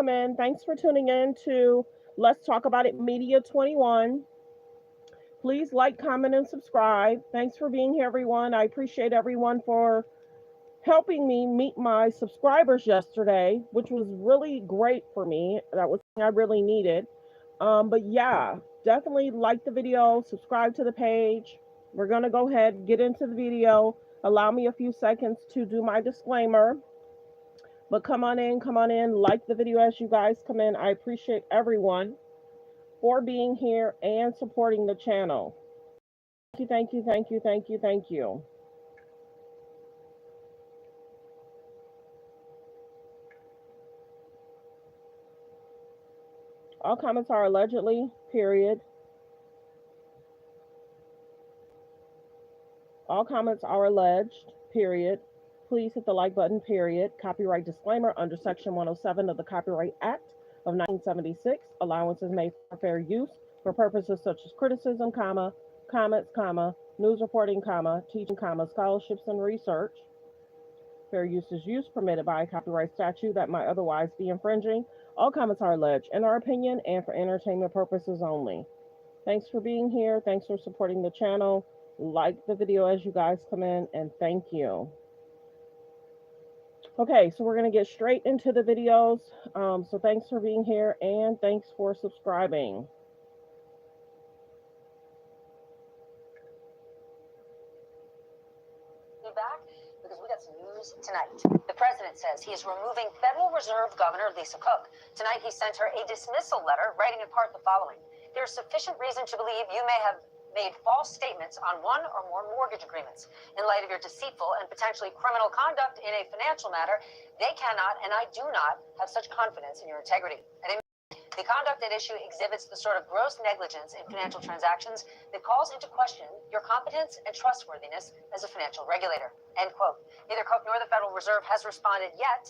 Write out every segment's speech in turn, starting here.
come in. Thanks for tuning in to Let's Talk About It Media 21. Please like, comment, and subscribe. Thanks for being here, everyone. I appreciate everyone for helping me meet my subscribers yesterday, which was really great for me. That was something I really needed. But yeah, definitely like the video, subscribe to the page. We're going to go ahead and get into the video. Allow me a few seconds to do my disclaimer. But come on in, like the video as you guys come in. I appreciate everyone for being here and supporting the channel. Thank you, thank you, thank you, thank you. All comments are allegedly, period. All comments are alleged, period. Please hit the like button, period. Copyright disclaimer under Section 107 of the Copyright Act of 1976. Allowance is made for fair use for purposes such as criticism, comma, comments, comma, news reporting, comma, teaching, comma, scholarships and research. Fair use is use permitted by a copyright statute that might otherwise be infringing. All comments are alleged in our opinion and for entertainment purposes only. Thanks for being here. Thanks for supporting the channel. Like the video as you guys come in, and thank you. Okay, so we're going to get straight into the videos. So thanks for being here, and thanks for subscribing. Be back because we got some news tonight. The president says he is removing Federal Reserve Governor Lisa Cook. Tonight he sent her a dismissal letter, writing in part the following: "There's sufficient reason to believe you may have made false statements on one or more mortgage agreements. In light of your deceitful and potentially criminal conduct in a financial matter, they cannot, and I do not, have such confidence in your integrity. The conduct at issue exhibits the sort of gross negligence in financial transactions that calls into question your competence and trustworthiness as a financial regulator." End quote. Neither Cook nor the Federal Reserve has responded yet.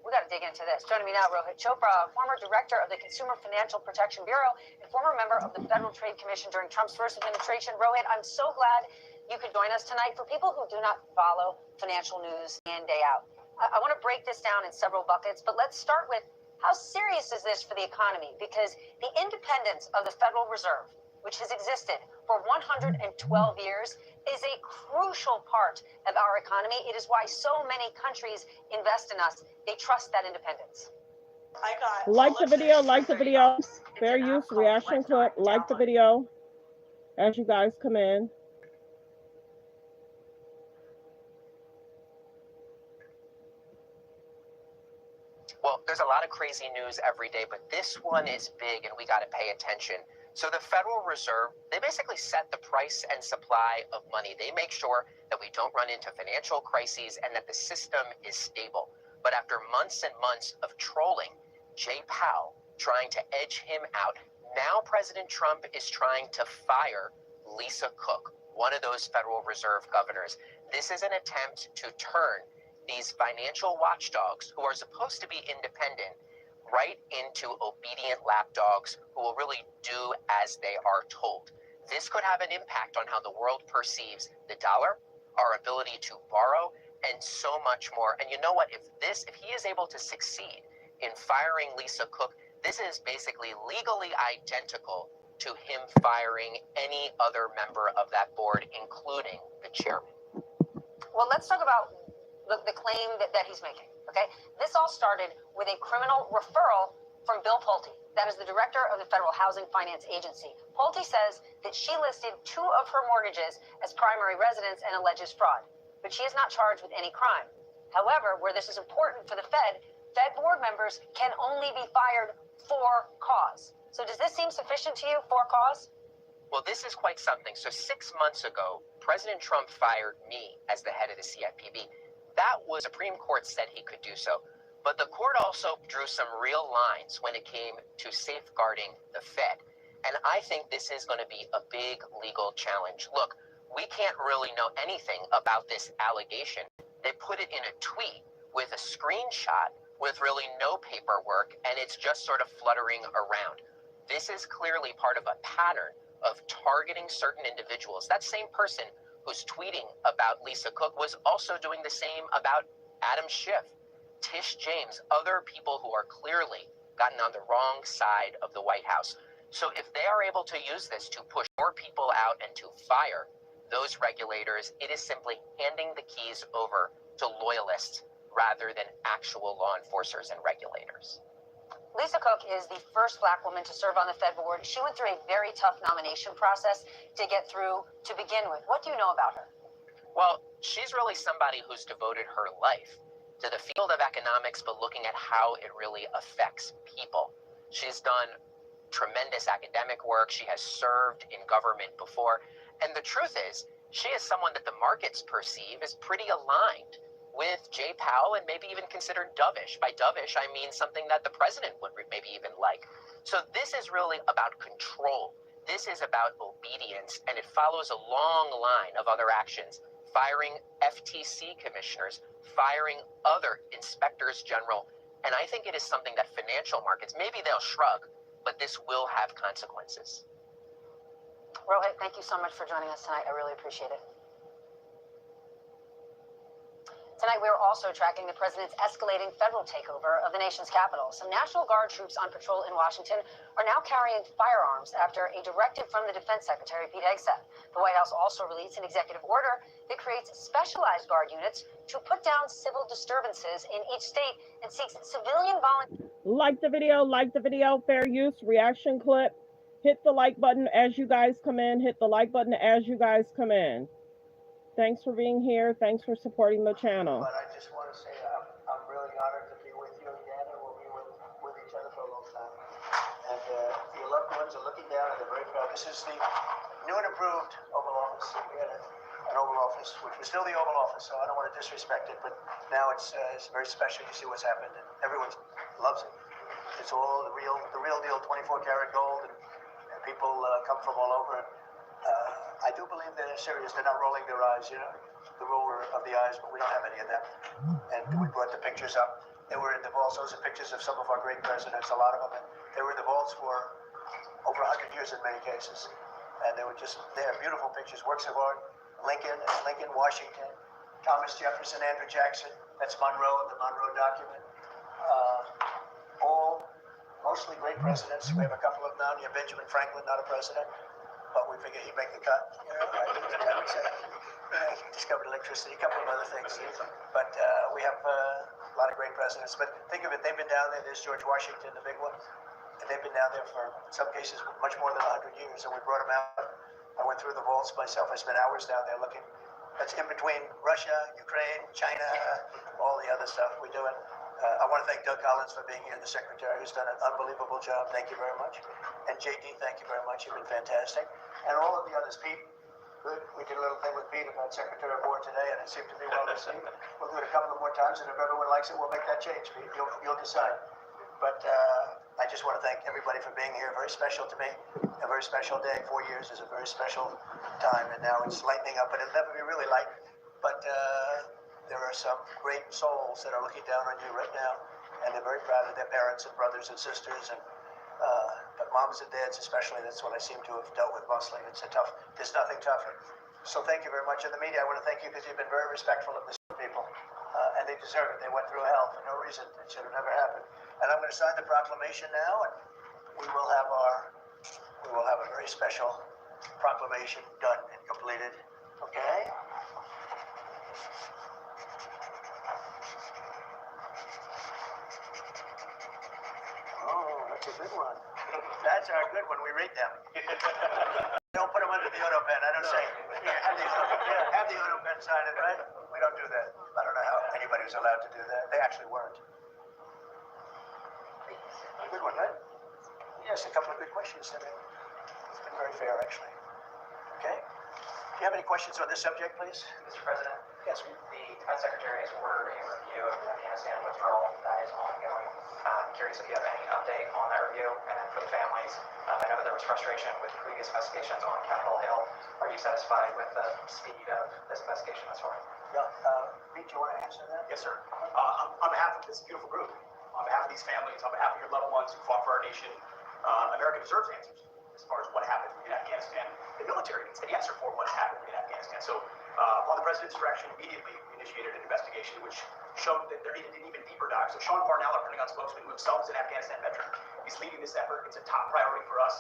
We got to dig into this. Joining me now, Rohit Chopra, former director of the Consumer Financial Protection Bureau and former member of the Federal Trade Commission during Trump's first administration. Rohit, I'm so glad you could join us tonight. For people who do not follow financial news day in, day out, I want to break this down in several buckets, but let's start with how serious is this for the economy? Because the independence of the Federal Reserve, which has existed for 112 years, is a crucial part of our economy. It is why so many countries invest in us. They trust that independence. Like the video, fair use, reaction clip, like the video as you guys come in. Well, there's a lot of crazy news every day, but this one is big and we got to pay attention. So the Federal Reserve, they basically set the price and supply of money. They make sure that we don't run into financial crises and that the system is stable. But after months and months of trolling Jay Powell, trying to edge him out, now President Trump is trying to fire Lisa Cook, one of those Federal Reserve governors. This is an attempt to turn these financial watchdogs, who are supposed to be independent, right into obedient lapdogs who will really do as they are told. This could have an impact on how the world perceives the dollar, our ability to borrow, and so much more. And you know what? If he is able to succeed in firing Lisa Cook, this is basically legally identical to him firing any other member of that board, including the chairman. Well, let's talk about the claim that he's making, okay? This all started with a criminal referral from Bill Pulte. That is the director of the Federal Housing Finance Agency. Pulte says that she listed 2 of her mortgages as primary residence and alleges fraud, but she is not charged with any crime. However, where this is important for the Fed board members can only be fired for cause. So does this seem sufficient to you, for cause? Well, this is quite something. So 6 months ago, President Trump fired me as the head of the CFPB. That was, Supreme Court said he could do so. But the court also drew some real lines when it came to safeguarding the Fed. And I think this is going to be a big legal challenge. Look, we can't really know anything about this allegation. They put it in a tweet with a screenshot with really no paperwork, and it's just sort of fluttering around. This is clearly part of a pattern of targeting certain individuals. That same person who's tweeting about Lisa Cook was also doing the same about Adam Schiff, Tish James, other people who are clearly gotten on the wrong side of the White House. So if they are able to use this to push more people out and to fire those regulators, it is simply handing the keys over to loyalists rather than actual law enforcers and regulators. Lisa Cook is the first Black woman to serve on the Fed board. She went through a very tough nomination process to get through to begin with. What do you know about her? Well, she's really somebody who's devoted her life to the field of economics, but looking at how it really affects people. She's done tremendous academic work. She has served in government before. And the truth is, she is someone that the markets perceive as pretty aligned with Jay Powell and maybe even considered dovish. By dovish, I mean something that the president would maybe even like. So this is really about control. This is about obedience, and it follows a long line of other actions. Firing FTC commissioners, firing other inspectors general. And I think it is something that financial markets, maybe they'll shrug, but this will have consequences. Rohit, thank you so much for joining us tonight. I really appreciate it. Tonight, we are also tracking the president's escalating federal takeover of the nation's capital. Some National Guard troops on patrol in Washington are now carrying firearms after a directive from the Defense Secretary, Pete Hegseth. The White House also released an executive order that creates specialized Guard units to put down civil disturbances in each state and seeks civilian volunteers. Like the video, fair use, reaction clip. Hit the like button as you guys come in. Hit the like button as you guys come in. Thanks for being here. Thanks for supporting the channel. But I just want to say I'm really honored to be with you again, and we'll be with each other for a long time. And your loved ones are looking down, and they're very proud. This is the new and improved Oval Office. We had an Oval Office, which was still the Oval Office, so I don't want to disrespect it, but now it's very special. You see what's happened, and everyone loves it. It's all the real deal, 24-karat gold, and people come from all over. I do believe they're serious. They're not rolling their eyes, you know, the roller of the eyes, but we don't have any of that. And we brought the pictures up. They were in the vaults. Those are pictures of some of our great presidents, a lot of them. They were in the vaults for over 100 years in many cases. And they were just there, beautiful pictures, works of art. Lincoln, Washington, Thomas Jefferson, Andrew Jackson. That's Monroe, the Monroe document. All mostly great presidents. We have a couple of them now. Yeah, Benjamin Franklin, not a president. But we figured he'd make the cut. You know, he discovered electricity, a couple of other things. But we have a lot of great presidents. But think of it, they've been down there. There's George Washington, the big one. And they've been down there for, in some cases, much more than 100 years. And we brought them out. I went through the vaults myself. I spent hours down there looking. That's in between Russia, Ukraine, China, all the other stuff we do it. I want to thank Doug Collins for being here, the secretary, who's done an unbelievable job. Thank you very much. And JD, thank you very much. You've been fantastic. And all of the others, Pete, good. We did a little thing with Pete about Secretary of War today, and it seemed to be well received. We'll do it a couple of more times, and if everyone likes it, we'll make that change, Pete. You'll decide. But I just want to thank everybody for being here. Very special to me. A very special day. 4 years is a very special time, and now it's lightening up, and it'll never be really light. But there are some great souls that are looking down on you right now, and they're very proud of their parents and brothers and sisters, and but moms and dads especially. That's what I seem to have dealt with mostly. There's nothing tougher. So thank you very much. And the media, I want to thank you because you've been very respectful of these people, and they deserve it. They went through hell for no reason. It should have never happened. And I'm going to sign the proclamation now, and we will have a very special proclamation done and completed. Okay. Oh, that's a good one. That's our good one. We read them. Don't put them under the auto pen. I don't say, have the auto pen sign it, right? We don't do that. I don't know how anybody was allowed to do that. They actually weren't. Good one, right? Yes, a couple of good questions today. It's been very fair, actually. Okay. Do you have any questions on this subject, please? Mr. President, Yes. the Defense Secretary has ordered a review of the Afghanistan withdrawal that is ongoing. I'm curious if you have any update on that review, and then for the families, I know that there was frustration with previous investigations on Capitol Hill. Are you satisfied with the speed of this investigation thus far? Yeah. Pete, do you want to answer that? Yes, sir. On behalf of this beautiful group, on behalf of these families, on behalf of your loved ones who fought for our nation, America deserves answers as far as what happened in Afghanistan. The military needs to answer for what happened in Afghanistan. So, upon the president's direction, immediately we initiated an investigation which showed that there needed an even deeper dive. So Sean Parnell, our Pentagon spokesman, who himself is an Afghanistan veteran, he's leading this effort. It's a top priority for us.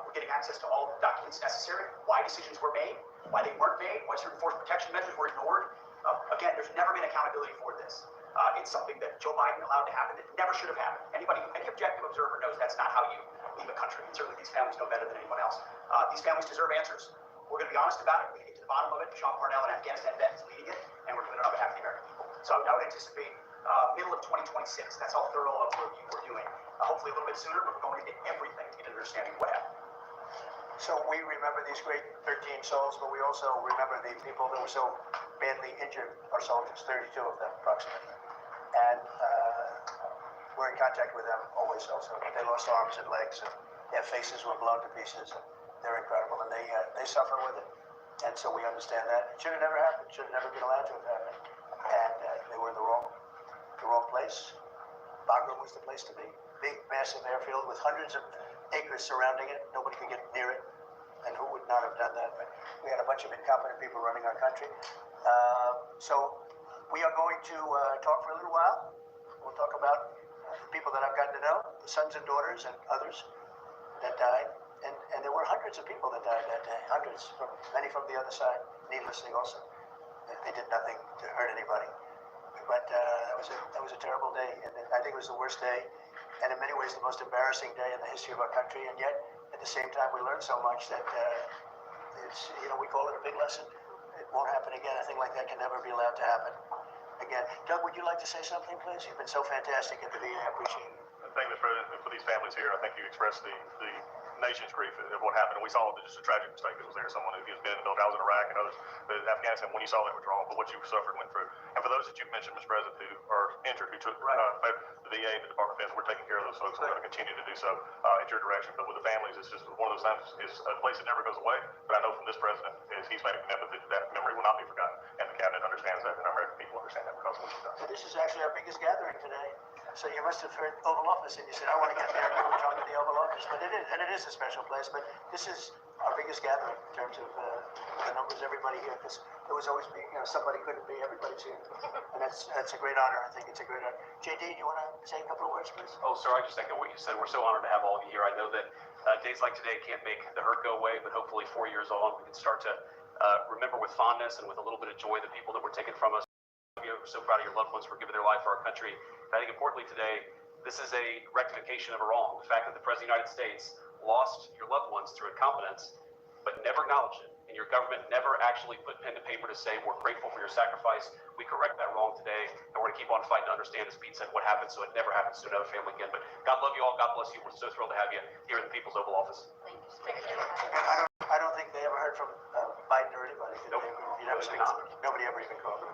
We're getting access to all the documents necessary, why decisions were made, why they weren't made, why certain force protection measures were ignored. Again, there's never been accountability for this. It's something that Joe Biden allowed to happen that never should have happened. Any objective observer knows that's not how you leave a country. And certainly these families know better than anyone else. These families deserve answers. We're going to be honest about it. We're going to get to the bottom of it. Sean Parnell, an Afghanistan vet, is leading it, and we're doing it on behalf of the American people. So I would anticipate middle of 2026. That's how thorough of a review we're doing. Hopefully a little bit sooner, but we're going into everything to get an understanding of what happened. So we remember these great 13 souls, but we also remember the people that were so badly injured, our soldiers, 32 of them approximately. And we're in contact with them always also. They lost arms and legs, and their faces were blown to pieces. And they're incredible, and they suffer with it. And so we understand that. It should have never happened. Should have never been allowed to have happened. And they were in the wrong place. Bagram was the place to be. Big, massive airfield with hundreds of acres surrounding it. Nobody could get near it. And who would not have done that? But we had a bunch of incompetent people running our country. So we are going to talk for a little while. We'll talk about the people that I've gotten to know, the sons and daughters and others that died. And there were hundreds of people that died that day. Hundreds, many from the other side, needlessly also. They did nothing to hurt anybody. But that was a terrible day, and I think it was the worst day, and in many ways the most embarrassing day in the history of our country. And yet, at the same time, we learned so much that it's, we call it a big lesson. It won't happen again. A thing like that can never be allowed to happen again. Doug, would you like to say something, please? You've been so fantastic at the VA. I appreciate it. Thank you, Mr. President. For these families here, I think you expressed the nation's grief of what happened. And we saw just a tragic mistake that was there. Someone who has been in the military. I was in Iraq and others. But Afghanistan, when you saw that was wrong, but what you suffered and went through. And for those that you've mentioned, Mr. President, who are injured, who took the VA, the Department of Defense, we're taking care of those folks. We're going to continue to do so at your direction. But with the families, it's just one of those times. It's a place that never goes away. But I know from this president, is he's made a commitment that memory will not be forgotten. And the cabinet understands that, and our American people understand that because of what you've done. So this is actually our biggest gathering today. So you must have heard Oval Office, and you said, I want to get there. We're talking to the Oval Office. But it is a special place. But this is our biggest gathering in terms of the numbers, everybody here. Because there was always be, somebody couldn't be, everybody's here. And that's a great honor. I think it's a great honor. JD, do you want to say a couple of words, please? Oh, sir, I just echo what you said. We're so honored to have all of you here. I know that days like today can't make the hurt go away, but hopefully 4 years on, we can start to remember with fondness and with a little bit of joy the people that were taken from us. We're so proud of your loved ones for giving their life for our country. And I think importantly today, this is a rectification of a wrong. The fact that the President of the United States lost your loved ones through incompetence, but never acknowledged it. And your government never actually put pen to paper to say, we're grateful for your sacrifice. We correct that wrong today. And we're going to keep on fighting to understand, as Pete said, what happened so it never happens to another family again. But God love you all. God bless you. We're so thrilled to have you here in the People's Oval Office. Thank you. I don't think they ever heard from Biden or anybody. Nope. Nobody ever even called them.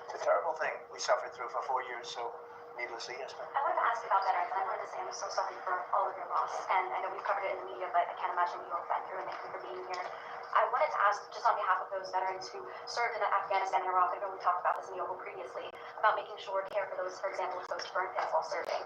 It's a terrible thing we suffered through for 4 years, so needlessly, yes, ma'am. I wanted to ask about veterans. I wanted to say I'm so sorry for all of your loss. And I know we've covered it in the media, but I can't imagine you all went through, and thank you for being here. I wanted to ask, just on behalf of those veterans who served in Afghanistan and Iraq, I know we talked about this in the Oval previously, about making sure care for those, for example, exposed to burn pits while serving,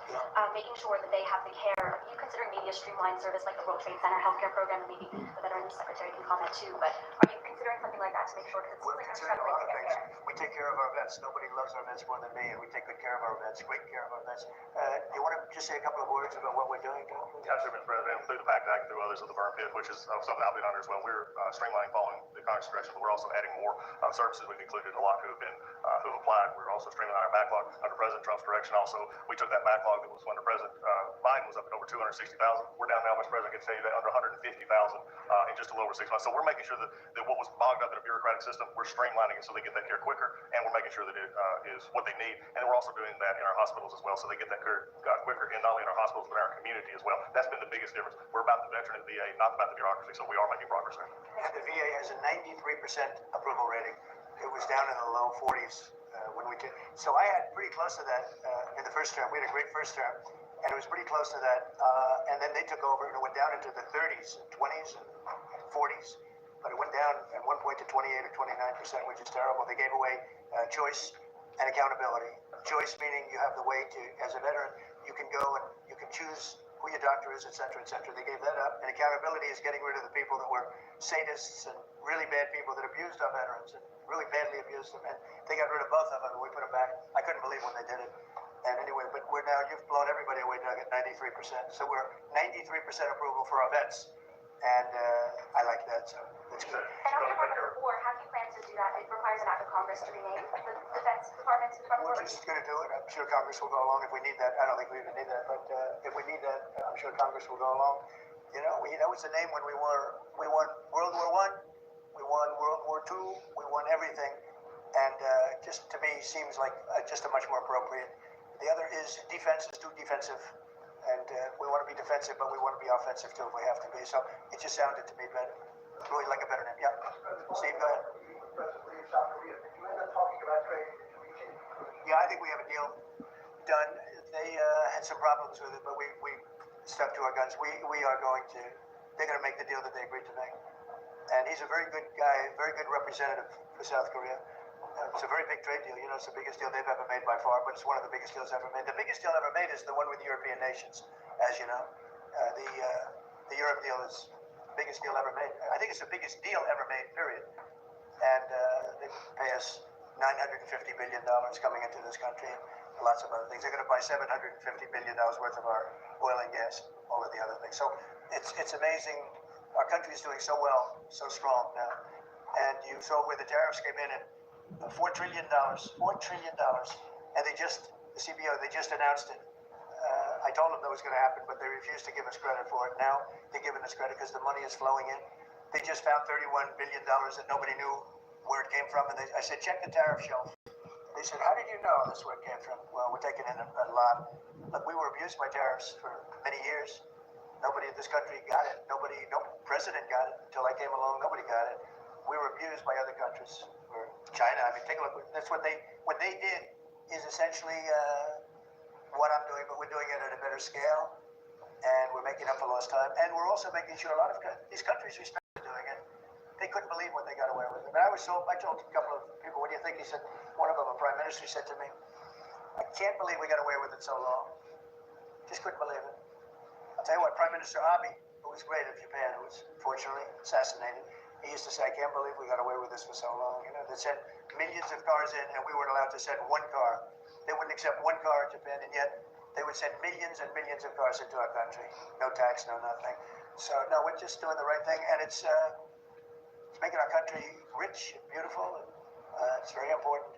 making sure that they have the care. Are you considering maybe a streamlined service like the World Trade Center healthcare program, and maybe the Veterans Secretary can comment too, but are you considering something like that to make sure, because it seems We're like you're considering a struggling lot to of get things. care. We take care of our vets. Nobody loves our vets more than me, and we take good care of our vets, great care of our vets. Do you want to just say a couple of words about what we're doing, Tom? Absolutely, Mr. President. Through the PACT Act, through others of the burn pit, which is something I've been under as well. We're streamlining following the Congress direction, but we're also adding more services. We've included a lot who have applied. We're also streamlining our backlog under President Trump's direction. Also, we took that backlog that was under President Biden was up at over 260,000. We're down now, Mr. President, I can tell you that under 150,000 in just a little over 6 months. So we're making sure that what was bogged up in a bureaucratic system, we're streamlining it so they get that care quicker, and we're making sure that it is what they need. And we're also doing that in our hospitals as well, so they get that care quicker, and not only in our hospitals, but in our community as well. That's been the biggest difference. We're about the veteran at the VA, not about the bureaucracy, so we are making progress there. And the VA has a 93% approval rating. It was down in the low 40s when we did. So I had pretty close to that in the first term. We had a great first term, and it was pretty close to that. And then they took over, and it went down into the 30s, and 20s, and 40s. But it went down at one point to 28 or 29%, which is terrible. They gave away choice and accountability. Choice meaning you have the way to, as a veteran, you can go and you can choose who your doctor is, et cetera, et cetera. They gave that up. And accountability is getting rid of the people that were sadists and really bad people that abused our veterans and really badly abused them. And they got rid of both of them and we put them back. I couldn't believe when they did it. And anyway, but we're now, you've blown everybody away, Doug, at 93%. So we're 93% approval for our vets. And I like that, so that's good. And on Department of War, how do you plan to do that? It requires an act of Congress to rename the Defense Department to Department of We're War. just going to do it. I'm sure Congress will go along if we need that. I don't think we even need that, but if we need that, I'm sure Congress will go along. You know, that was the name when we won World War I, we won World War II, we won everything, and just to me seems like just a much more appropriate. The other is defense is too defensive, and we want to be defensive, but we want to be offensive too if we have to be. So it just sounded to me better, really like a better name. Yeah, Steve, go ahead. Yeah, I think we have a deal done. They had some problems with it, but we stuck to our guns. They're going to make the deal that they agreed to make. And he's a very good guy, very good representative for South Korea. It's a very big trade deal. You know, it's the biggest deal they've ever made by far, but it's one of the biggest deals ever made. The biggest deal ever made is the one with the European nations, as you know. The Europe deal is the biggest deal ever made. I think it's the biggest deal ever made, period. And they pay us $950 billion coming into this country and lots of other things. They're going to buy $750 billion worth of our oil and gas, all of the other things. So it's amazing. Our country is doing so well, so strong now. And you saw where the tariffs came in at $4 trillion, $4 trillion. And the CBO, they just announced it. I told them that was going to happen, but they refused to give us credit for it. Now they're giving us credit because the money is flowing in. They just found $31 billion that nobody knew where it came from. And I said, check the tariff shelf. They said, how did you know this is where it came from? Well, we're taking in a lot. Look, we were abused by tariffs for many years. Nobody in this country got it. No president got it until I came along. Nobody got it. We were abused by other countries. Or China. I mean, take a look. That's what they did is essentially what I'm doing, but we're doing it at a better scale, and we're making up for lost time. And we're also making sure a lot of these countries respect doing it. They couldn't believe what they got away with. And I told a couple of people, what do you think? He said, one of them, a prime minister, said to me, I can't believe we got away with it so long. Just couldn't believe it. I'll tell you what, Prime Minister Abe, who was great of Japan, who was fortunately assassinated, he used to say, I can't believe we got away with this for so long. You know, they sent millions of cars in, and we weren't allowed to send one car. They wouldn't accept one car in Japan, and yet they would send millions and millions of cars into our country. No tax, no nothing. So, no, we're just doing the right thing, and it's making our country rich and beautiful, and it's very important.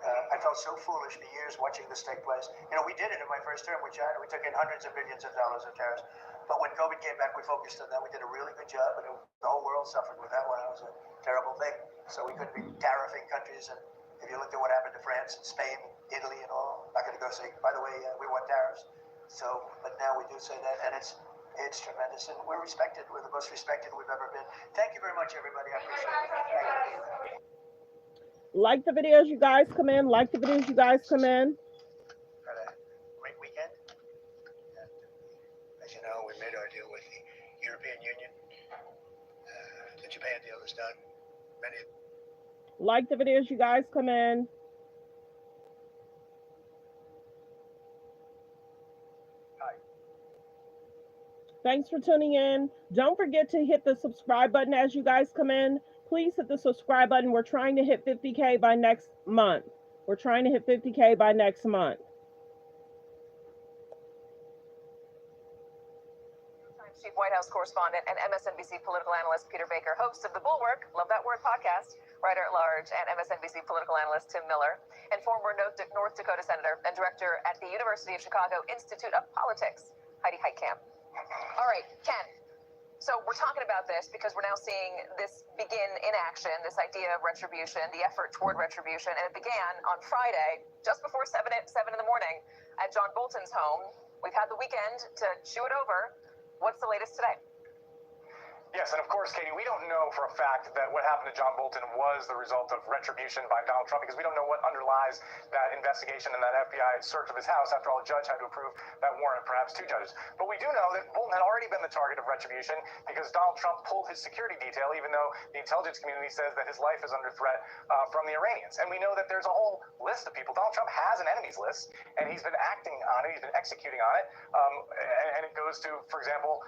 I felt so foolish for years watching this take place. You know, we did it in my first term with China. We took in hundreds of billions of dollars of tariffs. But when COVID came back, we focused on that. We did a really good job, and the whole world suffered with that one. It was a terrible thing. So we couldn't be tariffing countries. And if you looked at what happened to France and Spain, Italy, and all, I'm not going to go say, by the way, we want tariffs. So, but now we do say that, and it's tremendous. And we're respected. We're the most respected we've ever been. Thank you very much, everybody. I appreciate it. Thank you. Like the videos, you guys come in. Like the videos, you guys come in. Had a great weekend. And as you know, we made our deal with the European Union. The Japan deal is done. Like the videos, you guys come in. Hi. Thanks for tuning in. Don't forget to hit the subscribe button as you guys come in. Please hit the subscribe button. We're trying to hit 50K by next month. We're trying to hit 50K by next month. Chief White House correspondent and MSNBC political analyst Peter Baker, host of The Bulwark, love that word, podcast, writer at large, and MSNBC political analyst Tim Miller, and former North Dakota senator and director at the University of Chicago Institute of Politics, Heidi Heitkamp. All right, Ken. So we're talking about this because we're now seeing this begin in action, this idea of retribution, the effort toward retribution, and it began on Friday, just before 7 in the morning, at John Bolton's home. We've had the weekend to chew it over. What's the latest today? Yes, and of course, Katie, we don't know for a fact that what happened to John Bolton was the result of retribution by Donald Trump because we don't know what underlies that investigation and that FBI search of his house. After all, a judge had to approve that warrant, perhaps two judges. But we do know that Bolton had already been the target of retribution because Donald Trump pulled his security detail, even though the intelligence community says that his life is under threat from the Iranians. And we know that there's a whole list of people. Donald Trump has an enemies list, and he's been acting on it. He's been executing on it. And it goes goes to, for example,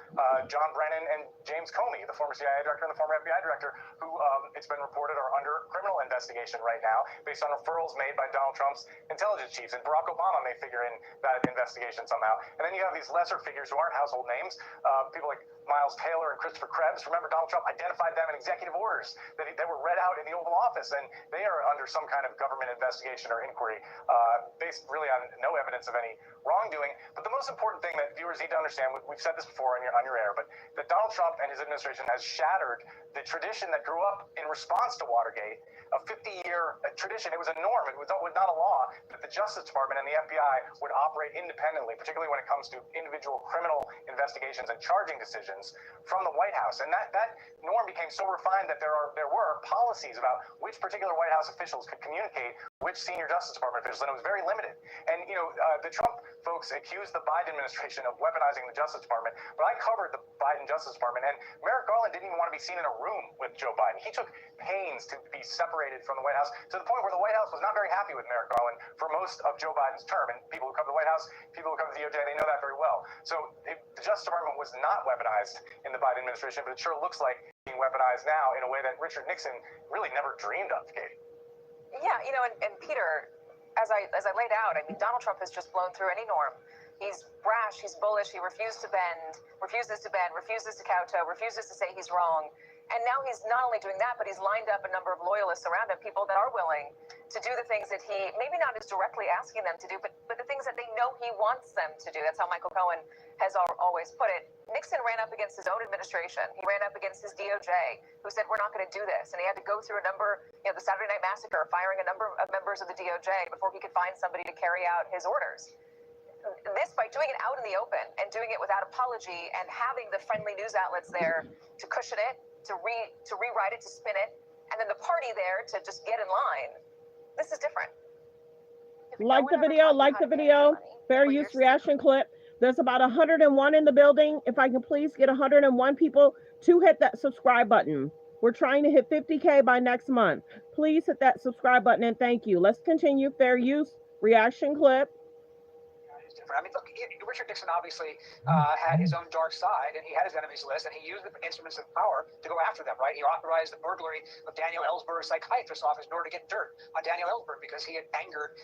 John Brennan and James Comey, the former CIA director and the former FBI director, who it's been reported are under criminal investigation right now based on referrals made by Donald Trump's intelligence chiefs. And Barack Obama may figure in that investigation somehow. And then you have these lesser figures who aren't household names, people like Miles Taylor and Christopher Krebs. Remember, Donald Trump identified them in executive orders that were read out in the Oval Office, and they are under some kind of government investigation or inquiry based really on no evidence of any wrongdoing. But the most important thing that viewers need to understand, we've said this before on your air, but that Donald Trump and his administration has shattered the tradition that grew up in response to Watergate, a 50-year tradition. It was a norm. It was not a law that the Justice Department and the FBI would operate independently, particularly when it comes to individual criminal investigations and charging decisions from the White House. And that norm became so refined that there were policies about which particular White House officials could communicate which senior Justice Department officials, and it was very limited. And, the Trump folks accused the Biden administration of weaponizing the Justice Department, but I covered the Biden Justice Department, and Merrick Garland didn't even want to be seen in a room with Joe Biden. He took pains to be separated from the White House to the point where the White House was not very happy with Merrick Garland for most of Joe Biden's term. And people who cover the White House, people who cover the DOJ, they know that very well. So the Justice Department was not weaponized in the Biden administration, but it sure looks like being weaponized now in a way that Richard Nixon really never dreamed of, Katie. Yeah, and Peter, as I laid out, I mean, Donald Trump has just blown through any norm. He's brash, he's bullish, he refuses to bend, refuses to kowtow, refuses to say he's wrong. And now he's not only doing that, but he's lined up a number of loyalists around him, people that are willing to do the things that he maybe not as directly asking them to do, but the things that they know he wants them to do. That's how Michael Cohen has always put it. Nixon ran up against his own administration. He ran up against his DOJ, who said, we're not going to do this. And he had to go through a number, the Saturday Night Massacre, firing a number of members of the DOJ before he could find somebody to carry out his orders. This, by doing it out in the open and doing it without apology and having the friendly news outlets there to cushion it, to rewrite it, to spin it, and then the party there to just get in line. This is different. Like the video, fair use reaction clip. There's about 101 in the building. If I can please get 101 people to hit that subscribe button. We're trying to hit 50K by next month. Please hit that subscribe button and thank you. Let's continue. Fair use reaction clip. I mean, look, Richard Nixon obviously had his own dark side, and he had his enemies list, and he used the instruments of power to go after them, right? He authorized the burglary of Daniel Ellsberg's psychiatrist's office in order to get dirt on Daniel Ellsberg because he had angered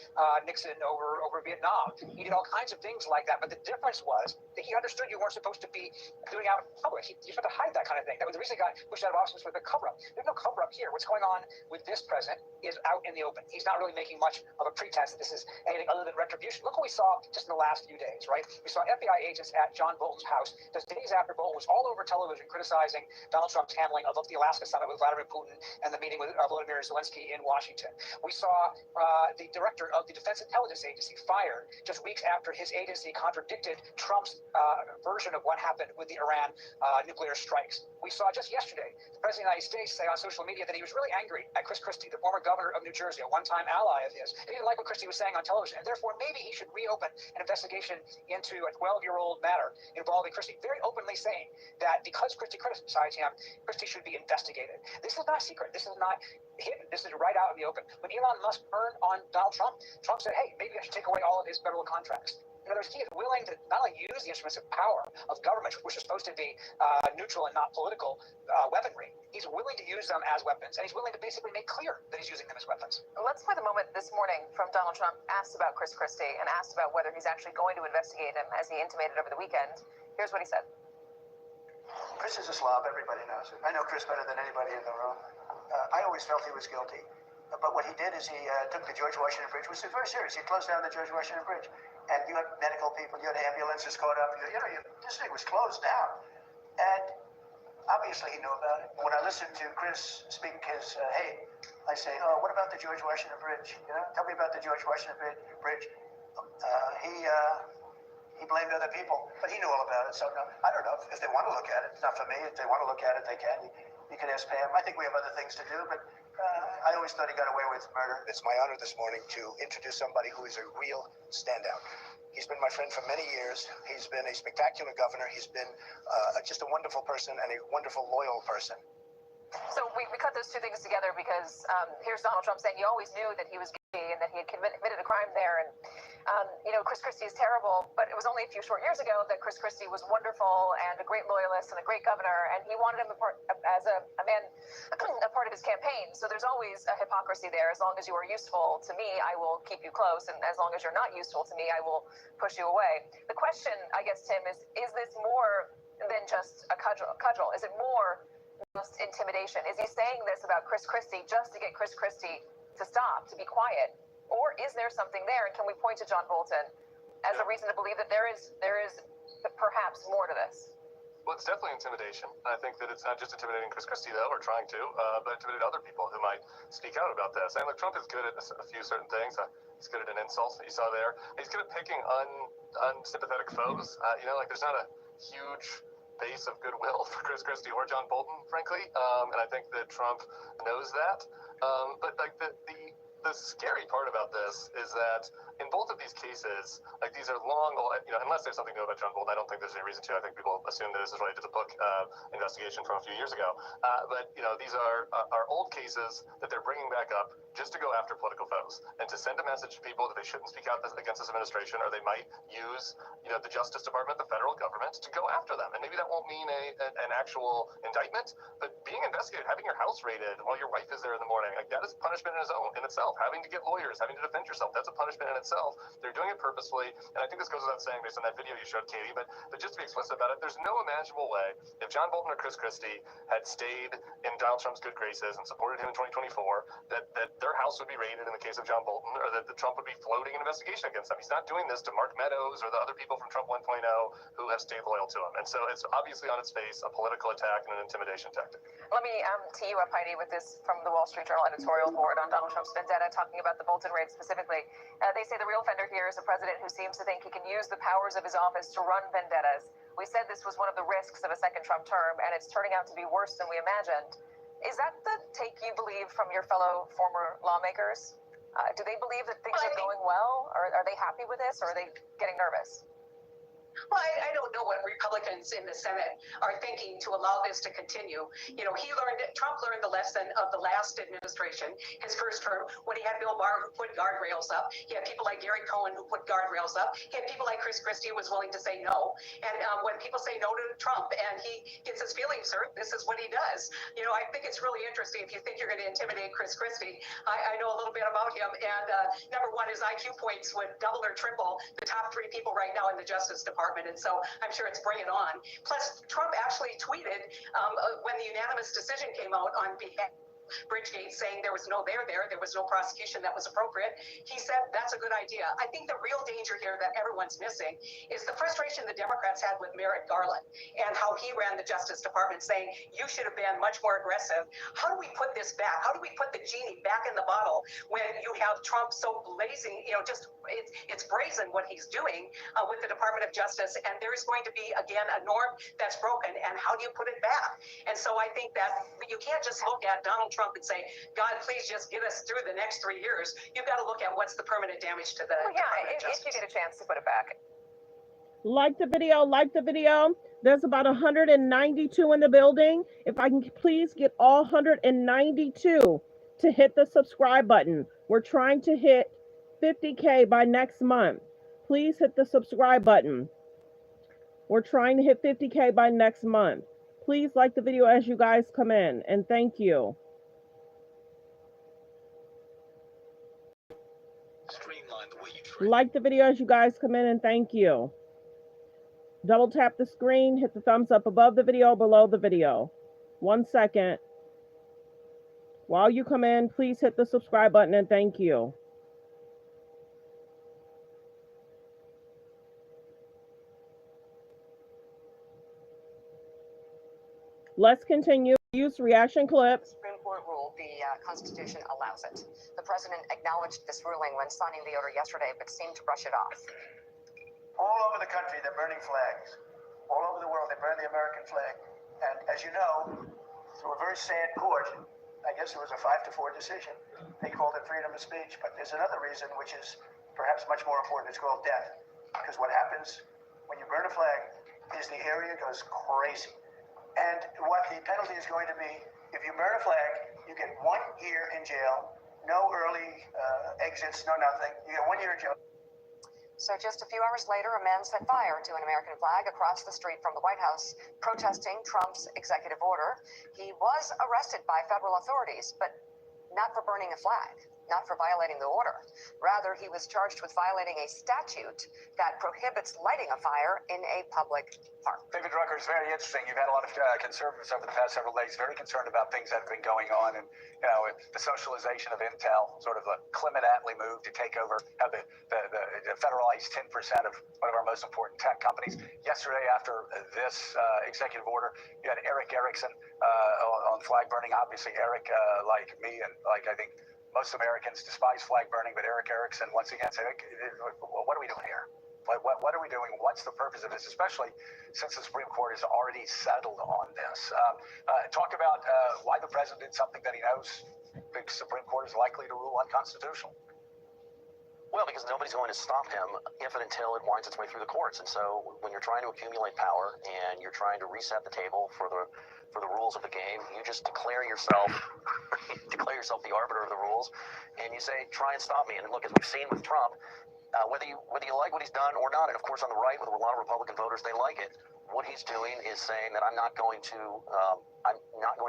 Nixon over Vietnam. He did all kinds of things like that, but the difference was that he understood you weren't supposed to be doing out in public. You're supposed to hide that kind of thing. That was the reason he got pushed out of office with a cover-up. There's no cover-up here. What's going on with this president is out in the open. He's not really making much of a pretense that this is anything other than retribution. Look what we saw just in the last few days, right? We saw FBI agents at John Bolton's house just days after Bolton was all over television criticizing Donald Trump's handling of the Alaska summit with Vladimir Putin and the meeting with Volodymyr Zelensky in Washington. We saw the director of the Defense Intelligence Agency fired just weeks after his agency contradicted Trump's version of what happened with the Iran nuclear strikes. We saw just yesterday the President of the United States say on social media that he was really angry at Chris Christie, the former governor of New Jersey, a one-time ally of his. He didn't like what Christie was saying on television, and therefore maybe he should reopen an investigation into a 12-year-old matter involving Christie, very openly saying that because Christie criticized him, Christie should be investigated. This is not secret. This is not hidden. This is right out in the open. When Elon Musk turned on Donald Trump, Trump said, hey, maybe I should take away all of his federal contracts. In other words, he is willing to not only use the instruments of power of government, which are supposed to be neutral and not political weaponry, he's willing to use them as weapons, and he's willing to basically make clear that he's using them as weapons. Let's play the moment this morning from Donald Trump asked about Chris Christie and asked about whether he's actually going to investigate him, as he intimated over the weekend. Here's what he said. Chris is a slob. Everybody knows it. I know Chris better than anybody in the room. I always felt he was guilty. But what he did is he took the George Washington Bridge, which is very serious. He closed down the George Washington Bridge. And you had medical people, you had ambulances caught up. This thing was closed down. And obviously he knew about it. When I listened to Chris speak his hate, I say, oh, what about the George Washington Bridge? Tell me about the George Washington Bridge. He blamed other people, but he knew all about it. So no, I don't know if they want to look at it. It's not for me. If they want to look at it, they can. You can ask Pam. I think we have other things to do, but I always thought he got away with murder. It's my honor this morning to introduce somebody who is a real standout. He's been my friend for many years. He's been a spectacular governor. He's been just a wonderful person and a wonderful, loyal person. So we cut those two things together because here's Donald Trump saying he always knew that he was guilty and that he had committed a crime there. And Chris Christie is terrible, but it was only a few short years ago that Chris Christie was wonderful and a great loyalist and a great governor, and he wanted him as a man, a part of his campaign. So there's always a hypocrisy there. As long as you are useful to me, I will keep you close, and as long as you're not useful to me, I will push you away. The question, I guess, Tim, is this more than just a cudgel? Is it more just intimidation? Is he saying this about Chris Christie just to get Chris Christie to stop, to be quiet? Or is there something there? And can we point to John Bolton as a reason to believe that there is perhaps more to this? Well, it's definitely intimidation. I think that it's not just intimidating Chris Christie, though, or trying to, but intimidate other people who might speak out about this. And look, Trump is good at a few certain things. He's good at an insult that you saw there. He's good at picking unsympathetic foes. There's not a huge base of goodwill for Chris Christie or John Bolton, frankly. And I think that Trump knows that. But the scary part about this is that in both of these cases, these are long, unless there's something new about John Bolton, I don't think there's any reason to. I think people assume that this is related to the book investigation from a few years ago. But these are old cases that they're bringing back up just to go after political foes and to send a message to people that they shouldn't speak out against this administration, or they might use, the Justice Department, the federal government, to go after them. And maybe that won't mean an actual indictment, but being investigated, having your house raided while your wife is there in the morning, that is punishment in itself. Having to get lawyers, having to defend yourself, that's a punishment in itself. They're doing it purposefully, and I think this goes without saying based on that video you showed, Katie, but just to be explicit about it, there's no imaginable way if John Bolton or Chris Christie had stayed in Donald Trump's good graces and supported him in 2024, that their house would be raided in the case of John Bolton, or that Trump would be floating an investigation against them. He's not doing this to Mark Meadows or the other people from Trump 1.0 who have stayed loyal to him. And so it's obviously on its face a political attack and an intimidation tactic. Let me tee you up, Heidi, with this from the Wall Street Journal editorial board on Donald Trump's vendetta, talking about the Bolton raid specifically. They say the real offender here is a president who seems to think he can use the powers of his office to run vendettas. We said this was one of the risks of a second Trump term, and it's turning out to be worse than we imagined. Is that the take you believe from your fellow former lawmakers? Do they believe that things are going well? Or are they happy with this, or are they getting nervous? Well, I don't know what Republicans in the Senate are thinking to allow this to continue. Trump learned the lesson of the last administration, his first term, when he had Bill Barr who put guardrails up. He had people like Gary Cohn who put guardrails up. He had people like Chris Christie who was willing to say no. And when people say no to Trump and he gets his feelings hurt, this is what he does. I think it's really interesting if you think you're going to intimidate Chris Christie. I know a little bit about him, and number one, his IQ points would double or triple the top 3 people right now in the Justice Department. And so I'm sure it's bring it on. Plus, Trump actually tweeted when the unanimous decision came out on behalf Bridgegate, saying there was no there was no prosecution that was appropriate. He said that's a good idea. I think the real danger here that everyone's missing is the frustration the Democrats had with Merrick Garland and how he ran the Justice Department, saying you should have been much more aggressive. How do we put this back? How do we put the genie back in the bottle when you have Trump so blazing, it's brazen what he's doing with the Department of Justice, and there's going to be, again, a norm that's broken, and how do you put it back? And so I think that you can't just look at Donald Trump and say, God, please just get us through the next 3 years. You've got to look at what's the permanent damage to the Department of Justice. If you get a chance to put it back. Like the video. There's about 192 in the building. If I can please get all 192 to hit the subscribe button. We're trying to hit 50K by next month. Please hit the subscribe button. We're trying to hit 50K by next month. Please like the video as you guys come in, and thank you. Like the video as you guys come in, and thank you. Double tap the screen, hit the thumbs up above the video, below the video. 1 second. While you come in, please hit the subscribe button, and thank you. Let's continue. Use reaction clips. Supreme Court ruled the Constitution allows it. The president acknowledged this ruling when signing the order yesterday, but seemed to brush it off. All over the country, they're burning flags. All over the world, they burn the American flag. And as you know, through a very sad court, I guess it was a 5-4 decision. They called it freedom of speech. But there's another reason, which is perhaps much more important. It's called death. Because what happens when you burn a flag is the area goes crazy. And what the penalty is going to be, if you burn a flag, you get 1 year in jail, no early exits, no nothing. You get 1 year in jail. So just a few hours later, a man set fire to an American flag across the street from the White House, protesting Trump's executive order. He was arrested by federal authorities, but not for burning a flag, not for violating the order. Rather, he was charged with violating a statute that prohibits lighting a fire in a public park. David Drucker, it's very interesting. You've had a lot of conservatives over the past several days very concerned about things that have been going on, and the socialization of Intel, sort of a Clement Attlee move to take over, have the federalize 10% of one of our most important tech companies. Yesterday, after this executive order, you had Eric Erickson on flag burning. Obviously, Eric, like me and like I think most Americans, despise flag burning, but Eric Erickson once again said, "What are we doing here? What are we doing? What's the purpose of this?" Especially since the Supreme Court has already settled on this. Talk about why the president did something that he knows the Supreme Court is likely to rule unconstitutional. Well, because nobody's going to stop him if and until it winds its way through the courts. And so when you're trying to accumulate power and you're trying to reset the table for the rules of the game, you just declare yourself the arbiter of the rules, and you say, try and stop me. And look, as we've seen with Trump, whether you like what he's done or not, and of course on the right with a lot of Republican voters, they like it. What he's doing is saying that I'm not going to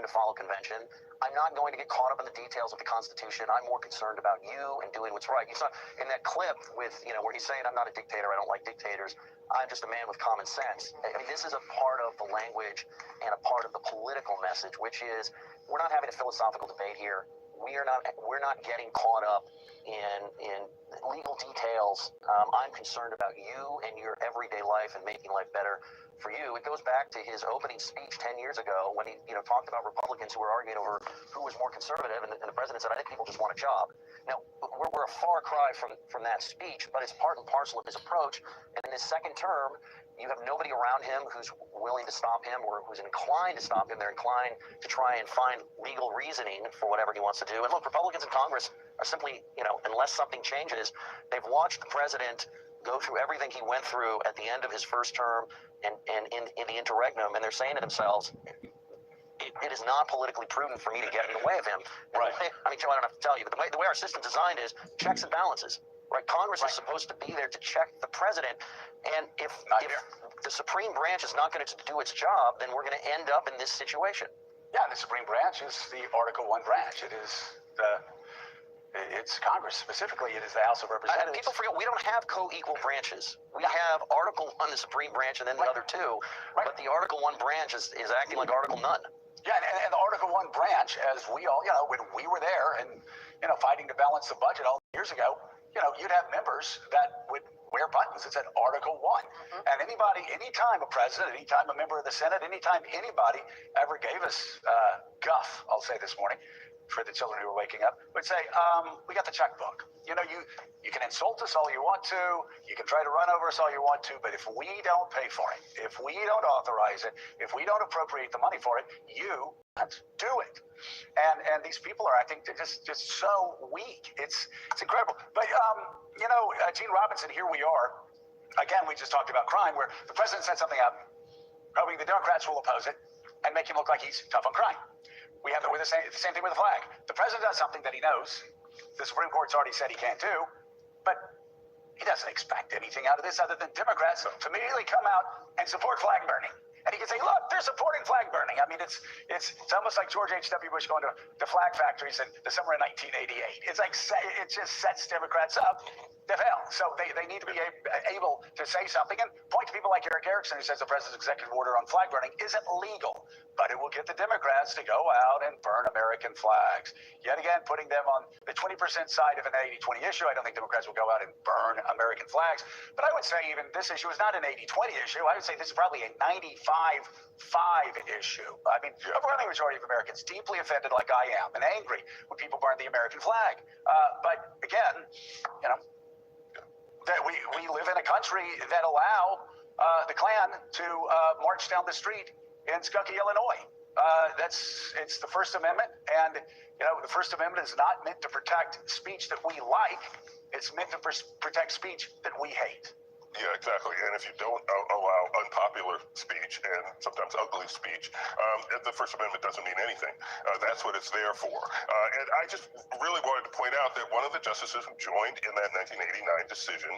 follow convention. I'm not going to get caught up in the details of the Constitution. I'm more concerned about you and doing what's right. You saw in that clip with, where he's saying, I'm not a dictator, I don't like dictators, I'm just a man with common sense. I mean, this is a part of the language and a part of the political message, which is we're not having a philosophical debate here. We're not getting caught up in legal details. I'm concerned about you and your everyday life and making life better for you. It goes back to his opening speech 10 years ago when he talked about Republicans who were arguing over who was more conservative, and the president said, I think people just want a job. Now, we're a far cry from that speech, but it's part and parcel of his approach. And in his second term, you have nobody around him who's willing to stop him or who's inclined to stop him. They're inclined to try and find legal reasoning for whatever he wants to do. And look, Republicans in Congress are simply, unless something changes, they've watched the president go through everything he went through at the end of his first term and in the interregnum, and they're saying to themselves, it is not politically prudent for me to get in the way of him. Right. I mean, Joe, I don't have to tell you, but the way our system's designed is checks and balances. Right? Congress is supposed to be there to check the president, and if the Supreme Branch is not going to do its job, then we're going to end up in this situation. Yeah, the Supreme Branch is the Article I branch. It's Congress. Specifically, it is the House of Representatives. People forget we don't have co-equal branches. We have Article I, the Supreme Branch, and then the other two. Right. But the Article I branch is acting like Article none. Yeah, and the Article I branch, as we all, when we were there and, fighting to balance the budget all years ago, you'd have members that would wear buttons that said Article I. And anytime a president, anytime a member of the Senate, anytime anybody ever gave us guff, I'll say this morning, for the children who are waking up, would say, we got the checkbook. You can insult us all you want to, you can try to run over us all you want to, but if we don't pay for it, if we don't authorize it, if we don't appropriate the money for it, you can't do it. And these people are, I think, they're just so weak. It's incredible. But, Gene Robinson, here we are. Again, we just talked about crime, where the president set something up, hoping the Democrats will oppose it and make him look like he's tough on crime. We have the same thing with the flag. The president does something that he knows the Supreme Court's already said he can't do, but he doesn't expect anything out of this other than Democrats to immediately come out and support flag burning. And he can say, look, they're supporting flag burning. I mean, it's almost like George H.W. Bush going to flag factories in the summer of 1988. It's like, it just sets Democrats up to fail. So they need to be able to say something and point to people like Eric Erickson, who says the president's executive order on flag burning isn't legal, but it will get the Democrats to go out and burn American flags. Yet again, putting them on the 20% side of an 80-20 issue. I don't think Democrats will go out and burn American flags. But I would say even this issue is not an 80-20 issue. I would say this is probably a 95-5 issue. I mean, the overwhelming majority of Americans deeply offended, like I am, and angry when people burn the American flag. But again, that we live in a country that allow the Klan to march down the street in Skokie, Illinois. It's the First Amendment, and the First Amendment is not meant to protect speech that we like. It's meant to protect speech that we hate. Yeah, exactly. And if you don't allow unpopular speech and sometimes ugly speech, the First Amendment doesn't mean anything. That's what it's there for. And I just really wanted to point out that one of the justices who joined in that 1989 decision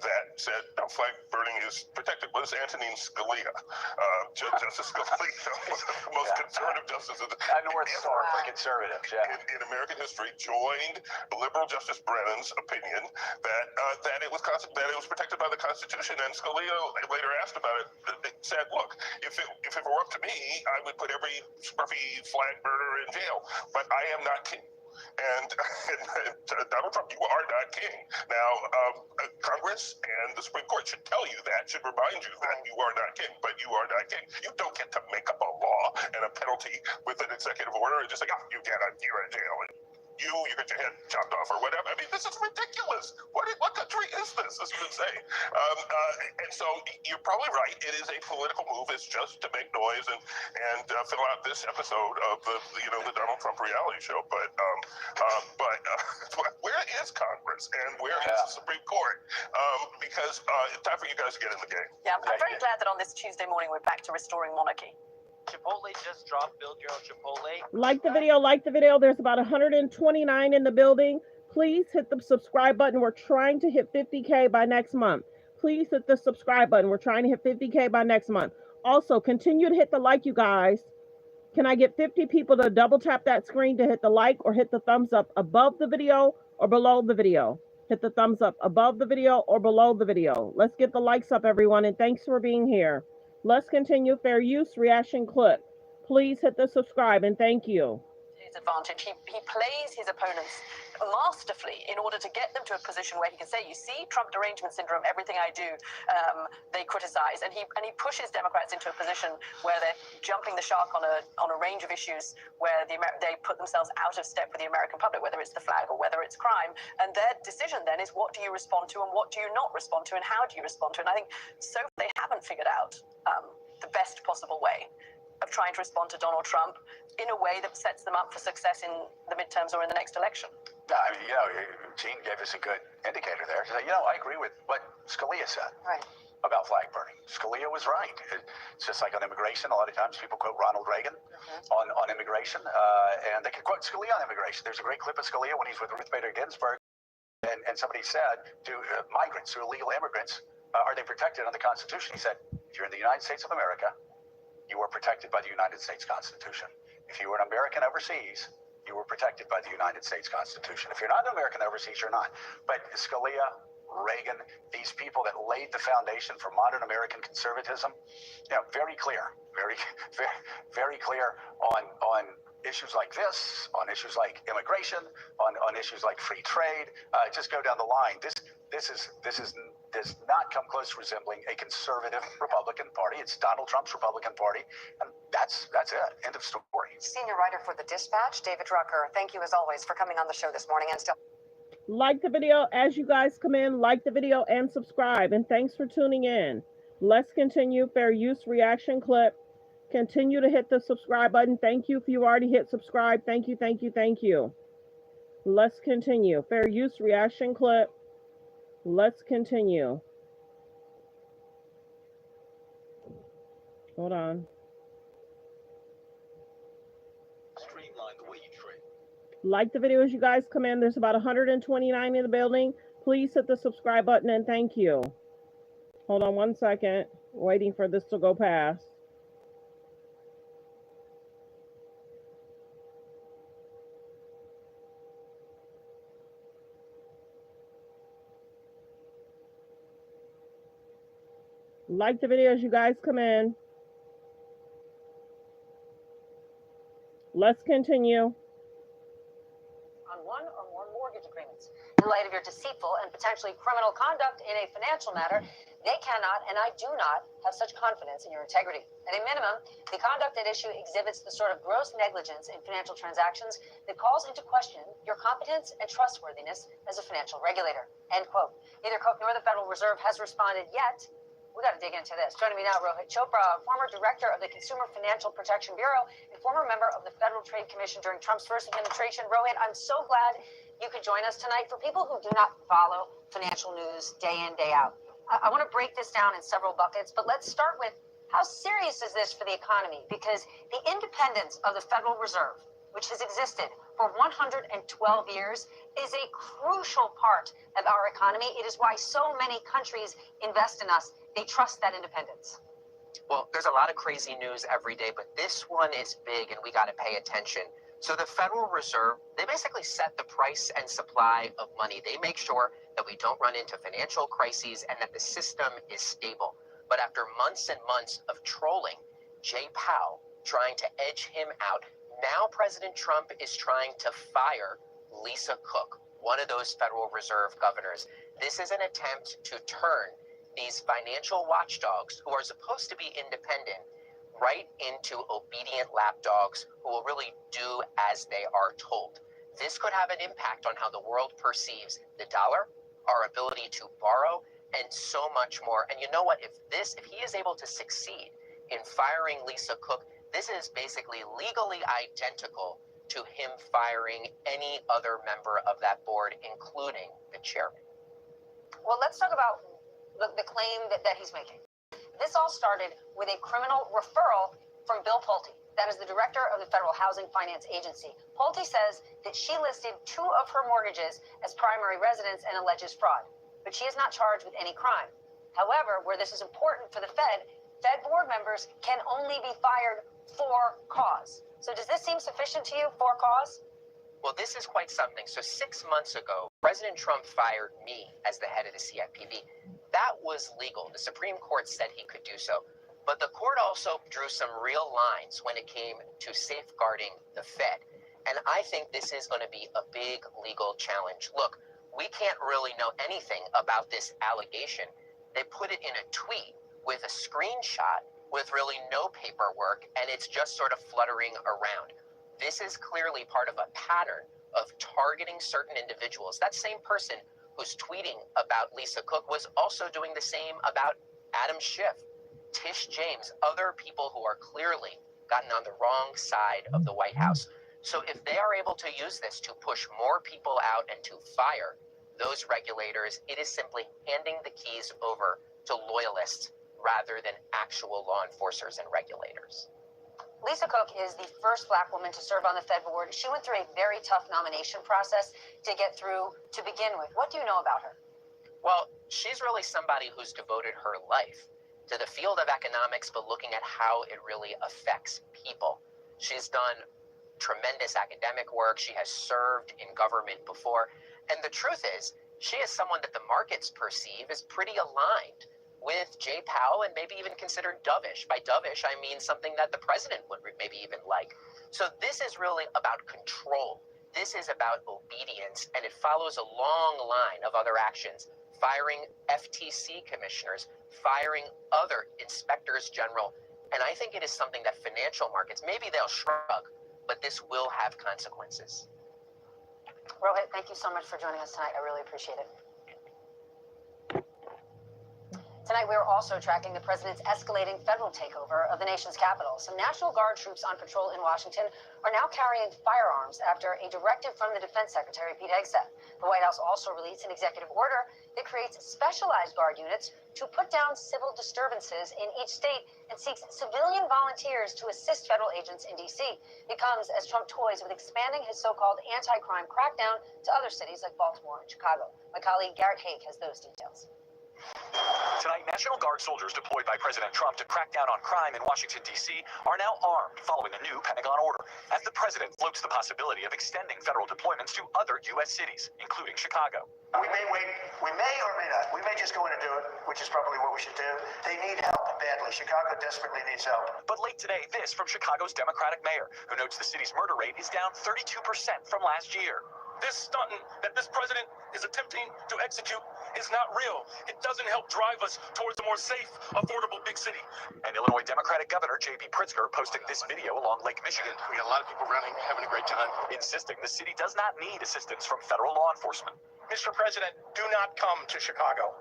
that said no, flag burning is protected was Antonin Scalia. Justice Scalia, one of the most conservative justices A North Star for conservatives, in American history, joined liberal Justice Brennan's opinion that it was protected by the Constitution. And Scalia later asked about it. Said, "Look, if it were up to me, I would put every scruffy flag burner in jail. But I am not king." And Donald Trump, you are not king. Now, Congress and the Supreme Court should tell you that, should remind you that you are not king, but you are not king. You don't get to make up a law and a penalty with an executive order and just say, you're in jail. You get your head chopped off or whatever. I mean, this is ridiculous. What country is this? This is insane. And so you're probably right. It is a political move. It's just to make noise and fill out this episode of the Donald Trump reality show. But where is Congress and where is the Supreme Court? Because it's time for you guys to get in the game. Yeah, I'm very glad that on this Tuesday morning we're back to restoring monarchy. Chipotle just dropped Build Your Own Chipotle. Like the video. There's about 129 in the building. Please hit the subscribe button. We're trying to hit 50K by next month. Please hit the subscribe button. We're trying to hit 50K by next month. Also, continue to hit the like, you guys. Can I get 50 people to double tap that screen to hit the like or hit the thumbs up above the video or below the video? Hit the thumbs up above the video or below the video. Let's get the likes up, everyone, and thanks for being here. Let's continue. Fair use reaction clip. Please hit the subscribe and thank you. His advantage. He plays his opponents masterfully in order to get them to a position where he can say, you see, Trump derangement syndrome, everything I do, they criticize. And he pushes Democrats into a position where they're jumping the shark on a range of issues where they put themselves out of step with the American public, whether it's the flag or whether it's crime. And their decision then is, what do you respond to and what do you not respond to and how do you respond to? And I think so far they haven't figured out the best possible way of trying to respond to Donald Trump in a way that sets them up for success in the midterms or in the next election. I mean, Gene gave us a good indicator there. I agree with what Scalia said about flag burning. Scalia was right. It's just like on immigration. A lot of times people quote Ronald Reagan on immigration, and they can quote Scalia on immigration. There's a great clip of Scalia when he's with Ruth Bader Ginsburg, and somebody said, do migrants or illegal immigrants, are they protected under the Constitution? He said, if you're in the United States of America, you are protected by the United States Constitution. If you were an American overseas, you were protected by the United States Constitution. If you're not an American overseas, you're not. But Scalia, Reagan, these people that laid the foundation for modern American conservatism, very clear, very clear on issues like this, on issues like immigration, on issues like free trade. Just go down the line. This does not come close to resembling a conservative Republican Party. It's Donald Trump's Republican Party, and that's it. End of story. Senior writer for The Dispatch, David Drucker, thank you as always for coming on the show this morning and still. Like the video as you guys come in, like the video and subscribe, and thanks for tuning in. Let's continue. Fair use reaction clip. Continue to hit the subscribe button. Thank you if you already hit subscribe. Thank you, thank you, thank you. Let's continue. Fair use reaction clip. Let's continue. Hold on. Streamline the way you trade. Like the video as you guys come in. There's about 129 in the building. Please hit the subscribe button and thank you. Hold on one second. Waiting for this to go past. Like the video as you guys come in. Let's continue. On one or more mortgage agreements. In light of your deceitful and potentially criminal conduct in a financial matter, they cannot, and I do not, have such confidence in your integrity. At a minimum, the conduct at issue exhibits the sort of gross negligence in financial transactions that calls into question your competence and trustworthiness as a financial regulator. End quote. Neither Coke nor the Federal Reserve has responded yet. We got to dig into this. Joining me now, Rohit Chopra, former director of the Consumer Financial Protection Bureau and former member of the Federal Trade Commission during Trump's first administration. Rohit, I'm so glad you could join us tonight. For people who do not follow financial news day in, day out, I want to break this down in several buckets, but let's start with how serious is this for the economy? Because the independence of the Federal Reserve, which has existed for 112 years, is a crucial part of our economy. It is why so many countries invest in us. They trust that independence. Well, there's a lot of crazy news every day, but this one is big and we got to pay attention. So the Federal Reserve, they basically set the price and supply of money. They make sure that we don't run into financial crises and that the system is stable. But after months and months of trolling Jay Powell, trying to edge him out, now President Trump is trying to fire Lisa Cook, one of those Federal Reserve governors. This is an attempt to turn these financial watchdogs, who are supposed to be independent, right into obedient lapdogs who will really do as they are told. This could have an impact on how the world perceives the dollar, our ability to borrow, and so much more. And you know what? If he is able to succeed in firing Lisa Cook, this is basically legally identical to him firing any other member of that board, including the chairman. Well, let's talk about the claim that he's making. This all started with a criminal referral from Bill Pulte. That is the director of the Federal Housing Finance Agency. Pulte says that she listed 2 of her mortgages as primary residence and alleges fraud, but she is not charged with any crime. However, where this is important for the Fed board members can only be fired for cause. So does this seem sufficient to you, for cause? Well, this is quite something. So 6 months ago, President Trump fired me as the head of the CFPB. That was legal. The Supreme Court said he could do so. But the court also drew some real lines when it came to safeguarding the Fed. And I think this is going to be a big legal challenge. Look, we can't really know anything about this allegation. They put it in a tweet with a screenshot with really no paperwork, and it's just sort of fluttering around. This is clearly part of a pattern of targeting certain individuals. That same person who's tweeting about Lisa Cook was also doing the same about Adam Schiff, Tish James, other people who are clearly gotten on the wrong side of the White House. So if they are able to use this to push more people out and to fire those regulators, it is simply handing the keys over to loyalists rather than actual law enforcers and regulators. Lisa Cook is the first Black woman to serve on the Fed board. She went through a very tough nomination process to get through to begin with. What do you know about her? Well, she's really somebody who's devoted her life to the field of economics, but looking at how it really affects people. She's done tremendous academic work. She has served in government before. And the truth is, she is someone that the markets perceive as pretty aligned with Jay Powell and maybe even considered dovish. By dovish, I mean something that the president would maybe even like. So this is really about control. This is about obedience, and it follows a long line of other actions. Firing FTC commissioners, firing other inspectors general. And I think it is something that financial markets, maybe they'll shrug, but this will have consequences. Rohit, thank you so much for joining us tonight. I really appreciate it. Tonight, we are also tracking the president's escalating federal takeover of the nation's capital. Some National Guard troops on patrol in Washington are now carrying firearms after a directive from the Defense Secretary, Pete Hegseth. The White House also released an executive order that creates specialized Guard units to put down civil disturbances in each state and seeks civilian volunteers to assist federal agents in D.C. It comes as Trump toys with expanding his so-called anti-crime crackdown to other cities like Baltimore and Chicago. My colleague Garrett Haake has those details. Tonight, National Guard soldiers deployed by President Trump to crack down on crime in Washington, D.C. are now armed following a new Pentagon order, as the president floats the possibility of extending federal deployments to other U.S. cities, including Chicago. We may wait, we may or may not. We may just go in and do it, which is probably what we should do. They need help badly. Chicago desperately needs help. But late today, this from Chicago's Democratic mayor, who notes the city's murder rate is down 32% from last year. This stunt that this president is attempting to execute is not real. It doesn't help drive us towards a more safe, affordable big city. And Illinois Democratic Governor J.B. Pritzker posting this video along Lake Michigan. We got a lot of people running, having a great time. Insisting the city does not need assistance from federal law enforcement. Mr. President, do not come to Chicago.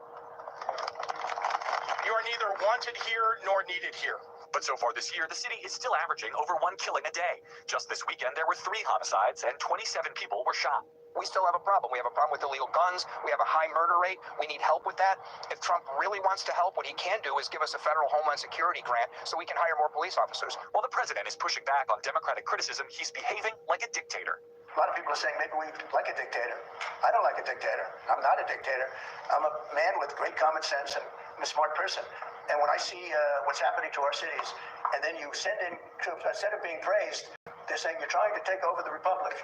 You are neither wanted here nor needed here. But so far this year, the city is still averaging over 1 killing a day. Just this weekend, there were 3 homicides and 27 people were shot. we still have a problem. We have a problem with illegal guns. We have a high murder rate. We need help with that. If Trump really wants to help, what he can do is give us a federal Homeland Security grant so we can hire more police officers. While the president is pushing back on Democratic criticism, he's behaving like a dictator. A lot of people are saying maybe we like a dictator. I don't like a dictator. I'm not a dictator. I'm a man with great common sense and I'm a smart person. And when I see what's happening to our cities, and then you send in troops, instead of being praised, they're saying you're trying to take over the republic.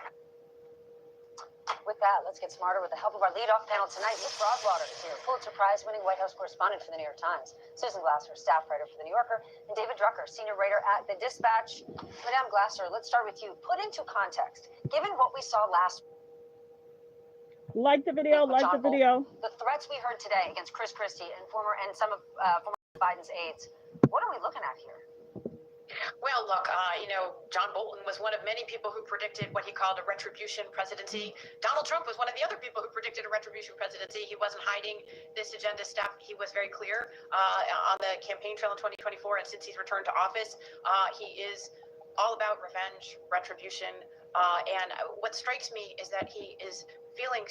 With that, let's get smarter with the help of our lead-off panel tonight. Luke Broadwater is here, Pulitzer Prize-winning White House correspondent for the New York Times, Susan Glasser, staff writer for the New Yorker, and David Drucker, senior writer at The Dispatch. Madame Glasser, let's start with you. Put into context, given what we saw last Like the video, like the video. the threats we heard today against Chris Christie and some of former Biden's aides, what are we looking at here? Well, look, John Bolton was one of many people who predicted what he called a retribution presidency. Donald Trump was one of the other people who predicted a retribution presidency. He wasn't hiding this agenda stuff. He was very clear on the campaign trail in 2024. And since he's returned to office, he is all about revenge, retribution. And what strikes me is that he is feeling,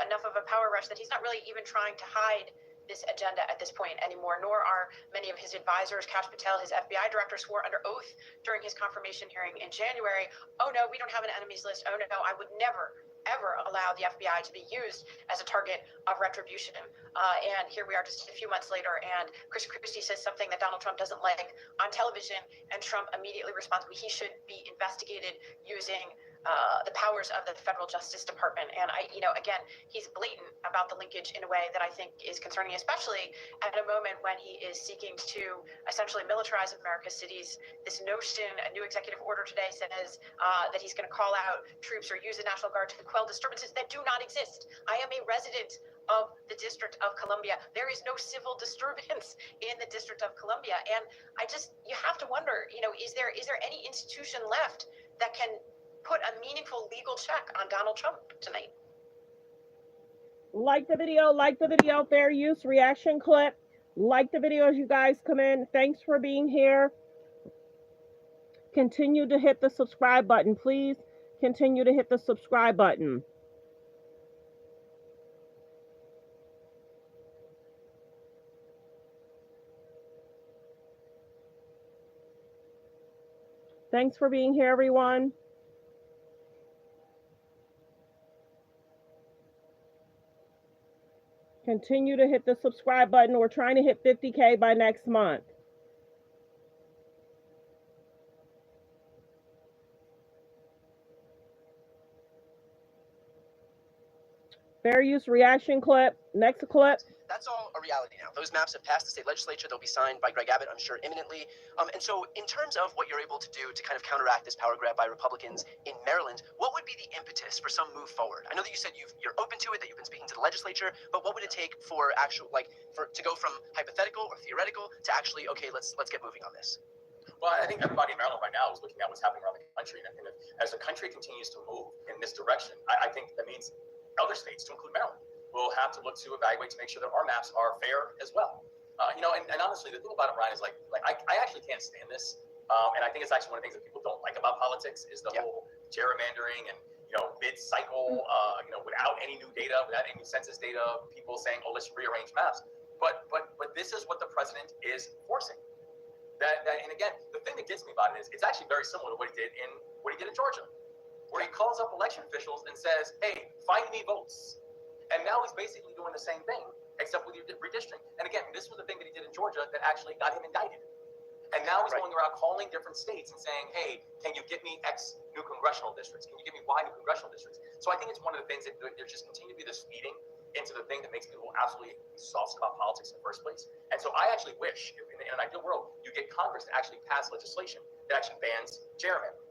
enough of a power rush that he's not really even trying to hide this agenda at this point anymore, nor are many of his advisors. Kash Patel, his FBI director, swore under oath during his confirmation hearing in January, oh no, we don't have an enemies list. Oh no, I would never, ever allow the FBI to be used as a target of retribution. And here we are just a few months later, and Chris Christie says something that Donald Trump doesn't like on television, and Trump immediately responds, he should be investigated using the powers of the federal Justice Department. And again, he's blatant about the linkage in a way that I think is concerning, especially at a moment when he is seeking to essentially militarize America's cities. This notion, a new executive order today says that he's going to call out troops or use the National Guard to quell disturbances that do not exist. I am a resident of the District of Columbia. There is no civil disturbance in the District of Columbia. And you have to wonder, is there any institution left that can put a meaningful legal check on Donald Trump tonight? Like the video, fair use reaction clip. Like the video as you guys come in. Thanks for being here. Continue to hit the subscribe button, please. Continue to hit the subscribe button. Thanks for being here, everyone. Continue to hit the subscribe button. We're trying to hit 50K by next month. Fair use reaction clip. Next clip. That's all a reality now. Those maps have passed the state legislature. They'll be signed by Greg Abbott, I'm sure, imminently. And so in terms of what you're able to do to kind of counteract this power grab by Republicans in Maryland, what would be the impetus for some move forward? I know that you said you're open to it, that you've been speaking to the legislature, but what would it take for to go from hypothetical or theoretical to actually, okay, let's get moving on this? Well, I think everybody in Maryland right now is looking at what's happening around the country. And as the country continues to move in this direction, I think that means other states, to include Maryland, will have to look to evaluate to make sure that our maps are fair as well. And honestly, the thing about it, Brian, is I actually can't stand this. And I think it's actually one of the things that people don't like about politics is the whole gerrymandering and, mid-cycle, without any new data, without any new census data, people saying, oh, let's rearrange maps. But this is what the president is forcing. And again, the thing that gets me about it is it's actually very similar to what he did in Georgia, where he calls up election officials and says, hey, find me votes. And now he's basically doing the same thing, except with redistricting. And again, this was the thing that he did in Georgia that actually got him indicted. And now he's going around calling different states and saying, hey, can you get me X new congressional districts? Can you give me Y new congressional districts? So I think it's one of the things that there's just continue to be this feeding into the thing that makes people absolutely exhausted about politics in the first place. And so I actually wish, in an ideal world, you get Congress to actually pass legislation that actually bans gerrymandering.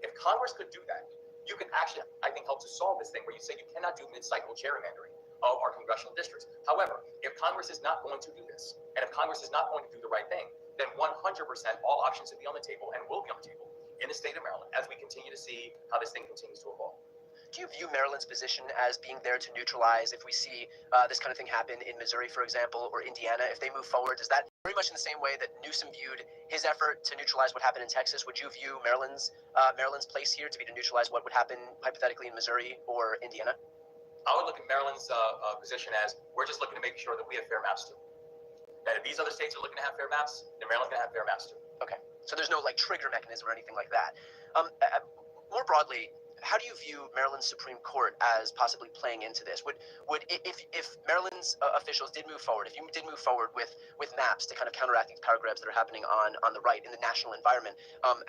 If Congress could do that, you can actually, I think, help to solve this thing where you say you cannot do mid-cycle gerrymandering of our congressional districts. However, if Congress is not going to do this, and if Congress is not going to do the right thing, then 100% all options should be on the table and will be on the table in the state of Maryland as we continue to see how this thing continues to evolve. Do you view Maryland's position as being there to neutralize if we see this kind of thing happen in Missouri, for example, or Indiana? If they move forward, does that very much in the same way that Newsom viewed his effort to neutralize what happened in Texas, would you view Maryland's place here to be to neutralize what would happen hypothetically in Missouri or Indiana? I would look at Maryland's position as we're just looking to make sure that we have fair maps too. That if these other states are looking to have fair maps, then Maryland's going to have fair maps too. Okay, so there's no like trigger mechanism or anything like that. More broadly, how do you view Maryland's Supreme Court as possibly playing into this? Would if Maryland's officials did move forward, if you did move forward with maps to kind of counteract these power grabs that are happening on the right in the national environment,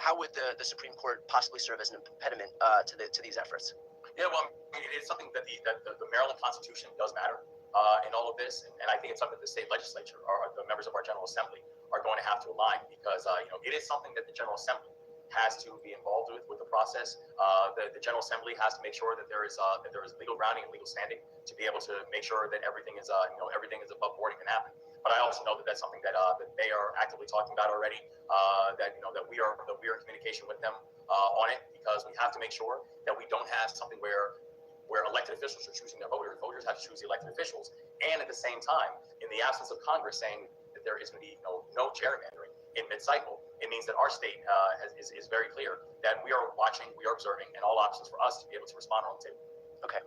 how would the Supreme Court possibly serve as an impediment to these efforts? Yeah, well, it is something that the Maryland Constitution does matter in all of this, and I think it's something that the state legislature or the members of our General Assembly are going to have to align because it is something that the General Assembly has to be involved with the process. The General Assembly has to make sure that there is legal grounding and legal standing to be able to make sure that everything is everything is above board and can happen. But I also know that that's something that they are actively talking about already. That we are in communication with them on it because we have to make sure that we don't have something where elected officials are choosing their voters. Voters have to choose the elected officials, and at the same time, in the absence of Congress saying that there is going to be no gerrymandering in mid-cycle, it means that our state is very clear that we are watching, we are observing, and all options for us to be able to respond are on the table. Okay.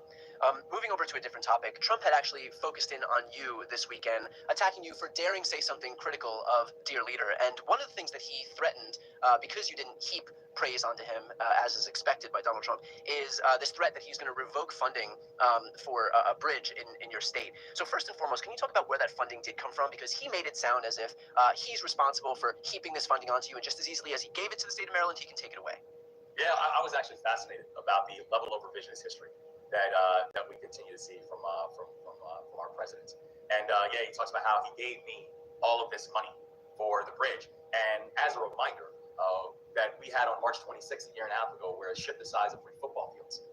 Moving over to a different topic, Trump had actually focused in on you this weekend, attacking you for daring say something critical of dear leader. And one of the things that he threatened, because you didn't heap praise onto him, as is expected by Donald Trump, is this threat that he's going to revoke funding for a bridge in your state. So first and foremost, can you talk about where that funding did come from? Because he made it sound as if he's responsible for heaping this funding onto you, and just as easily as he gave it to the state of Maryland, he can take it away. Yeah, I was actually fascinated about the level of revisionist history that we continue to see from our presidents. And he talks about how he gave me all of this money for the bridge. And as a reminder, that we had on March 26th, a year and a half ago, where a ship the size of 3 football fields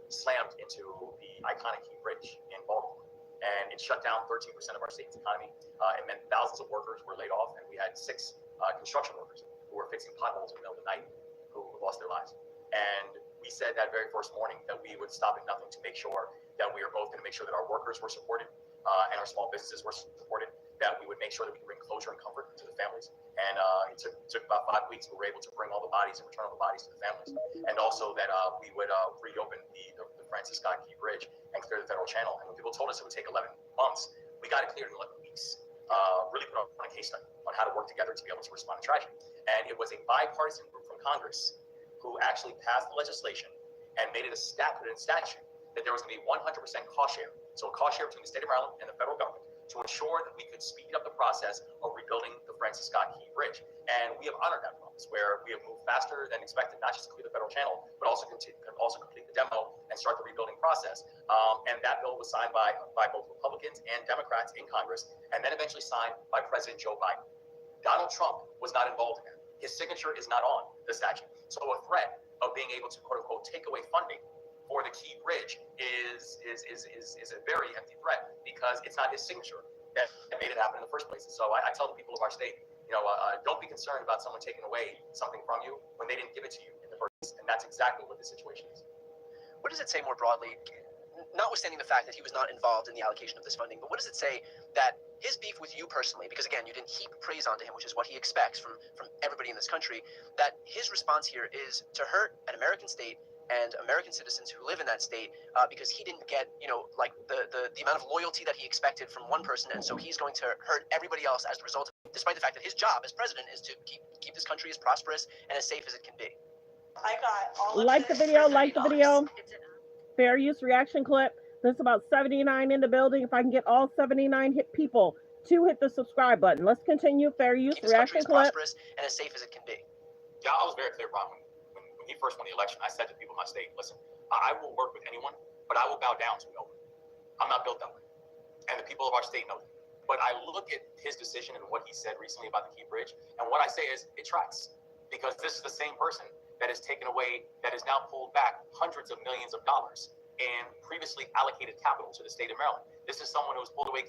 slammed into the iconic Key Bridge in Baltimore. And it shut down 13% of our state's economy. It meant thousands of workers were laid off, and we had 6 construction workers who were fixing potholes in the middle of the night who lost their lives. And we said that very first morning that we would stop at nothing to make sure that we are both going to make sure that our workers were supported and our small businesses were supported, that we would make sure that we could bring closure and comfort to the families. And it took about 5 weeks. We were able to bring all the bodies and return all the bodies to the families. And also that we would reopen the Francis Scott Key Bridge and clear the federal channel. And when people told us it would take 11 months, we got it cleared in 11 weeks. Really put on a case study on how to work together to be able to respond to tragedy. And it was a bipartisan group from Congress who actually passed the legislation and made it a statute that there was going to be 100% cost share. So a cost share between the state of Maryland and the federal government to ensure that we could speed up the process of rebuilding the Francis Scott Key Bridge. And we have honored that promise, where we have moved faster than expected, not just to clear the federal channel, but also complete the demo and start the rebuilding process. And that bill was signed by both Republicans and Democrats in Congress, and then eventually signed by President Joe Biden. Donald Trump was not involved in that. His signature is not on the statute. So a threat of being able to, quote unquote, take away funding for the Key Bridge is a very empty threat because it's not his signature that made it happen in the first place. And so I tell the people of our state, don't be concerned about someone taking away something from you when they didn't give it to you in the first place. And that's exactly what the situation is. What does it say more broadly, notwithstanding the fact that he was not involved in the allocation of this funding, but what does it say that his beef with you personally, because again, you didn't heap praise onto him, which is what he expects from everybody in this country, that his response here is to hurt an American state and American citizens who live in that state because he didn't get, like the amount of loyalty that he expected from one person, and so he's going to hurt everybody else as a result, despite the fact that his job as president is to keep this country as prosperous and as safe as it can be. I got all of like the video, like the video. Fair use reaction clip. There's about 79 in the building. If I can get all 79 people to hit the subscribe button. Let's continue. Fair use reaction clip. Prosperous and as safe as it can be. Yeah, I was very clear, Ron. When he first won the election, I said to people in my state, listen, I will work with anyone, but I will bow down to no one. I'm not built that way. And the people of our state know that. But I look at his decision and what he said recently about the Key Bridge, and what I say is it tracks. Because this is the same person that has taken away, that has now pulled back hundreds of millions of dollars and previously allocated capital to the state of Maryland. This is someone who's pulled away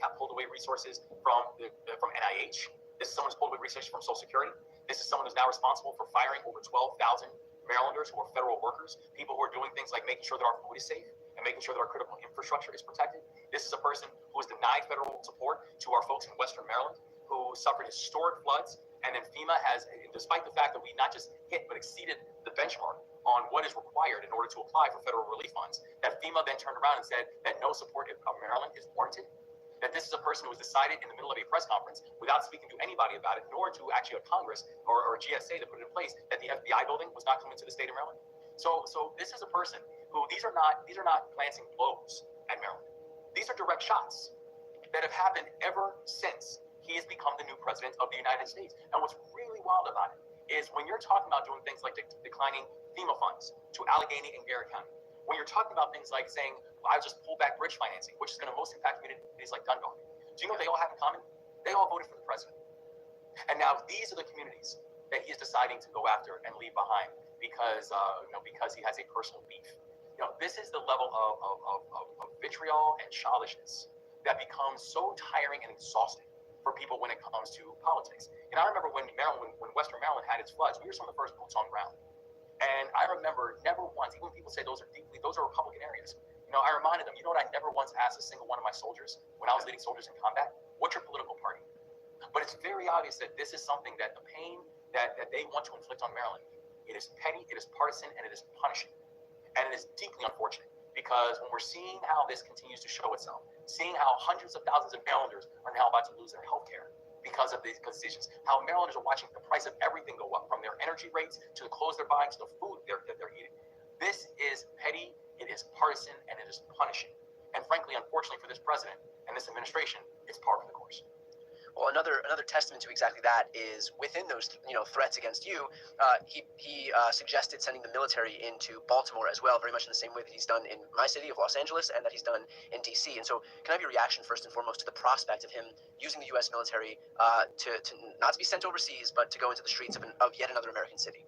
resources from NIH. This is someone who's pulled away resources from Social Security. This is someone who's now responsible for firing over 12,000 Marylanders who are federal workers, people who are doing things like making sure that our food is safe and making sure that our critical infrastructure is protected. This is a person who has denied federal support to our folks in Western Maryland who suffered historic floods. And then FEMA has, despite the fact that we not just hit but exceeded the benchmark on what is required in order to apply for federal relief funds, that FEMA then turned around and said that no support of Maryland is warranted. That this is a person who was decided in the middle of a press conference without speaking to anybody about it, nor to actually a Congress or GSA to put it in place, that the FBI building was not coming to the state of Maryland. So this is a person who these are not planting blows at Maryland. These are direct shots that have happened ever since he has become the new president of the United States. And what's really wild about it is when you're talking about doing things like declining FEMA funds to Allegheny and Garrett County, when you're talking about things like saying, well, I'll just pull back bridge financing, which is going to most impact communities like Dundalk. Do you know what they all have in common? They all voted for the president. And now these are the communities that he is deciding to go after and leave behind because he has a personal beef. This is the level of vitriol and childishness that becomes so tiring and exhausting for people when it comes to politics. And I remember when Western Maryland had its floods, we were some of the first boots on ground. And I remember never once, even when people say those are Republican areas, I reminded them, you know what, I never once asked a single one of my soldiers when I was leading soldiers in combat, what's your political party? But it's very obvious that this is something that the pain that they want to inflict on Maryland, it is petty, it is partisan, and it is punishing. And it is deeply unfortunate because when we're seeing how this continues to show itself, seeing how hundreds of thousands of Marylanders are now about to lose their health care because of these decisions, how Marylanders are watching the price of everything go up, from their energy rates to the clothes they're buying to the food that they're eating. This is petty, it is partisan, and it is punishing. And frankly, unfortunately for this president and this administration, it's par for the course. Well, another testament to exactly that is within those threats against you, he suggested sending the military into Baltimore as well, very much in the same way that he's done in my city of Los Angeles and that he's done in DC. And so, can I have your reaction first and foremost to the prospect of him using the U.S. military to not to be sent overseas, but to go into the streets of yet another American city?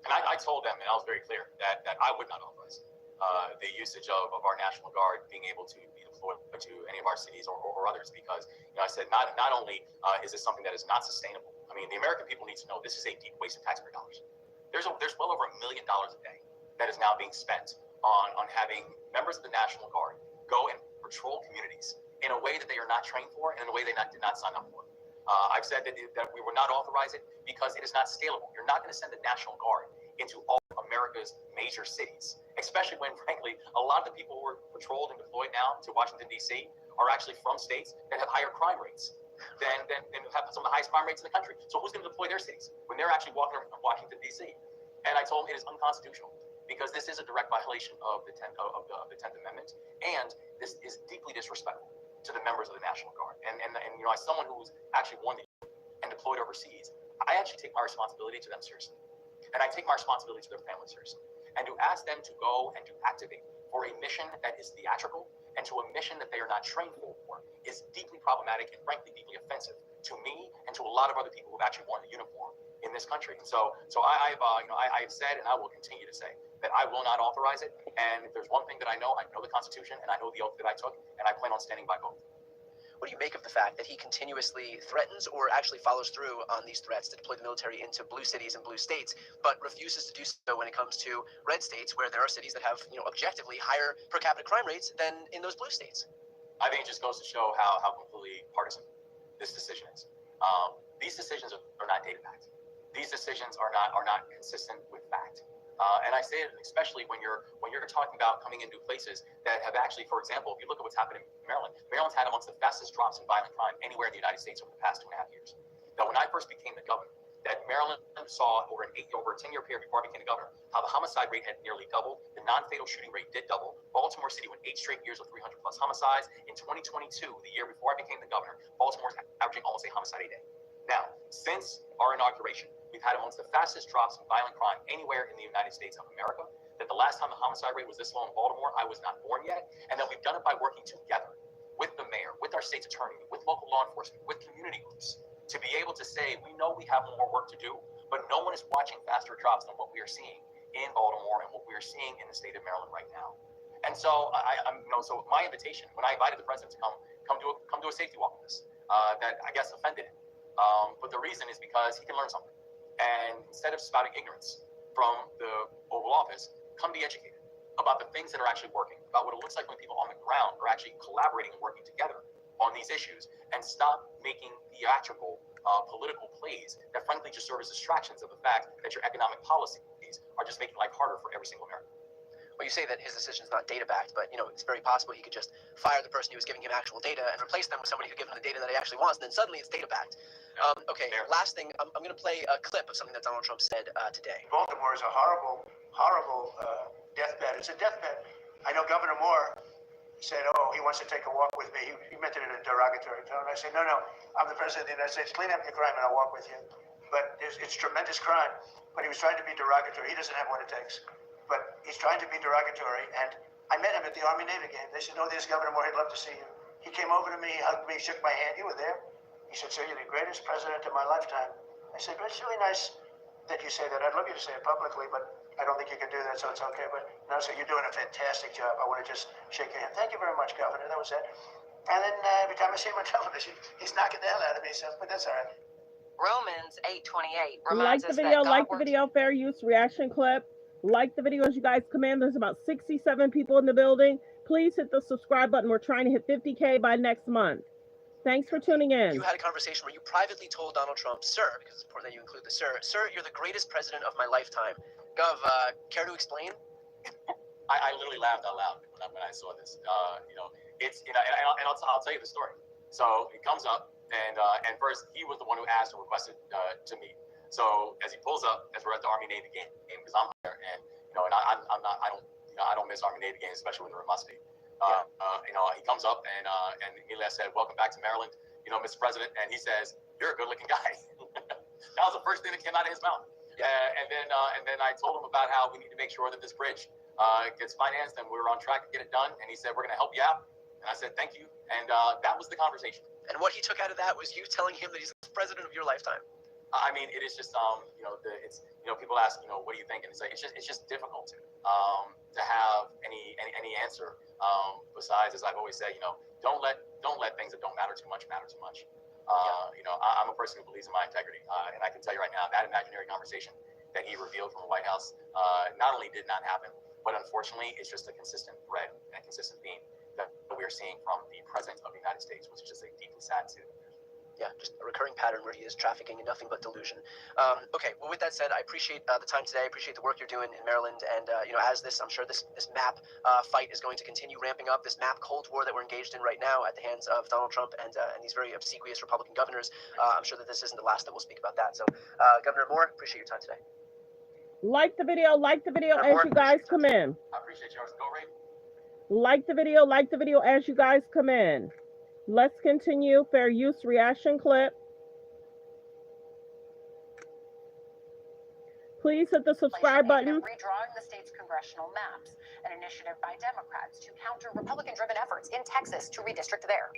And I told them, and I was very clear, that I would not authorize the usage of our National Guard being able to be deployed to any of our cities or others, because I said not only is this something that is not sustainable. I mean, the American people need to know this is a deep waste of taxpayer dollars. There's well over $1 million a day that is now being spent on having members of the National Guard go and patrol communities in a way that they are not trained for and in a way they did not sign up for. I've said that we will not authorize it because it is not scalable. You're not going to send the National Guard into all of America's major cities, especially when, frankly, a lot of the people who are patrolled and deployed now to Washington, D.C. are actually from states that have higher crime rates than have some of the highest crime rates in the country. So who's going to deploy their cities when they're actually walking around Washington, D.C.? And I told them it is unconstitutional because this is a direct violation of the 10th Amendment, and this is deeply disrespectful to the members of the National Guard. And as someone who's actually won and deployed overseas, I actually take my responsibility to them seriously. And I take my responsibility to their families seriously. And to ask them to go and to activate for a mission that is theatrical and to a mission that they are not trained for is deeply problematic and frankly deeply offensive to me and to a lot of other people who've actually worn the uniform in this country. And so I've said, and I will continue to say, that I will not authorize it. And if there's one thing that I know the Constitution and I know the oath that I took, and I plan on standing by both. What do you make of the fact that he continuously threatens or actually follows through on these threats to deploy the military into blue cities and blue states, but refuses to do so when it comes to red states, where there are cities that have, objectively higher per capita crime rates than in those blue states? I think it just goes to show how completely partisan this decision is. These decisions are not data-backed. These decisions are not consistent with fact. And I say it especially when you're talking about coming into places that have actually, for example, if you look at what's happened in Maryland, Maryland's had amongst the fastest drops in violent crime anywhere in the United States over the past 2.5 years. Now, when I first became the governor, that Maryland saw over a 10-year period before I became the governor, how the homicide rate had nearly doubled, the non-fatal shooting rate did double. Baltimore City went 8 straight years with 300+ homicides. In 2022, the year before I became the governor, Baltimore's averaging almost a homicide a day. Now, since our inauguration, we've had amongst the fastest drops in violent crime anywhere in the United States of America. That the last time the homicide rate was this low in Baltimore, I was not born yet. And that we've done it by working together with the mayor, with our state's attorney, with local law enforcement, with community groups, to be able to say, we know we have more work to do, but no one is watching faster drops than what we are seeing in Baltimore and what we are seeing in the state of Maryland right now. And so so my invitation, when I invited the president to come do a safety walk with us, that I guess offended him. But the reason is because he can learn something. And instead of spouting ignorance from the Oval Office, come be educated about the things that are actually working, about what it looks like when people on the ground are actually collaborating and working together on these issues and stop making theatrical political plays that frankly just serve as distractions of the fact that your economic policies are just making life harder for every single American. Well, you say that his decision's not data-backed, but, it's very possible he could just fire the person who was giving him actual data and replace them with somebody who gives him the data that he actually wants, and then suddenly it's data-backed. Okay, last thing, I'm going to play a clip of something that Donald Trump said today. Baltimore is a horrible, horrible deathbed. It's a deathbed. I know Governor Moore said, he wants to take a walk with me. He meant it in a derogatory tone. I said, no, I'm the president of the United States. Clean up your crime and I'll walk with you. But it's tremendous crime. But he was trying to be derogatory. He doesn't have what it takes. But he's trying to be derogatory. And I met him at the Army-Navy game. They said, there's Governor Moore. He'd love to see you. He came over to me, he hugged me, shook my hand. You were there. He said, sir, you're the greatest president of my lifetime. I said, but it's really nice that you say that. I'd love you to say it publicly, but I don't think you can do that, so it's okay. But no, sir, you're doing a fantastic job. I want to just shake your hand. Thank you very much, Governor. That was it. And then every time I see him on television, he's knocking the hell out of me. So, but that's all right. Romans 8:28 Like reminds the us that video, God like the works. video, fair use reaction clip. Like the video as you guys come in. There's about 67 people in the building. Please hit the subscribe button. We're trying to hit 50K by next month. Thanks for tuning in. You had a conversation where you privately told Donald Trump, sir, because it's important that you include the sir, you're the greatest president of my lifetime. Gov, care to explain? I literally laughed out loud when I saw this. It's and I'll tell you the story. So he comes up and first he was the one who asked or requested to meet. So as he pulls up, as we're at the Army-Navy game, because I'm there, and I don't miss Army-Navy games, especially when there must be. He comes up and immediately I said, "Welcome back to Maryland, Mr. President," and he says, "You're a good-looking guy." That was the first thing that came out of his mouth. And then I told him about how we need to make sure that this bridge gets financed and we're on track to get it done. And he said, "We're going to help you out." And I said, "Thank you." And that was the conversation. And what he took out of that was you telling him that he's the president of your lifetime. I mean, it is just people ask, what do you think? And it's just difficult to have any answer besides, as I've always said, don't let things that don't matter too much matter too much. I'm a person who believes in my integrity, and I can tell you right now that imaginary conversation that he revealed from the White House not only did not happen, but unfortunately it's just a consistent thread and a consistent theme that we are seeing from the President of the United States, which is just deeply sad too. Yeah, just a recurring pattern where he is trafficking in nothing but delusion. Okay, well, with that said, I appreciate the time today. I appreciate the work you're doing in Maryland. And, as I'm sure this map fight is going to continue ramping up, this map Cold War that we're engaged in right now at the hands of Donald Trump and these very obsequious Republican governors, I'm sure that this isn't the last that we'll speak about that. So, Governor Moore, appreciate your time today. Like the video as you guys come in. I appreciate yours. Go Raven. Like the video as you guys come in. Let's continue. Fair use reaction clip. Please hit the subscribe button. Redrawing the state's congressional maps, an initiative by Democrats to counter Republican-driven efforts in Texas to redistrict there.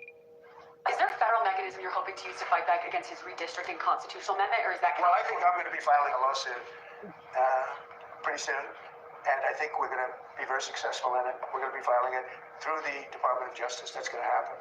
Is there a federal mechanism you're hoping to use to fight back against his redistricting constitutional amendment, or is that? Well, I think I'm going to be filing a lawsuit pretty soon, and I think we're going to be very successful in it. We're going to be filing it through the Department of Justice. That's going to happen.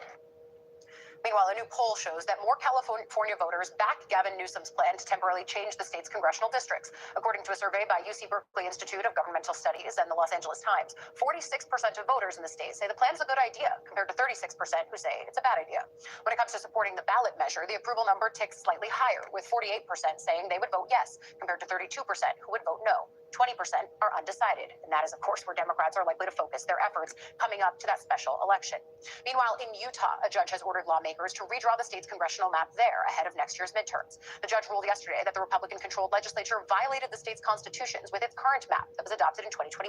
Meanwhile, a new poll shows that more California voters backed Gavin Newsom's plan to temporarily change the state's congressional districts. According to a survey by UC Berkeley Institute of Governmental Studies and the Los Angeles Times, 46% of voters in the state say the plan's a good idea, compared to 36% who say it's a bad idea. When it comes to supporting the ballot measure, the approval number ticks slightly higher, with 48% saying they would vote yes, compared to 32% who would vote no. 20% are undecided, and that is, of course, where Democrats are likely to focus their efforts coming up to that special election. Meanwhile, in Utah, a judge has ordered lawmakers to redraw the state's congressional map there ahead of next year's midterms. The judge ruled yesterday that the Republican-controlled legislature violated the state's constitutions with its current map that was adopted in 2021.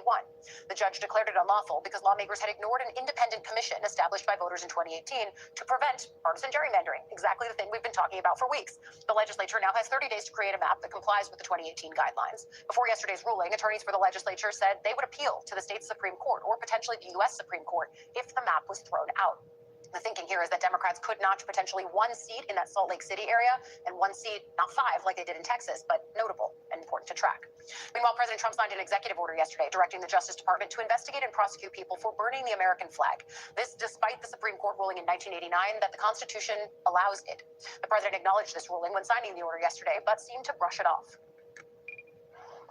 The judge declared it unlawful because lawmakers had ignored an independent commission established by voters in 2018 to prevent partisan gerrymandering, exactly the thing we've been talking about for weeks. The legislature now has 30 days to create a map that complies with the 2018 guidelines. Before yesterday's ruling, attorneys for the legislature said they would appeal to the state's Supreme Court or potentially the U.S. Supreme Court if the map was thrown out. The thinking here is that Democrats could notch potentially one seat in that Salt Lake City area and one seat, not five like they did in Texas, but notable and important to track. Meanwhile, President Trump signed an executive order yesterday directing the Justice Department to investigate and prosecute people for burning the American flag. This despite the Supreme Court ruling in 1989 that the Constitution allows it. The president acknowledged this ruling when signing the order yesterday, but seemed to brush it off.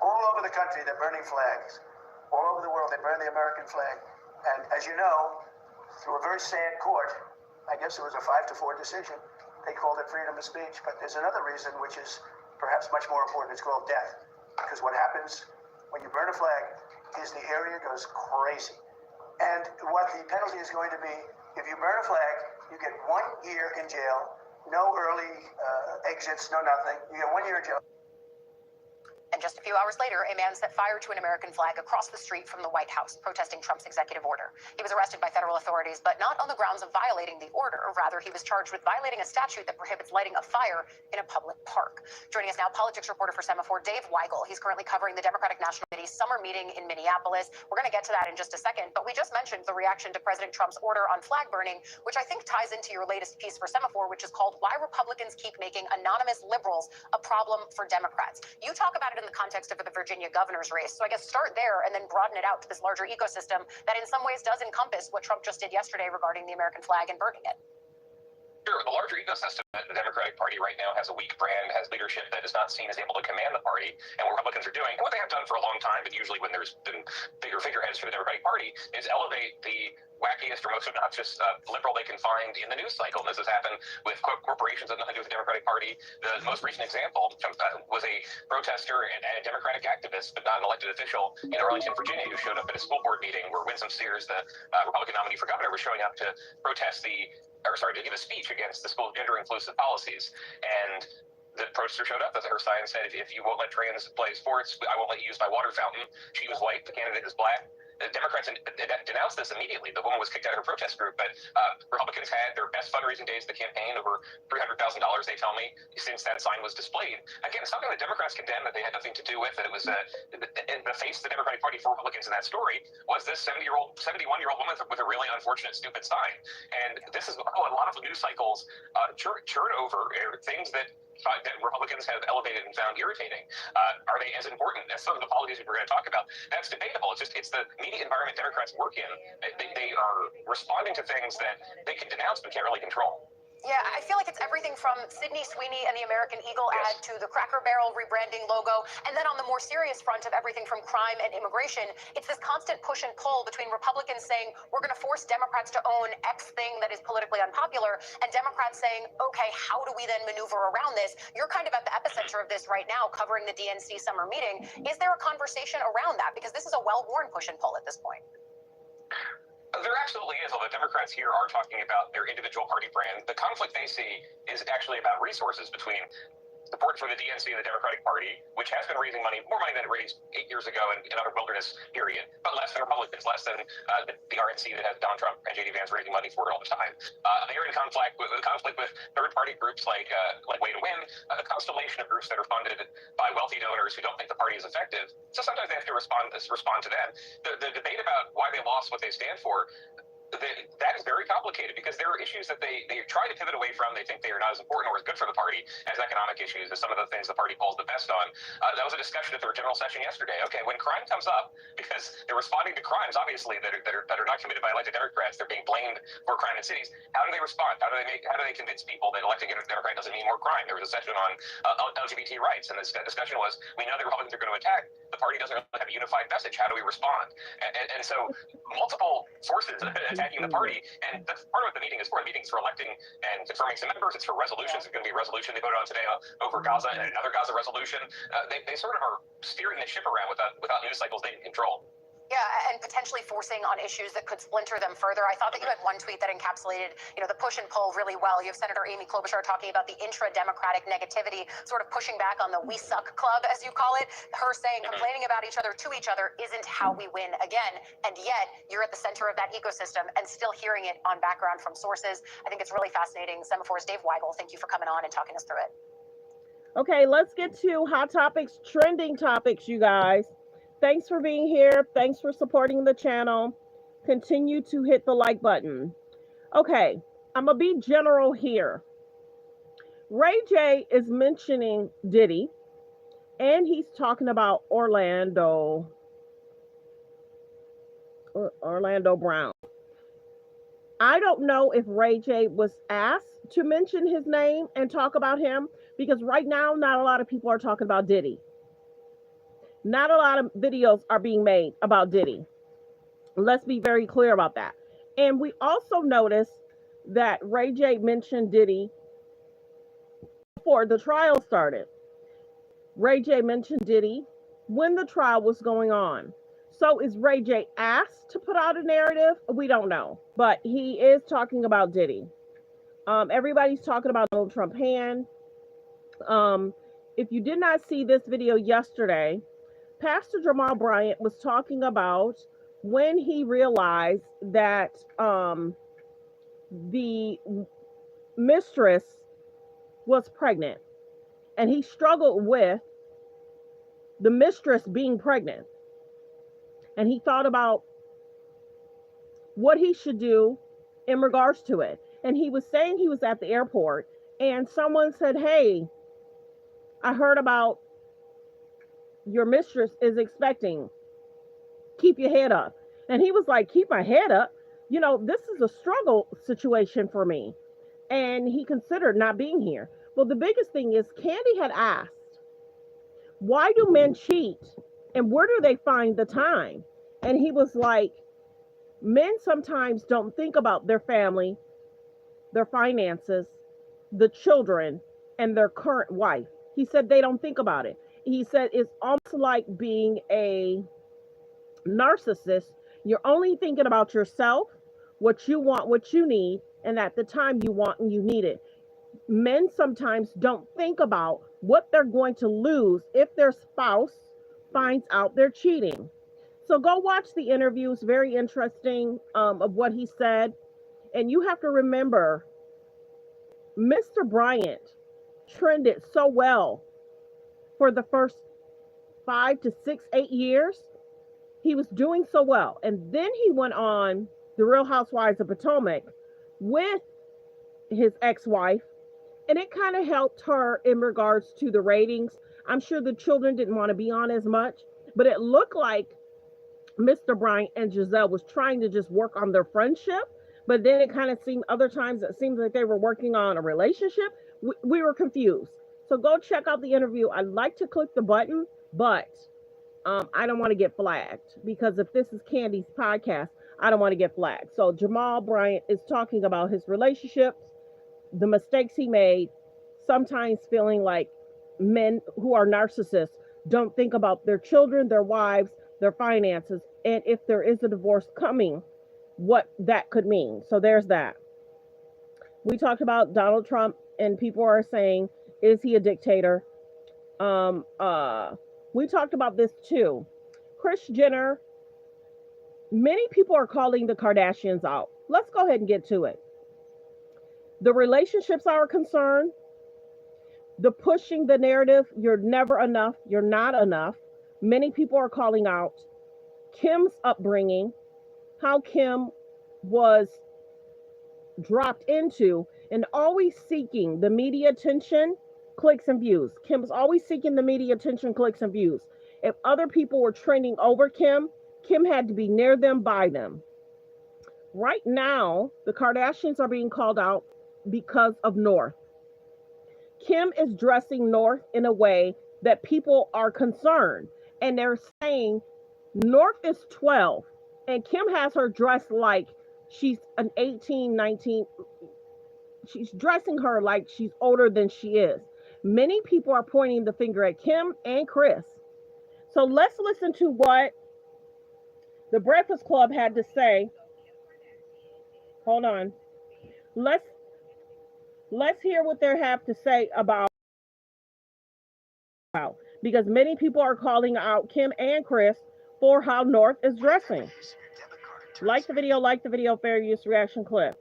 All over the country, they're burning flags. All over the world, they burn the American flag. And as you know, through a very sad court, I guess it was a 5-4 decision. They called it freedom of speech, but there's another reason which is perhaps much more important. It's called death. Because what happens when you burn a flag is the area goes crazy. And what the penalty is going to be, if you burn a flag, you get 1 year in jail, no early exits, no nothing. You get 1 year in jail. And just a few hours later, a man set fire to an American flag across the street from the White House, protesting Trump's executive order. He was arrested by federal authorities, but not on the grounds of violating the order. Rather, he was charged with violating a statute that prohibits lighting a fire in a public park. Joining us now, politics reporter for Semaphore, Dave Weigel. He's currently covering the Democratic National Committee's summer meeting in Minneapolis. We're going to get to that in just a second, but we just mentioned the reaction to President Trump's order on flag burning, which I think ties into your latest piece for Semaphore, which is called Why Republicans Keep Making Anonymous Liberals a Problem for Democrats. You talk about it in the context of the Virginia governor's race. So I guess start there and then broaden it out to this larger ecosystem that in some ways does encompass what Trump just did yesterday regarding the American flag and burning it. Sure. The larger ecosystem of the Democratic Party right now has a weak brand, has leadership that is not seen as able to command the party. And what Republicans are doing, and what they have done for a long time, but usually when there's been bigger figureheads for the Democratic Party, is elevate the wackiest or most obnoxious liberal they can find in the news cycle. And this has happened with corporations that have nothing to do with the Democratic Party. The most recent example was a protester and a Democratic activist, but not an elected official in Arlington, Virginia, who showed up at a school board meeting where Winsome Sears, the Republican nominee for governor, was showing up to protest to give a speech against the school's gender-inclusive policies. And the protester showed up with her sign and said, if you won't let trans play sports, I won't let you use my water fountain. She was white, the candidate is black. The Democrats denounced this immediately. The woman was kicked out of her protest group, but Republicans had their best fundraising days of the campaign, over $300,000, they tell me, since that sign was displayed. Again, something the Democrats condemned that they had nothing to do with, that it was in the face of the Democratic Party for Republicans in that story, was this 71-year-old woman with a really unfortunate, stupid sign. And this is a lot of the news cycles churn over things that Republicans have elevated and found irritating. Are they as important as some of the policies we're going to talk about? That's debatable. It's the media environment Democrats work in. They are responding to things that they can denounce but can't really control. Yeah, I feel like it's everything from Sydney Sweeney and the American Eagle ad to the Cracker Barrel rebranding logo. And then on the more serious front of everything from crime and immigration, it's this constant push and pull between Republicans saying, we're going to force Democrats to own X thing that is politically unpopular, and Democrats saying, okay, how do we then maneuver around this? You're kind of at the epicenter of this right now, covering the DNC summer meeting. Is there a conversation around that? Because this is a well-worn push and pull at this point. There absolutely is, although Democrats here are talking about their individual party brand. The conflict they see is actually about resources between support for the DNC and the Democratic Party, which has been raising more money than it raised 8 years ago in another wilderness period, but less than Republicans, less than the RNC that has Donald Trump and J.D. Vance raising money for it all the time. They are in conflict with third-party groups like Way to Win, a constellation of groups that are funded by wealthy donors who don't think the party is effective. So sometimes they have to respond to them. The debate about why they lost what they stand for, that is very complicated, because there are issues that they try to pivot away from. They think they are not as important or as good for the party as economic issues, as some of the things the party polls the best on. That was a discussion at their general session yesterday. Okay, when crime comes up, because they're responding to crimes, obviously, that are not committed by elected Democrats, they're being blamed for crime in cities. How do they respond? How do they convince people that electing a Democrat doesn't mean more crime? There was a session on LGBT rights, and the discussion was, we know the Republicans are going to attack. The party doesn't really have a unified message. How do we respond? And so multiple sources attacking the party, and that's part of what the meeting is for. The meeting is for electing and confirming some members. It's for resolutions. It's going to be a resolution they voted on today over Gaza, and another Gaza resolution. They sort of are steering the ship around without news cycles they can control. Yeah, and potentially forcing on issues that could splinter them further. I thought that you had one tweet that encapsulated, the push and pull really well. You have Senator Amy Klobuchar talking about the intra-Democratic negativity, sort of pushing back on the "we suck" club, as you call it. Her saying complaining about each other to each other isn't how we win again. And yet you're at the center of that ecosystem and still hearing it on background from sources. I think it's really fascinating. Semaphore's Dave Weigel, thank you for coming on and talking us through it. Okay, let's get to hot topics, trending topics, you guys. Thanks for being here. Thanks for supporting the channel. Continue to hit the like button. Okay, I'm going to be general here. Ray J is mentioning Diddy, and he's talking about Orlando Brown. I don't know if Ray J was asked to mention his name and talk about him, because right now, not a lot of people are talking about Diddy. Not a lot of videos are being made about Diddy. Let's be very clear about that. And we also noticed that Ray J mentioned Diddy before the trial started. Ray J mentioned Diddy when the trial was going on. So is Ray J asked to put out a narrative? We don't know. But he is talking about Diddy. Everybody's talking about Donald Trump hand. If you did not see this video yesterday, Pastor Jamal Bryant was talking about when he realized that the mistress was pregnant, and he struggled with the mistress being pregnant, and he thought about what he should do in regards to it. And he was saying he was at the airport, and someone said, "Hey, I heard about your mistress is expecting. Keep your head up." And he was like, "Keep my head up? You know, this is a struggle situation for me." And he considered not being here. Well, the biggest thing is Candy had asked, why do men cheat? And where do they find the time? And he was like, men sometimes don't think about their family, their finances, the children, and their current wife. He said they don't think about it. He said it's almost like being a narcissist. You're only thinking about yourself, what you want, what you need, and at the time you want and you need it. Men sometimes don't think about what they're going to lose if their spouse finds out they're cheating. So go watch the interview. It's very interesting of what he said. And you have to remember, Mr. Bryant trended so well for the first 5 to 6, 8 years. He was doing so well. And then he went on The Real Housewives of Potomac with his ex-wife. And it kind of helped her in regards to the ratings. I'm sure the children didn't want to be on as much. But it looked like Mr. Bryant and Giselle was trying to just work on their friendship. But then it kind of seemed, other times it seemed like they were working on a relationship. We were confused. So go check out the interview. I'd like to click the button, but I don't want to get flagged, because if this is Candy's podcast, I don't want to get flagged. So Jamal Bryant is talking about his relationships, the mistakes he made, sometimes feeling like men who are narcissists don't think about their children, their wives, their finances, and if there is a divorce coming, what that could mean. So there's that. We talked about Donald Trump, and people are saying, is he a dictator? We talked about this too. Kris Jenner, many people are calling the Kardashians out. Let's go ahead and get to it. The relationships are a concern. The pushing the narrative, you're never enough, you're not enough. Many people are calling out Kim's upbringing, how Kim was dropped into and always seeking the media attention, clicks and views. Kim's always seeking the media attention, clicks and views. If other people were trending over Kim, Kim had to be near them, by them. Right now, the Kardashians are being called out because of North. Kim is dressing North in a way that people are concerned. And they're saying North is 12 and Kim has her dressed like she's an 18, 19. She's dressing her like she's older than she is. Many people are pointing the finger at Kim and Kris. So let's listen to what the Breakfast Club had to say. Hold on. Let's hear what they have to say about, because many people are calling out Kim and Kris for how North is dressing. Like the video, fair use reaction clip.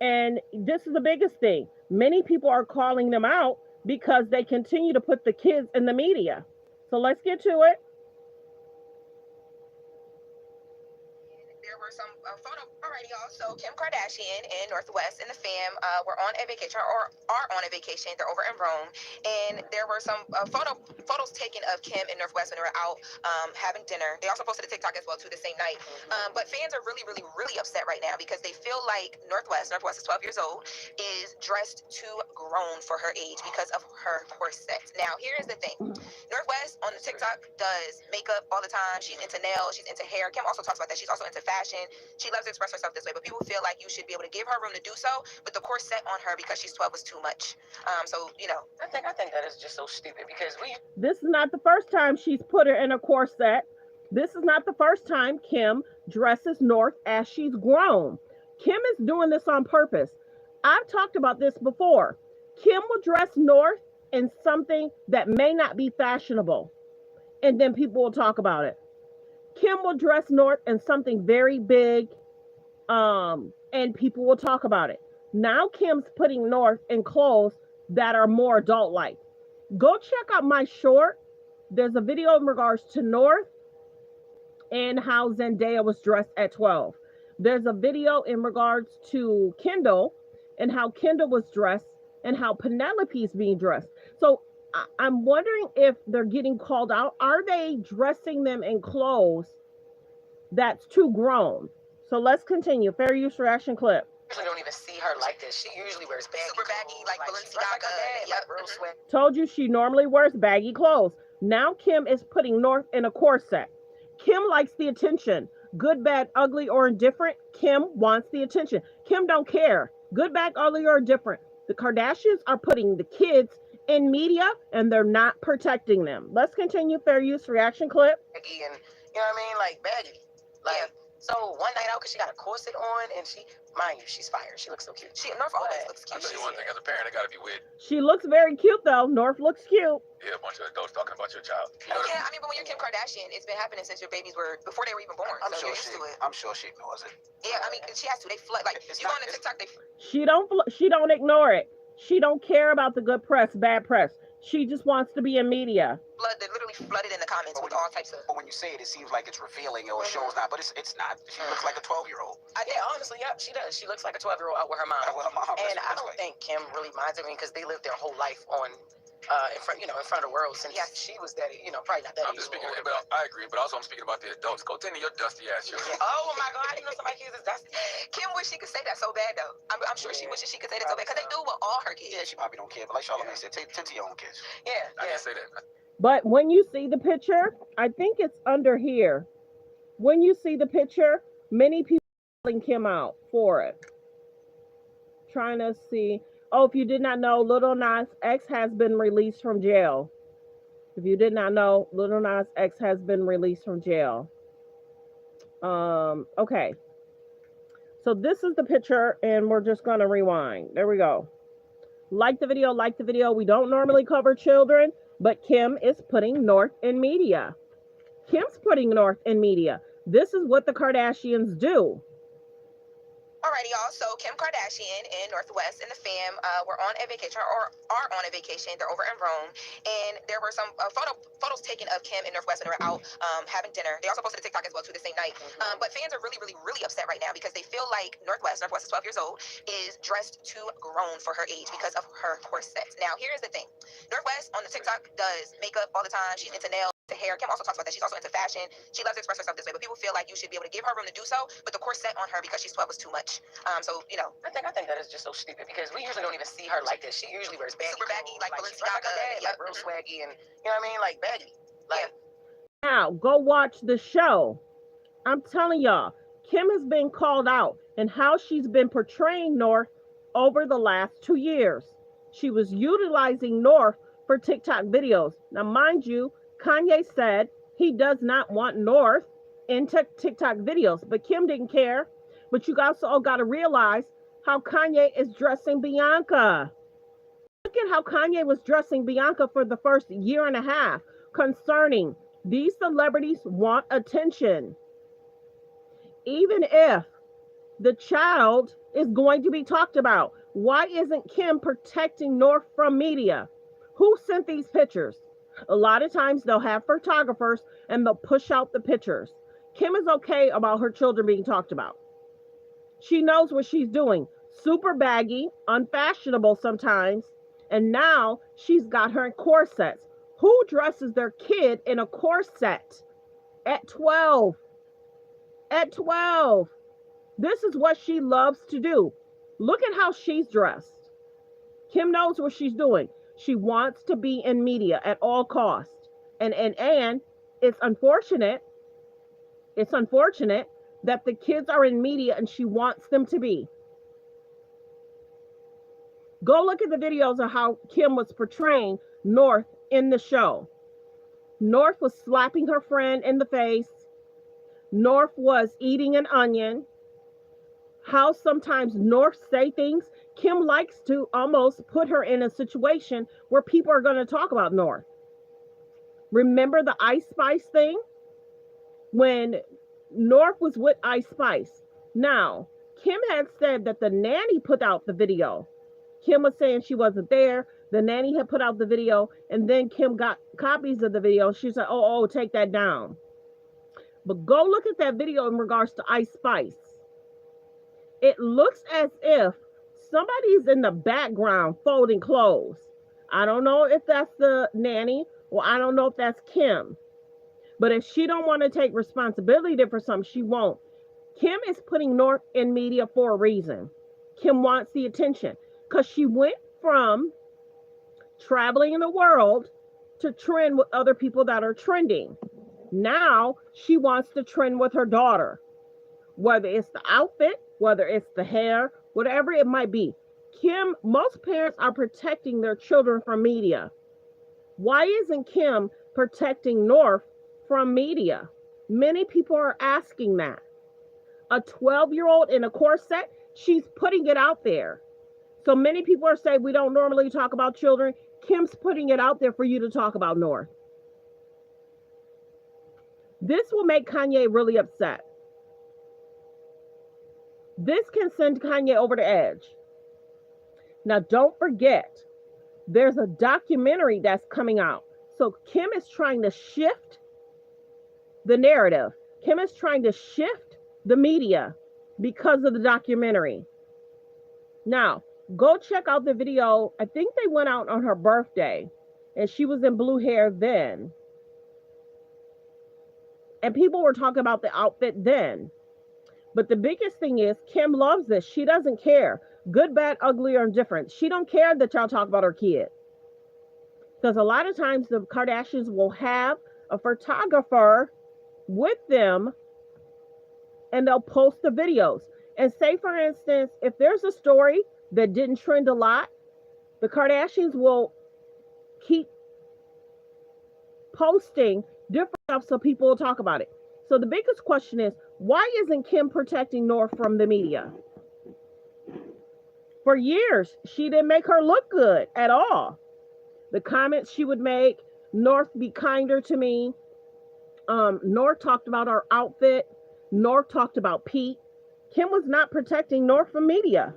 And this is the biggest thing. Many people are calling them out because they continue to put the kids in the media. So let's get to it. There were some photo. Alrighty, y'all. So Kim Kardashian and Northwest and the fam were on a vacation, or are on a vacation. They're over in Rome, and there were some photos taken of Kim and Northwest when they were out having dinner. They also posted a TikTok as well too the same night. But fans are really upset right now because they feel like Northwest is 12 years old, is dressed too grown for her age because of her corset. Now, here's the thing. Northwest on the TikTok does makeup all the time. She's into nails. She's into hair. Kim also talks about that. She's also into fashion. Kardashian. She loves to express herself this way, but people feel like you should be able to give her room to do so, but the corset on her because she's 12 was too much. So, you know. I think that is just so stupid because we. This is not the first time she's put her in a corset. This is not the first time Kim dresses North as she's grown. Kim is doing this on purpose. I've talked about this before. Kim will dress North in something that may not be fashionable, and then people will talk about it. Kim will dress North in something very big, and people will talk about it. Now Kim's putting North in clothes that are more adult-like. Go check out my short. There's a video in regards to North and how Zendaya was dressed at 12. There's a video in regards to Kendall and how Kendall was dressed and how Penelope's being dressed. So I'm wondering if they're getting called out. Are they dressing them in clothes that's too grown? So let's continue. Fair use reaction clip. I don't even see her like this. She usually wears baggy, super baggy, clothes, like Balenciaga. like real sweat. Told you she normally wears baggy clothes. Now Kim is putting North in a corset. Kim likes the attention. Good, bad, ugly, or indifferent. Kim wants the attention. Kim don't care. Good, bad, ugly, or indifferent. The Kardashians are putting the kids in media and they're not protecting them. Let's continue. Fair use reaction clip. Baggy and you know what I mean, like baggy. Like so one night out because she got a corset on and she, mind you, she's fire. She looks so cute. North always looks cute. I'll tell you one thing, as a parent, I gotta be with. She looks very cute though. North looks cute. Yeah, a bunch of adults talking about your child. Yeah, I mean, but when you're Kim Kardashian, it's been happening since your babies were, before they were even born. I'm so sure you're used to it. I'm sure she ignores it. Yeah, I mean, she has to. They flood. Like, you go on TikTok, they She don't ignore it. She don't care about the good press, bad press. She just wants to be in media. They literally flooded in the comments with all types of. But when you say it, it seems like it's revealing or it shows not, but it's not. She looks like a 12-year-old. Yeah, honestly, yeah, she does. She looks like a 12-year-old out with her mom. And I don't think Kim really minds it because they lived their whole life on in front of the world since she was that, probably not that. I'm just speaking, but I agree. But also, I'm speaking about the adults. Go tend to your dusty ass. Oh my God, I didn't know somebody uses dusty. Kim wish she could say that so bad though. I'm sure she wishes she could say that so bad because they do with all her kids. Yeah, she probably don't care. But like Charlamagne said, tend to your own kids. Yeah, I didn't say that. But when you see the picture, I think it's under here. When you see the picture, many people are calling Kim out for it. Trying to see. Oh, if you did not know, Lil Nas X has been released from jail. If you did not know, Lil Nas X has been released from jail. Okay. So this is the picture, and we're just going to rewind. There we go. Like the video, like the video. We don't normally cover children, but Kim is putting North in media. Kim's putting North in media. This is what the Kardashians do. Alrighty, y'all. So Kim Kardashian and Northwest and the fam were on a vacation or are on a vacation. They're over in Rome, and there were some photos taken of Kim and Northwest when they were out having dinner. They also posted a TikTok as well too the same night. But fans are really upset right now because they feel like Northwest is 12 years old, is dressed too grown for her age because of her corset. Now, here's the thing: Northwest on the TikTok does makeup all the time. She's into nails, to hair. Kim also talks about that. She's also into fashion. She loves to express herself this way, but people feel like you should be able to give her room to do so, but the corset on her because she's 12 was too much. So, I think that is just so stupid because we usually don't even see her like this. She usually wears baggy, super baggy, like Balenciaga, like real swaggy, and you know what I mean, like baggy. Like now, go watch the show. I'm telling y'all, Kim has been called out and how she's been portraying North over the last 2 years. She was utilizing North for TikTok videos. Now, mind you, Kanye said he does not want North in TikTok videos, but Kim didn't care. But you guys all got to realize how Kanye is dressing Bianca. Look at how Kanye was dressing Bianca for the first year and a half concerning these celebrities want attention. Even if the child is going to be talked about, why isn't Kim protecting North from media? Who sent these pictures? A lot of times they'll have photographers and they'll push out the pictures. Kim is okay about her children being talked about. She knows what she's doing. Super baggy, unfashionable sometimes. And now she's got her in corsets. Who dresses their kid in a corset at 12? At 12. This is what she loves to do. Look at how she's dressed. Kim knows what she's doing. She wants to be in media at all costs. And it's unfortunate that the kids are in media and she wants them to be. Go look at the videos of how Kim was portraying North in the show. North was slapping her friend in the face. North was eating an onion. How sometimes North say things. Kim likes to almost put her in a situation where people are going to talk about North. Remember the Ice Spice thing? When North was with Ice Spice. Now, Kim had said that the nanny put out the video. Kim was saying she wasn't there. The nanny had put out the video, and then Kim got copies of the video. She said, oh, take that down. But go look at that video in regards to Ice Spice. It looks as if somebody's in the background folding clothes. I don't know if that's the nanny, or I don't know if that's Kim. But if she don't want to take responsibility for something, she won't. Kim is putting North in media for a reason. Kim wants the attention because she went from traveling in the world to trend with other people that are trending. Now she wants to trend with her daughter, whether it's the outfit, whether it's the hair, whatever it might be. Kim, most parents are protecting their children from media. Why isn't Kim protecting North from media? Many people are asking that. A 12-year-old in a corset, she's putting it out there. So many people are saying we don't normally talk about children. Kim's putting it out there for you to talk about North. This will make Kanye really upset. This can send Kanye over the edge. Now, don't forget, there's a documentary that's coming out. So Kim is trying to shift the narrative. Kim is trying to shift the media because of the documentary. Now, go check out the video. I think they went out on her birthday, and she was in blue hair then. And people were talking about the outfit then. But the biggest thing is Kim loves this. She doesn't care. Good, bad, ugly, or indifferent. She don't care that y'all talk about her kid. Because a lot of times the Kardashians will have a photographer with them and they'll post the videos. And say, for instance, if there's a story that didn't trend a lot, the Kardashians will keep posting different stuff so people will talk about it. So the biggest question is, why isn't Kim protecting North from the media? For years, she didn't make her look good at all. The comments she would make, North, be kinder to me. North talked about her outfit. North talked about Pete. Kim was not protecting North from media.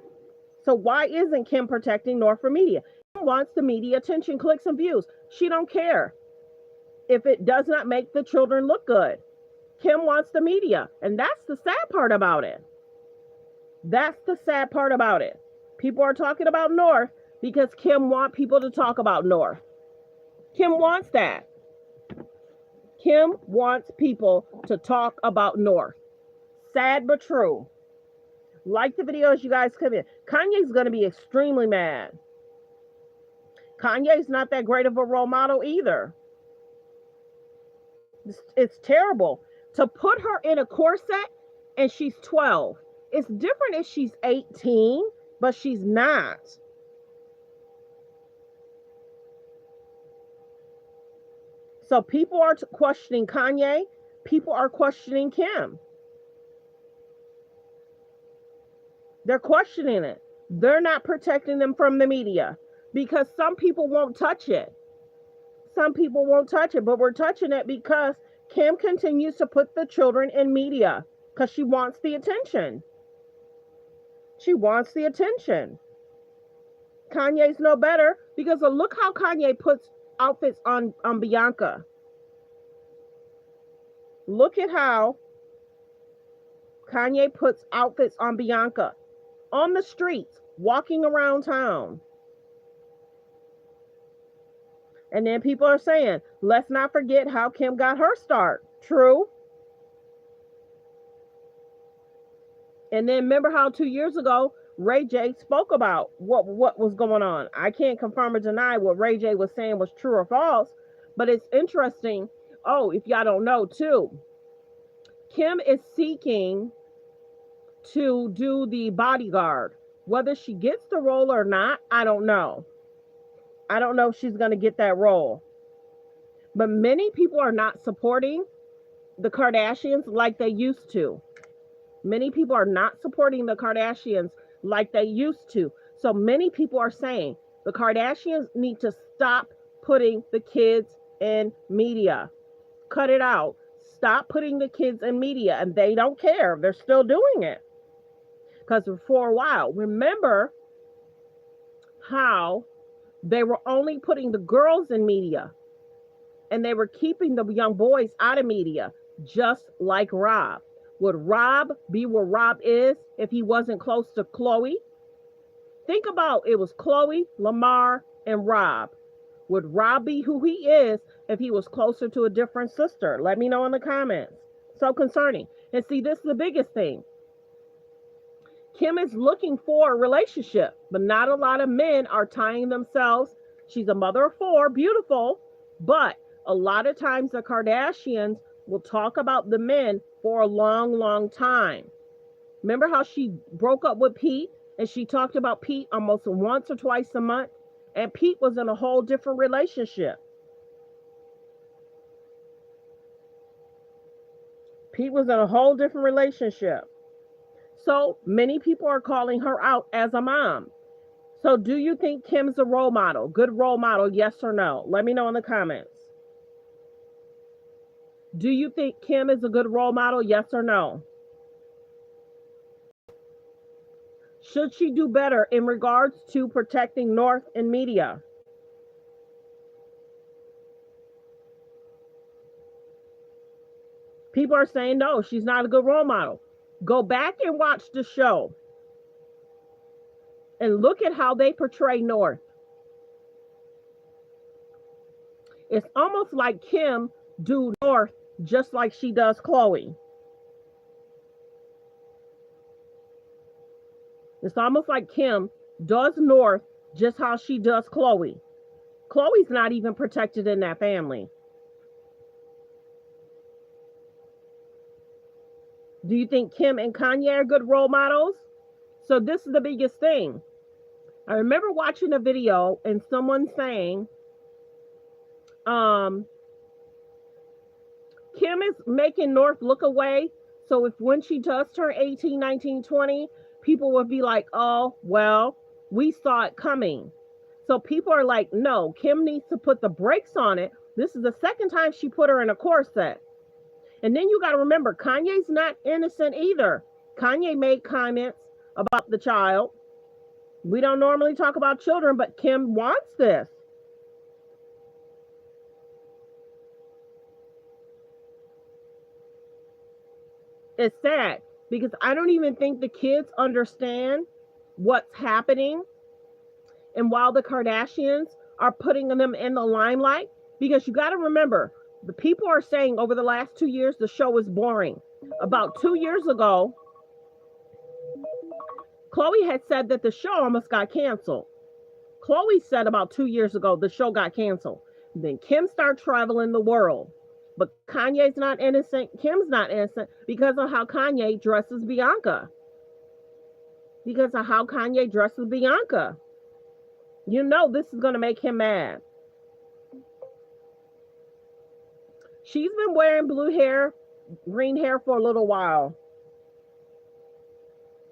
So why isn't Kim protecting North from media? Kim wants the media attention, clicks, and views. She don't care if it does not make the children look good. Kim wants the media. And that's the sad part about it. That's the sad part about it. People are talking about North because Kim wants people to talk about North. Kim wants that. Kim wants people to talk about North. Sad but true. Like the videos you guys come in. Kanye's going to be extremely mad. Kanye's not that great of a role model either. It's terrible. To put her in a corset and she's 12. It's different if she's 18, but she's not. So people are questioning Kanye. People are questioning Kim. They're questioning it. They're not protecting them from the media because some people won't touch it. Some people won't touch it, but we're touching it because Kim continues to put the children in media because she wants the attention. She wants the attention. Kanye's no better because look how Kanye puts outfits on Bianca. Look at how Kanye puts outfits on Bianca on the streets, walking around town. And then people are saying, let's not forget how Kim got her start. True. And then remember how 2 years ago, Ray J spoke about what was going on. I can't confirm or deny what Ray J was saying was true or false, but it's interesting. Oh, if y'all don't know too, Kim is seeking to do the bodyguard. Whether she gets the role or not, I don't know. I don't know if she's going to get that role. But many people are not supporting the Kardashians like they used to. Many people are not supporting the Kardashians like they used to. So many people are saying the Kardashians need to stop putting the kids in media. Cut it out. Stop putting the kids in media. And they don't care. They're still doing it. Because for a while, remember how they were only putting the girls in media. And they were keeping the young boys out of media, just like Rob. Would Rob be where Rob is if he wasn't close to Khloe? Think about it was Khloe, Lamar, and Rob. Would Rob be who he is if he was closer to a different sister? Let me know in the comments. So concerning. And see, this is the biggest thing. Kim is looking for a relationship, but not a lot of men are tying themselves. She's a mother of 4, beautiful, but a lot of times the Kardashians will talk about the men for a long, long time. Remember how she broke up with Pete and she talked about Pete almost once or twice a month? And Pete was in a whole different relationship. Pete was in a whole different relationship. So many people are calling her out as a mom. So do you think Kim's a role model? Good role model, yes or no? Let me know in the comments. Do you think Kim is a good role model, yes or no? Should she do better in regards to protecting North in media? People are saying no, she's not a good role model. Go back and watch the show and look at how they portray North. It's almost like Kim do North just like she does Khloe. It's almost like Kim does North just how she does Khloe. Khloe's not even protected in that family. Do you think Kim and Kanye are good role models? So this is the biggest thing. I remember watching a video and someone saying, Kim is making North look away. So if when she does turn 18, 19, 20, people would be like, oh, well, we saw it coming. So people are like, no, Kim needs to put the brakes on it. This is the second time she put her in a corset. And then you got to remember, Kanye's not innocent either. Kanye made comments about the child. We don't normally talk about children, but Kim wants this. It's sad because I don't even think the kids understand what's happening. And while the Kardashians are putting them in the limelight, because you got to remember, the people are saying over the last 2 years, the show is boring. About 2 years ago, Khloe had said that the show almost got canceled. Khloe said about 2 years ago, the show got canceled. Then Kim started traveling the world. But Kanye's not innocent. Kim's not innocent because of how Kanye dresses Bianca. Because of how Kanye dresses Bianca. You know this is going to make him mad. She's been wearing blue hair, green hair for a little while.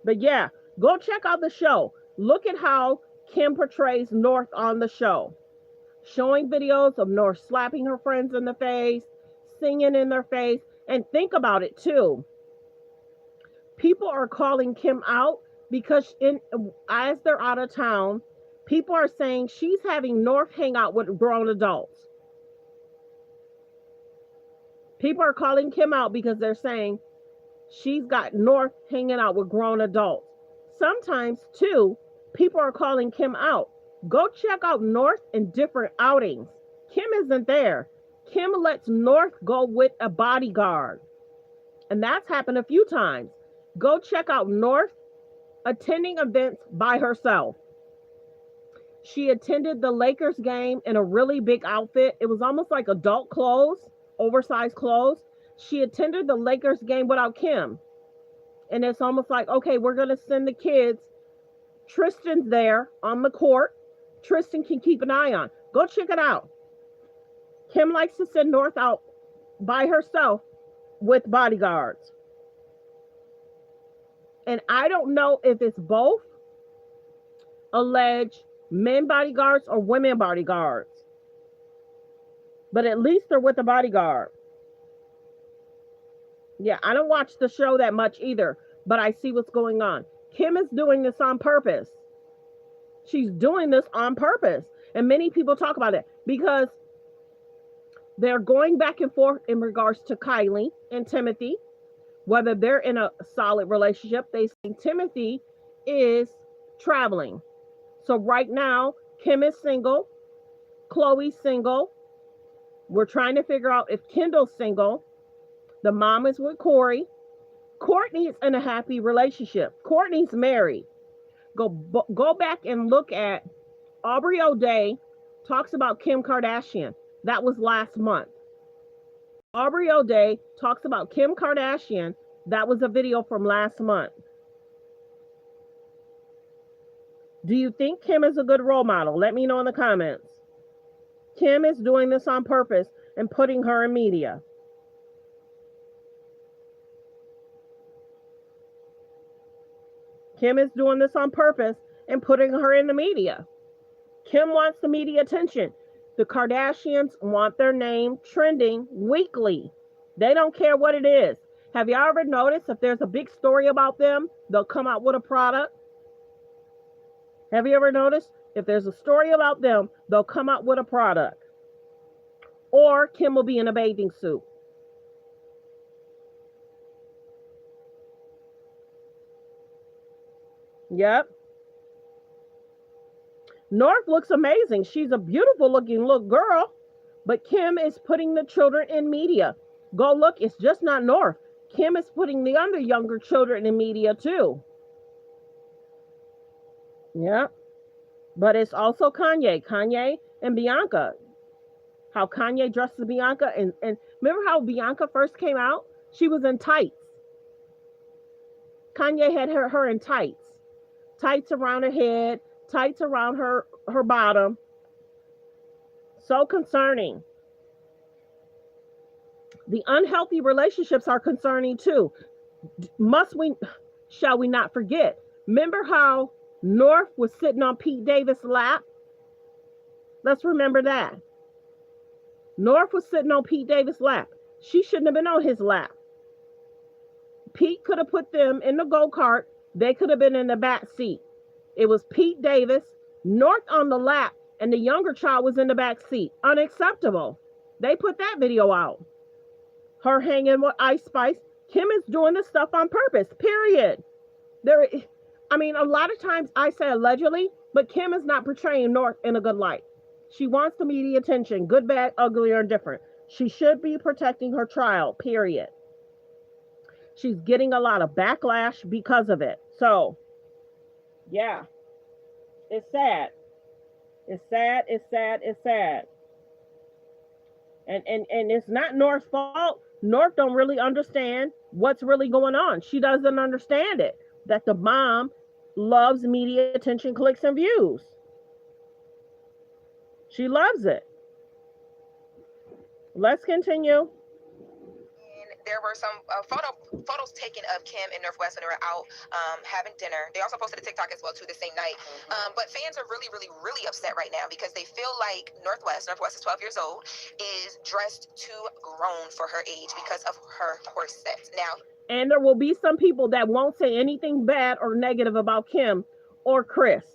But yeah, go check out the show. Look at how Kim portrays North on the show. Showing videos of North slapping her friends in the face, singing in their face, and think about it too. People are calling Kim out because as they're out of town, people are saying she's having North hang out with grown adults. People are calling Kim out because they're saying she's got North hanging out with grown adults. Sometimes, too, people are calling Kim out. Go check out North in different outings. Kim isn't there. Kim lets North go with a bodyguard. And that's happened a few times. Go check out North attending events by herself. She attended the Lakers game in a really big outfit. It was almost like adult clothes, oversized clothes. She attended the Lakers game without Kim. And it's almost like, okay, we're going to send the kids. Tristan's there on the court. Tristan can keep an eye on. Go check it out. Kim likes to send North out by herself with bodyguards. And I don't know if it's both alleged men bodyguards or women bodyguards. But at least they're with a bodyguard. Yeah, I don't watch the show that much either, but I see what's going on. Kim is doing this on purpose. She's doing this on purpose. And many people talk about it because they're going back and forth in regards to Kylie and Timothy, whether they're in a solid relationship. They say Timothy is traveling. So right now, Kim is single, Chloe's single. We're trying to figure out if Kendall's single. The mom is with Corey. Courtney is in a happy relationship. Courtney's married. Go back and look at Aubrey O'Day talks about Kim Kardashian. That was last month. Aubrey O'Day talks about Kim Kardashian. That was a video from last month. Do you think Kim is a good role model? Let me know in the comments. Kim is doing this on purpose and putting her in media. Kim is doing this on purpose and putting her in the media. Kim wants the media attention. The Kardashians want their name trending weekly. They don't care what it is. Have you ever noticed if there's a big story about them, they'll come out with a product? Have you ever noticed if there's a story about them, they'll come out with a product? Or Kim will be in a bathing suit. Yep. North looks amazing. She's a beautiful looking little girl, but Kim is putting the children in media. Go look, it's just not North. Kim is putting the other younger children in media too. Yeah. But it's also Kanye and Bianca. How Kanye dresses Bianca. And remember how Bianca first came out? She was in tights. Kanye had her in tights. Tights around her head, tights around her bottom. So concerning. The unhealthy relationships are concerning too. Shall we not forget? Remember how North was sitting on Pete Davis' lap? Let's remember that. North was sitting on Pete Davis' lap. She shouldn't have been on his lap. Pete could have put them in the go-kart. They could have been in the back seat. It was Pete Davis, North on the lap, and the younger child was in the back seat. Unacceptable. They put that video out. Her hanging with Ice Spice. Kim is doing this stuff on purpose, period. A lot of times I say allegedly, but Kim is not portraying North in a good light. She wants the media attention, good, bad, ugly, or indifferent. She should be protecting her child, period. She's getting a lot of backlash because of it. So, yeah, it's sad. It's sad, it's sad, it's sad. And it's not North's fault. North don't really understand what's really going on. She doesn't understand it, that the mom loves media attention, clicks, and views. She loves it. Let's continue. There were some photos taken of Kim and North West when they were out having dinner. They also posted a TikTok as well too the same night. But fans are really, really, really upset right now because they feel like North West is 12 years old, is dressed too grown for her age because of her corset. Now, and there will be some people that won't say anything bad or negative about Kim or Chris.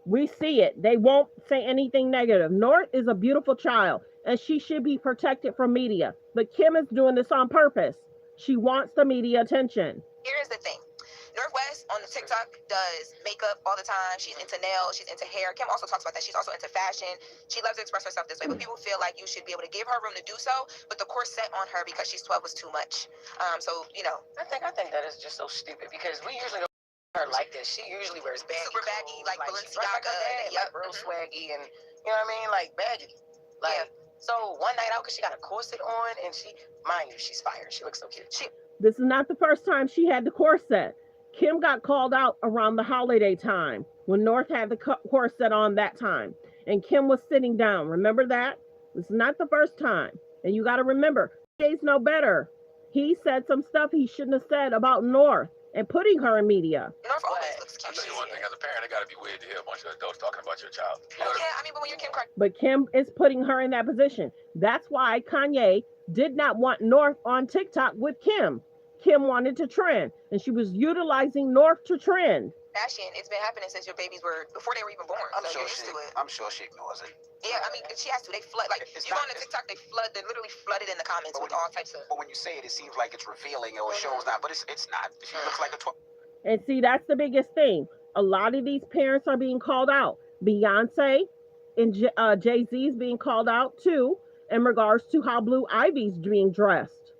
We see it. They won't say anything negative. North is a beautiful child, and she should be protected from media. But Kim is doing this on purpose. She wants the media attention. Here's the thing. North West on the TikTok does makeup all the time. She's into nails. She's into hair. Kim also talks about that. She's also into fashion. She loves to express herself this way. But people feel like you should be able to give her room to do so. But the corset on her because she's 12 was too much. I think that is just so stupid because we usually don't her like this. She usually wears baggy, super baggy, like Balenciaga, real swaggy, and you know what I mean, like baggy. Like So one night out, because she got a corset on, and mind you, she's fire. She looks so cute. This is not the first time she had the corset. Kim got called out around the holiday time when North had the corset on that time. And Kim was sitting down. Remember that? This is not the first time. And you got to remember, Jay's no better. He said some stuff he shouldn't have said about North and putting her in media. North always looks cute. I'll tell you one thing, as a parent, it got to be weird to hear a bunch of adults talking about your child. Yeah, I mean, but when you're Kim Kardashian. But Kim is putting her in that position. That's why Kanye did not want North on TikTok with Kim. Kim wanted to trend, and she was utilizing North to trend. It's been happening since your babies were, before they were even born. I'm sure she ignores it. Yeah, I mean, she has to. They flood, like, you go on the TikTok, they literally flooded in the comments with all types of. But when you say it, it seems like it's revealing or it shows not, but it's not. She looks like a 12. And see, that's the biggest thing. A lot of these parents are being called out. Beyonce and Jay-Z's being called out too in regards to how Blue Ivy's being dressed.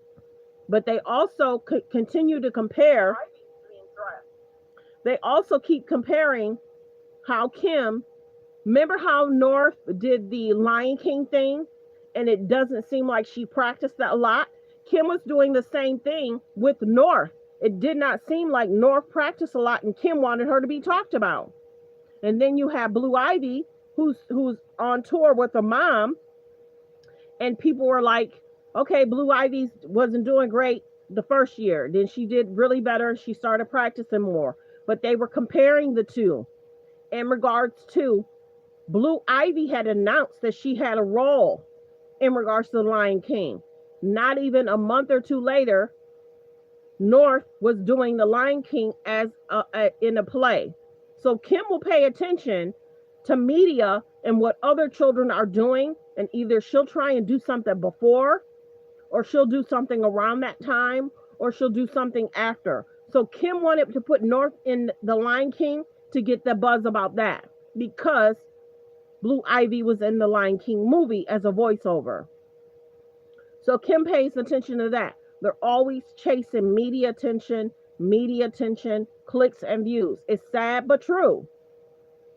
But they also continue to compare. They also keep comparing how Kim, remember how North did the Lion King thing? And it doesn't seem like she practiced that a lot. Kim was doing the same thing with North. It did not seem like North practiced a lot and Kim wanted her to be talked about. And then you have Blue Ivy, who's on tour with her mom. And people were like, okay, Blue Ivy wasn't doing great the first year. Then she did really better. She started practicing more. But they were comparing the two in regards to Blue Ivy had announced that she had a role in regards to the Lion King. Not even a month or two later, North was doing the Lion King as in a play. So Kim will pay attention to media and what other children are doing, and either she'll try and do something before, or she'll do something around that time, or she'll do something after. So Kim wanted to put North in the Lion King to get the buzz about that, because Blue Ivy was in the Lion King movie as a voiceover. So Kim pays attention to that. They're always chasing media attention, clicks and views. It's sad but true.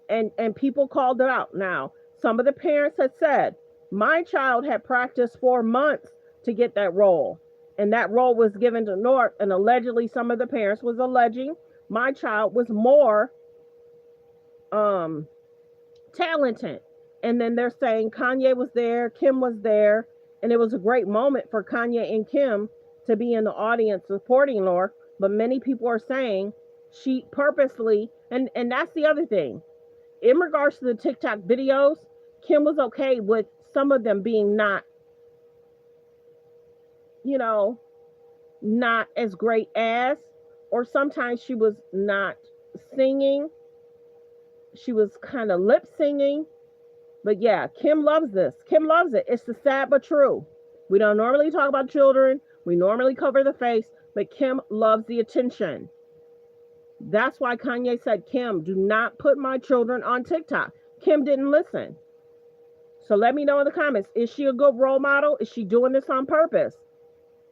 And people called it out. Now, some of the parents had said, my child had practiced for months to get that role. And that role was given to North, and allegedly some of the parents was alleging my child was more talented. And then they're saying Kanye was there, Kim was there, and it was a great moment for Kanye and Kim to be in the audience supporting North. But many people are saying she purposely, and that's the other thing. In regards to the TikTok videos, Kim was okay with some of them being not as great as, or sometimes she was not singing. She was kind of lip singing. But yeah, Kim loves this. Kim loves it. It's the sad but true. We don't normally talk about children. We normally cover the face, but Kim loves the attention. That's why Kanye said, Kim, do not put my children on TikTok. Kim didn't listen. So let me know in the comments, is she a good role model? Is she doing this on purpose?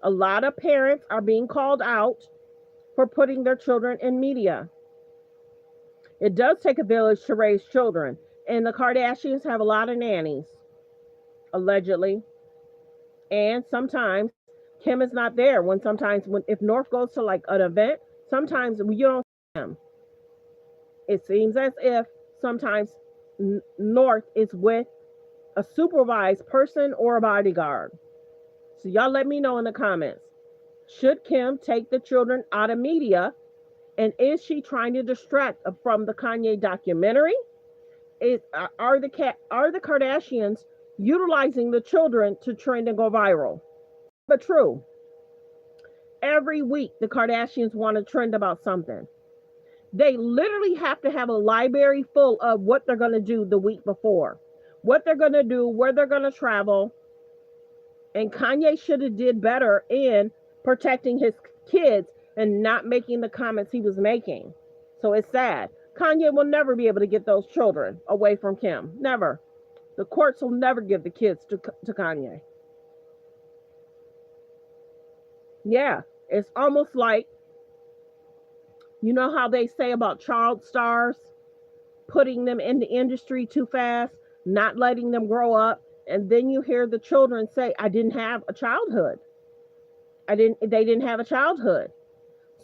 A lot of parents are being called out for putting their children in media. It does take a village to raise children. And the Kardashians have a lot of nannies, allegedly. And sometimes Kim is not there if North goes to like an event, sometimes you don't see him. It seems as if sometimes North is with a supervised person or a bodyguard. So y'all let me know in the comments. Should Kim take the children out of media? And is she trying to distract from the Kanye documentary? Are the Kardashians utilizing the children to trend and go viral? But true. Every week, the Kardashians want to trend about something. They literally have to have a library full of what they're going to do the week before, what they're going to do, where they're going to travel. And Kanye should have did better in protecting his kids and not making the comments he was making. So it's sad. Kanye will never be able to get those children away from Kim. Never. The courts will never give the kids to Kanye. Yeah, it's almost like, you know how they say about child stars, putting them in the industry too fast, not letting them grow up. And then you hear the children say, I didn't have a childhood. They didn't have a childhood.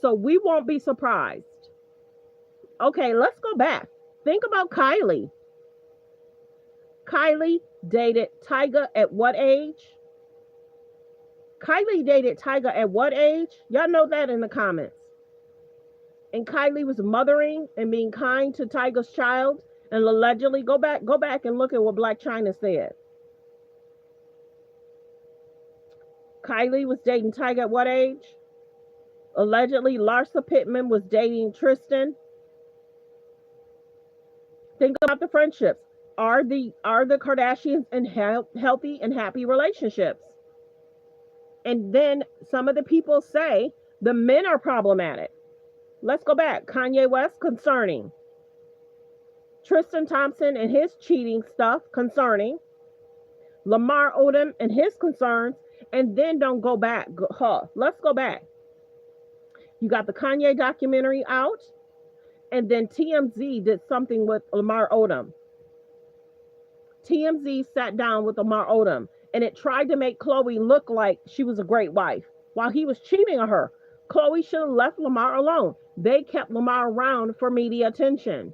So we won't be surprised. Okay, let's go back. Think about Kylie. Kylie dated Tyga at what age? Kylie dated Tyga at what age? Y'all know that in the comments. And Kylie was mothering and being kind to Tyga's child, and allegedly go back and look at what Black China said. Kylie was dating Tyga at what age? Allegedly, Larsa Pittman was dating Tristan. Think about the friendships. Are the Kardashians in healthy and happy relationships? And then some of the people say the men are problematic. Let's go back. Kanye West, concerning. Tristan Thompson and his cheating stuff, concerning. Lamar Odom and his concerns. And then don't go back. Let's go back. You got the Kanye documentary out. And then TMZ did something with Lamar Odom. TMZ sat down with Lamar Odom. And it tried to make Khloe look like she was a great wife while he was cheating on her. Khloe should have left Lamar alone. They kept Lamar around for media attention.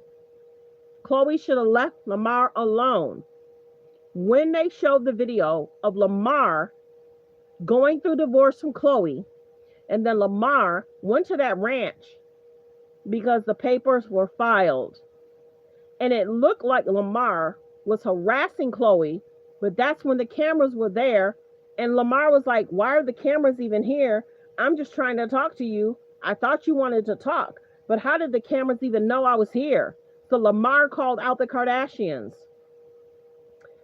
Khloe should have left Lamar alone. When they showed the video of Lamar going through divorce from Khloe, and then Lamar went to that ranch because the papers were filed. And it looked like Lamar was harassing Khloe, but that's when the cameras were there. And Lamar was like, why are the cameras even here? I'm just trying to talk to you. I thought you wanted to talk, but how did the cameras even know I was here? So Lamar called out the Kardashians.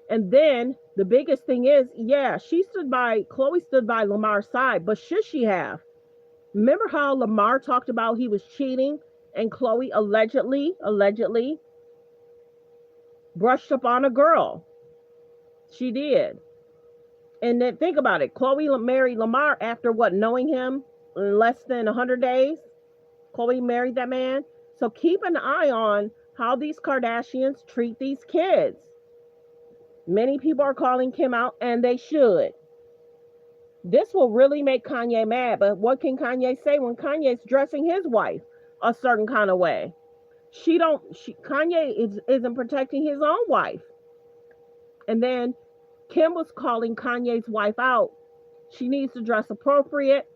And then the biggest thing is, yeah, Khloe stood by Lamar's side, but should she have? Remember how Lamar talked about he was cheating and Khloe allegedly brushed up on a girl. She did. And then think about it. Khloe married Lamar after what, knowing him in less than 100 days? Khloe married that man. So keep an eye on how these Kardashians treat these kids. Many people are calling Kim out, and they should. This will really make Kanye mad, but what can Kanye say when Kanye's dressing his wife a certain kind of way? Kanye isn't protecting his own wife. And then Kim was calling Kanye's wife out. She needs to dress appropriate.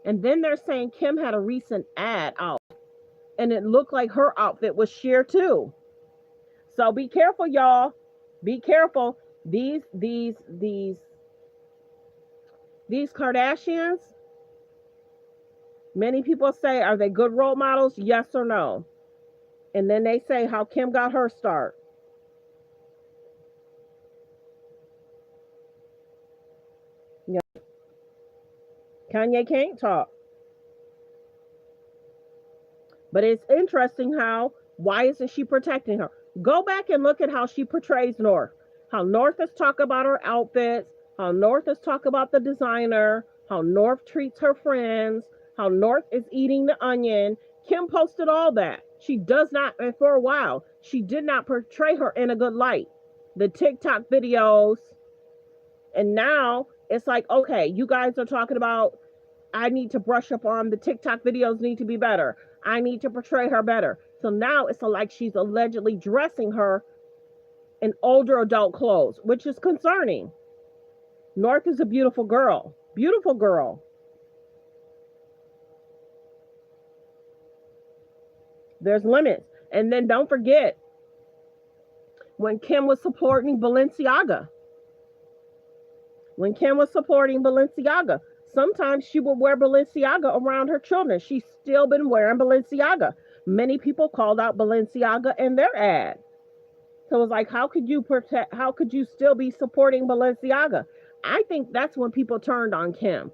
And then they're saying Kim had a recent ad out, and it looked like her outfit was sheer too. So be careful, y'all. Be careful. These Kardashians, many people say, are they good role models? Yes or no? And then they say how Kim got her start. Yeah. Kanye can't talk. But it's interesting why isn't she protecting her? Go back and look at how she portrays North. How North is talk about her outfits, how North is talk about the designer, how North treats her friends, how North is eating the onion. Kim posted all that. She does not, and for a while, she did not portray her in a good light. The TikTok videos, and now it's like, okay, you guys are talking about, I need to brush up on the TikTok videos, need to be better. I need to portray her better. So now it's like she's allegedly dressing her in older adult clothes, which is concerning. North is a beautiful girl. Beautiful girl. There's limits. And then don't forget when Kim was supporting Balenciaga. Sometimes she would wear Balenciaga around her children. She's still been wearing Balenciaga. Many people called out Balenciaga in their ad. So it's like, how could you still be supporting Balenciaga? I think that's when people turned on Kim.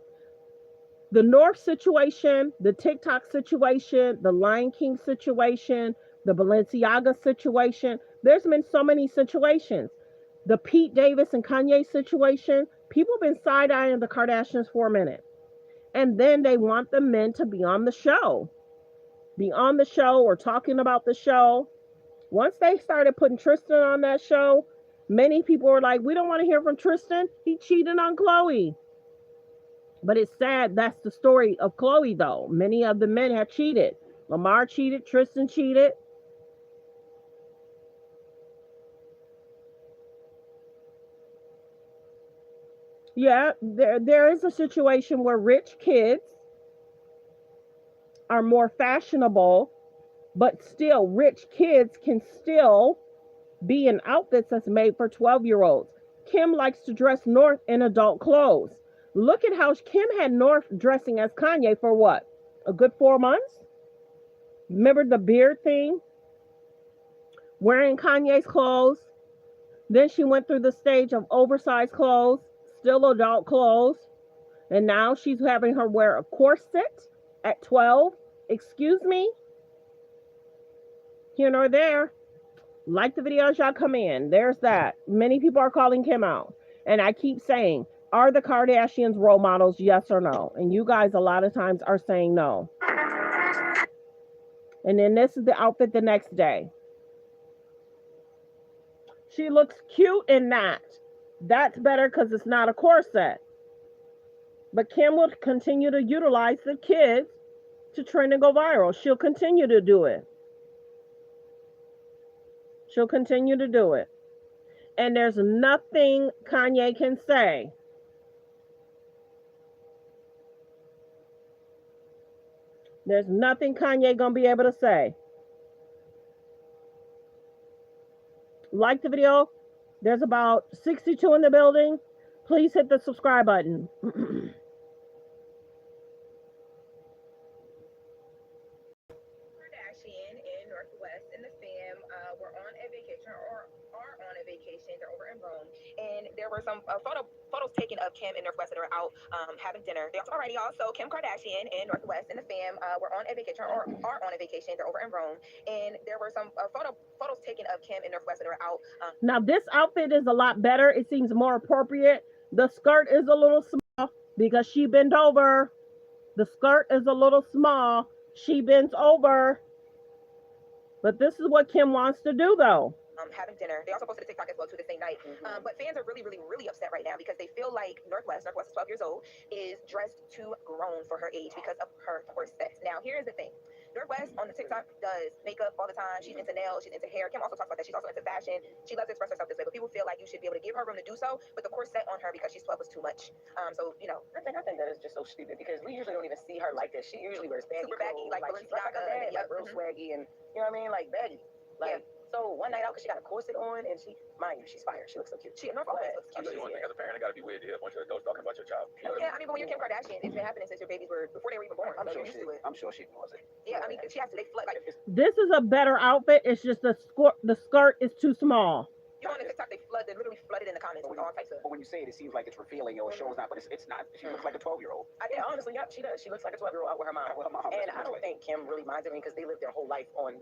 The North situation, the TikTok situation, the Lion King situation, the Balenciaga situation. There's been so many situations. The Pete Davis and Kanye situation. People have been side-eyeing the Kardashians for a minute. And then they want the men to be on the show. Be on the show or talking about the show. Once they started putting Tristan on that show, Many people were like, we don't want to hear from Tristan. He cheated on Khloe. But it's sad that's the story of Khloe, though. Many of the men have cheated. Lamar cheated. Tristan cheated. Yeah, there is a situation where rich kids are more fashionable, but still rich kids can still be in outfits that's made for 12-year-olds. Kim likes to dress North in adult clothes. Look at how Kim had North dressing as Kanye for what? A good 4 months? Remember the beard thing? Wearing Kanye's clothes. Then she went through the stage of oversized clothes, still adult clothes. And now she's having her wear a corset at 12. Excuse me? Here nor there. Like the video as y'all come in. There's that. Many people are calling Kim out. And I keep saying, are the Kardashians role models, yes or no? And you guys a lot of times are saying no. And then this is the outfit the next day. She looks cute in that. That's better because it's not a corset. But Kim will continue to utilize the kids to trend and go viral. She'll continue to do it. She'll continue to do it. And there's nothing Kanye can say There's nothing Kanye gonna be able to say. Like the video. There's about 62 in the building. Please hit the subscribe button. Kardashian and Northwest and the fam were on a vacation or are on a vacation. They're over in Rome, and there were some photos taken of Kim and Northwest that are out having dinner. Alrighty, also Kim Kardashian and Northwest and the fam were on a vacation or are on a vacation. They're over in Rome, and there were some photos taken of Kim and Northwest that are out. Now this outfit is a lot better. It seems more appropriate. The skirt is a little small because she bent over. The skirt is a little small. She bends over. But this is what Kim wants to do, though. Having dinner. They also posted a TikTok as well too the same night. But fans are really upset right now because they feel like Northwest is 12 years old, is dressed too grown for her age because of her corset. Now here's the thing. Northwest on the TikTok does makeup all the time. She's into nails, she's into hair. Kim also talks about that. She's also into fashion. She loves to express herself this way, but people feel like you should be able to give her room to do so. But the corset on her because she's 12 was too much. So you know, I think that is just so stupid because we usually don't even see her like this. She usually wears baggy super baggy, clothes, like Balenciaga, like real swaggy, and you know what I mean, like baggy, like. Yeah. So one night out, because she got a corset on, and mind you, she's fire. She looks so cute. She North always looks cute. I tell you one thing, as a parent, it got to be weird to hear a bunch of adults talking about your child. You know yeah, I mean, but when you're Kim Kardashian, it's been happening since your babies were, before they were even born. I'm sure she knows it. Yeah, I mean, she has to, they flood, like. This is a better outfit. It's just the skirt is too small. You know, on the TikTok, they literally flooded in the comments with all types of. But when you say it, it seems like it's revealing or it shows not, but it's not. She looks like a 12-year-old. Yeah, honestly, yeah, she does. She looks like a 12-year-old out with her mom. And I don't think Kim really minds it because they lived their whole life on,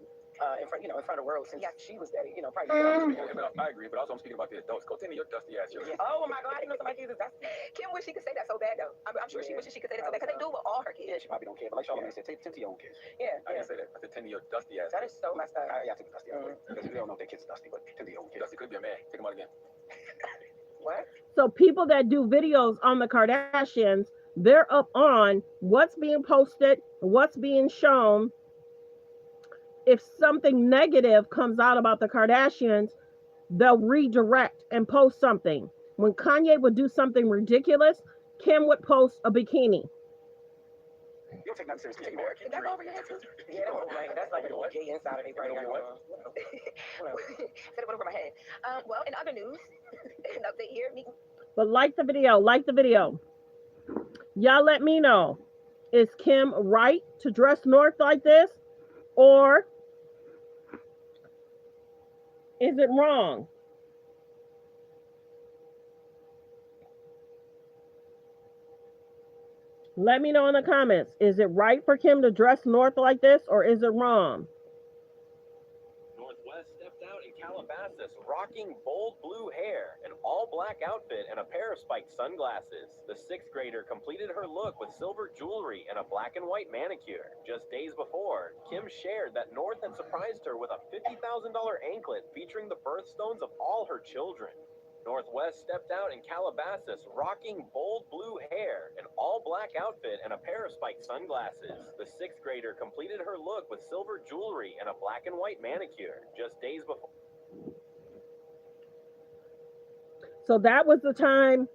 in front of the world since she was daddy. You know, probably. I agree, but also I'm speaking about the adults. Go tend to your dusty ass. Yeah. Oh my God, I didn't know somebody uses that. Kim wish she could say that so bad though. I'm sure she wishes she could say that so bad because they do it with all her kids. Yeah, she probably don't care, but like Charlamagne said, tend to your own kids. Yeah. I didn't say that. I said tend to your dusty ass. That is so messed up. Yeah, I think it's dusty. Because we don't know if their kids are dusty, but tend to your own kids. Dusty could be a man. Take him out again. What? So people that do videos on the Kardashians, they're up on what's being posted, what's being shown. If something negative comes out about the Kardashians, they'll redirect and post something. When Kanye would do something ridiculous, Kim would post a bikini. You don't take nothing seriously anymore. Is that over your head too? Yeah, that's like a gay inside of me right now. Said it went over my head. Well, in other news, an update here. But like the video. Y'all let me know. Is Kim right to dress North like this? Or is it wrong? Let me know in the comments. Is it right for Kim to dress North like this, or is it wrong? Northwest stepped out in Calabasas Calabasas rocking bold blue hair, an all-black outfit, and a pair of spiked sunglasses. The 6th grader completed her look with silver jewelry and a black and white manicure. Just days before, Kim shared that North had surprised her with a $50,000 anklet featuring the birthstones of all her children. Northwest stepped out in Calabasas rocking bold blue hair, an all-black outfit, and a pair of spiked sunglasses. The 6th grader completed her look with silver jewelry and a black and white manicure just days before. So that was the time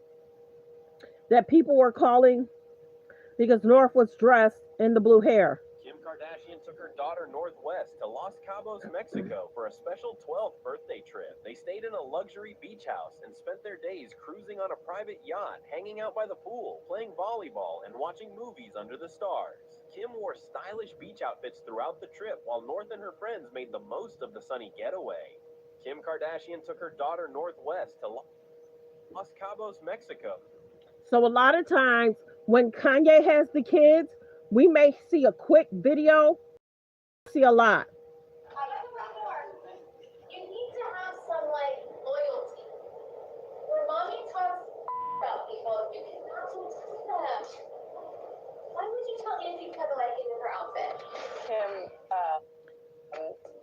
that people were calling because North was dressed in the blue hair. Kim Kardashian took her daughter Northwest to Los Cabos, Mexico for a special 12th birthday trip. They stayed in a luxury beach house and spent their days cruising on a private yacht, hanging out by the pool, playing volleyball, and watching movies under the stars. Kim wore stylish beach outfits throughout the trip, while North and her friends made the most of the sunny getaway. Kim Kardashian took her daughter Northwest to Los Cabos, Mexico. So a lot of times when Kanye has the kids, we may see a quick video, see a lot. You need to have some like loyalty. Where mommy talks about people, you cannot talk to them. Why would you tell Angie because I hated her outfit? Kim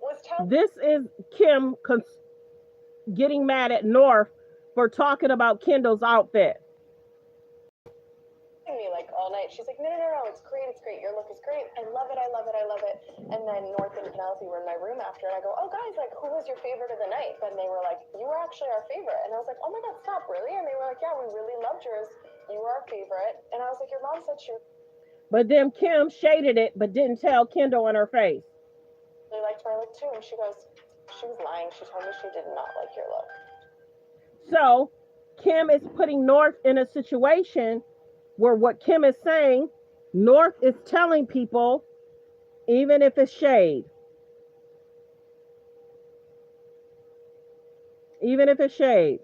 was telling. This is Kim getting mad at North for talking about Kendall's outfit. Me like all night. She's like, no, it's great, your look is great, I love it. And then North and Penelope were in my room after, and I go, oh guys, like, who was your favorite of the night? And they were like, you were actually our favorite. And I was like, oh my god, stop, really? And they were like, yeah, we really loved yours, you were our favorite. And I was like, your mom said she But then Kim shaded it but didn't tell Kendall in her face. really liked my look too. And she goes, she was lying, she told me she did not like your look. So Kim is putting North in a situation where what Kim is saying, North is telling people, even if it's shade. Even if it's shade.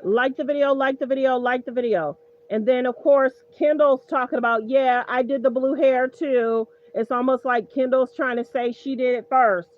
Like the video. And then, of course, Kendall's talking about, yeah, I did the blue hair too. It's almost like Kendall's trying to say she did it first.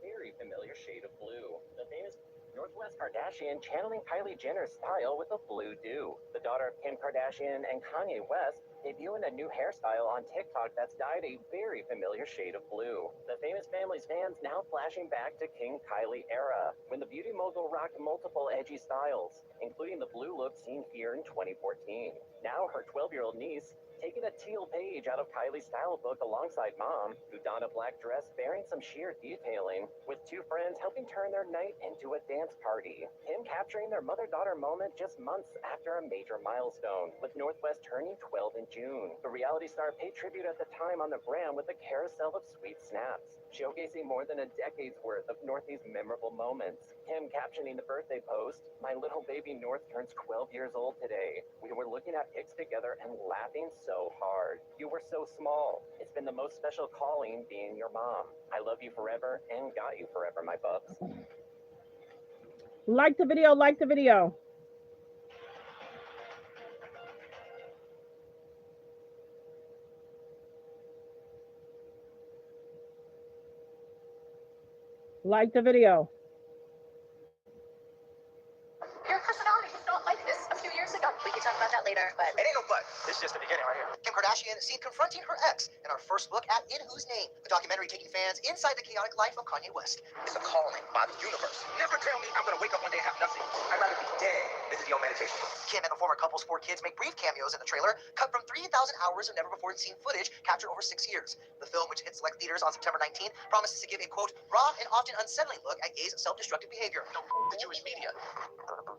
Very familiar shade of blue. The famous Northwest Kardashian channeling Kylie Jenner's style with a blue do. The daughter of Kim Kardashian and Kanye West debuting a new hairstyle on TikTok that's dyed a very familiar shade of blue. The famous family's fans now flashing back to King Kylie era, when the beauty mogul rocked multiple edgy styles, including the blue look seen here in 2014. Now her 12-year-old niece taking a teal page out of Kylie's style book alongside mom, who donned a black dress bearing some sheer detailing, with two friends helping turn their night into a dance party. Kim capturing their mother-daughter moment just months after a major milestone, with Northwest turning 12 in June. The reality star paid tribute at the time on the gram with a carousel of sweet snaps, showcasing more than a decade's worth of Northie's memorable moments. Kim captioning the birthday post, "My little baby North turns 12 years old today. We were looking at pics together and laughing so hard. You were so small. It's been the most special calling being your mom. I love you forever and got you forever, my bubs." Like the video. Like the video. Your personality is not like this a few years ago. We can talk about that later, but It ain't no but. This is just the beginning right here. Kim Kardashian seen confronting her ex in our first look at In Whose Name, a documentary taking fans inside the chaotic life of Kanye West. It's a calling by the universe. Never tell me I'm gonna wake up one day and have nothing. I'd rather be dead than to be on meditation. Kim and the former couple's 4 kids make brief cameos in the trailer, cut from 3,000 hours of never-before-seen footage captured over 6 years. The film, which hits select theaters on September 19th, promises to give a, quote, raw and often unsettling look at gays' self-destructive behavior. The Jewish media. I'm gonna put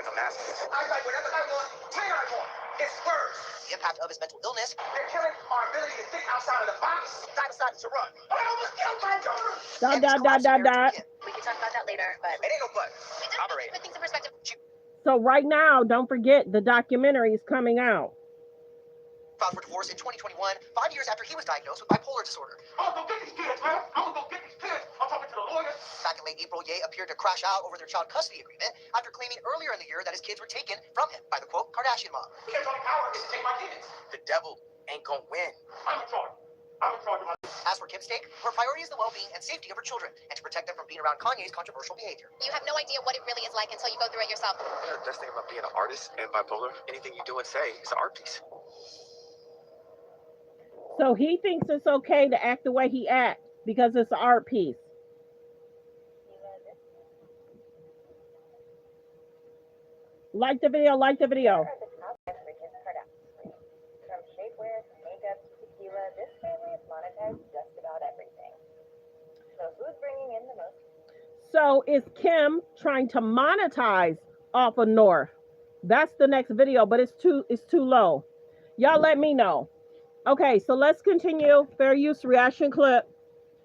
the mask on. I write whatever I want, when I want. It's words. The impact of his mental illness. They're killing our ability to think outside of the box. I decided to run. I almost killed my daughter. we can talk about that later, but It ain't no but. we just put things in perspective. So right now, don't forget the documentary is coming out. filed for divorce in 2021, 5 years after he was diagnosed with bipolar disorder. I'm gonna go get these kids, man. I'm gonna go get these kids. I'm talking to the lawyers. Back in late April, Ye appeared to crash out over their child custody agreement after claiming earlier in the year that his kids were taken from him by the, quote, Kardashian mob. Kids' only power is to take my kids. The devil ain't gonna win. I'm in charge. I'm in charge of my... As for Kim's take, her priority is the well-being and safety of her children and to protect them from being around Kanye's controversial behavior. You have no idea what it really is like until you go through it yourself. You know, the best thing about being an artist and bipolar, anything you do and say is an art piece. So he thinks it's okay to act the way he acts because it's an art piece. Like the video, like the video. From shapewear to makeup to tequila, this family has monetized just about everything. So who's bringing in the most? So is Kim trying to monetize off of North? That's the next video, but it's too low. Y'all let me know. Okay, so let's continue. Fair use reaction clip.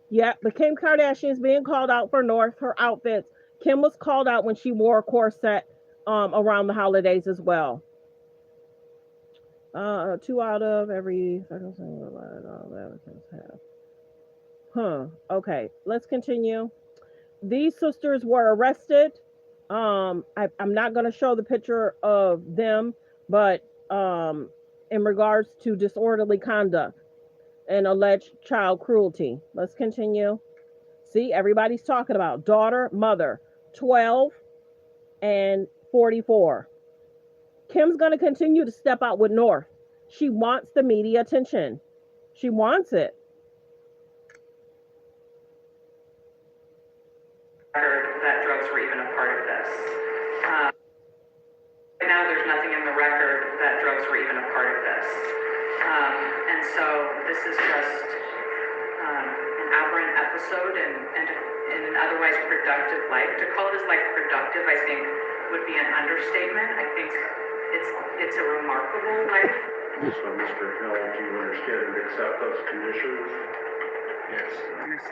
Yeah, but Kim Kardashian is being called out for North, her outfits. Kim was called out when she wore a corset around the holidays as well. 2 out of every okay, let's continue. These sisters were arrested. I'm not going to show the picture of them, but in regards to disorderly conduct and alleged child cruelty. Let's continue. See, everybody's talking about daughter, mother, 12 and 44. Kim's going to continue to step out with North. She wants the media attention. She wants it. That drugs were even a part of this. Right now, there's nothing in the record that drugs were even a part of this. And so this is just an aberrant episode and in an otherwise productive life. To call it as like productive, I think, would be an understatement. I think it's a remarkable life. So, Mr. Hill, do you understand and accept those conditions? Yes. He's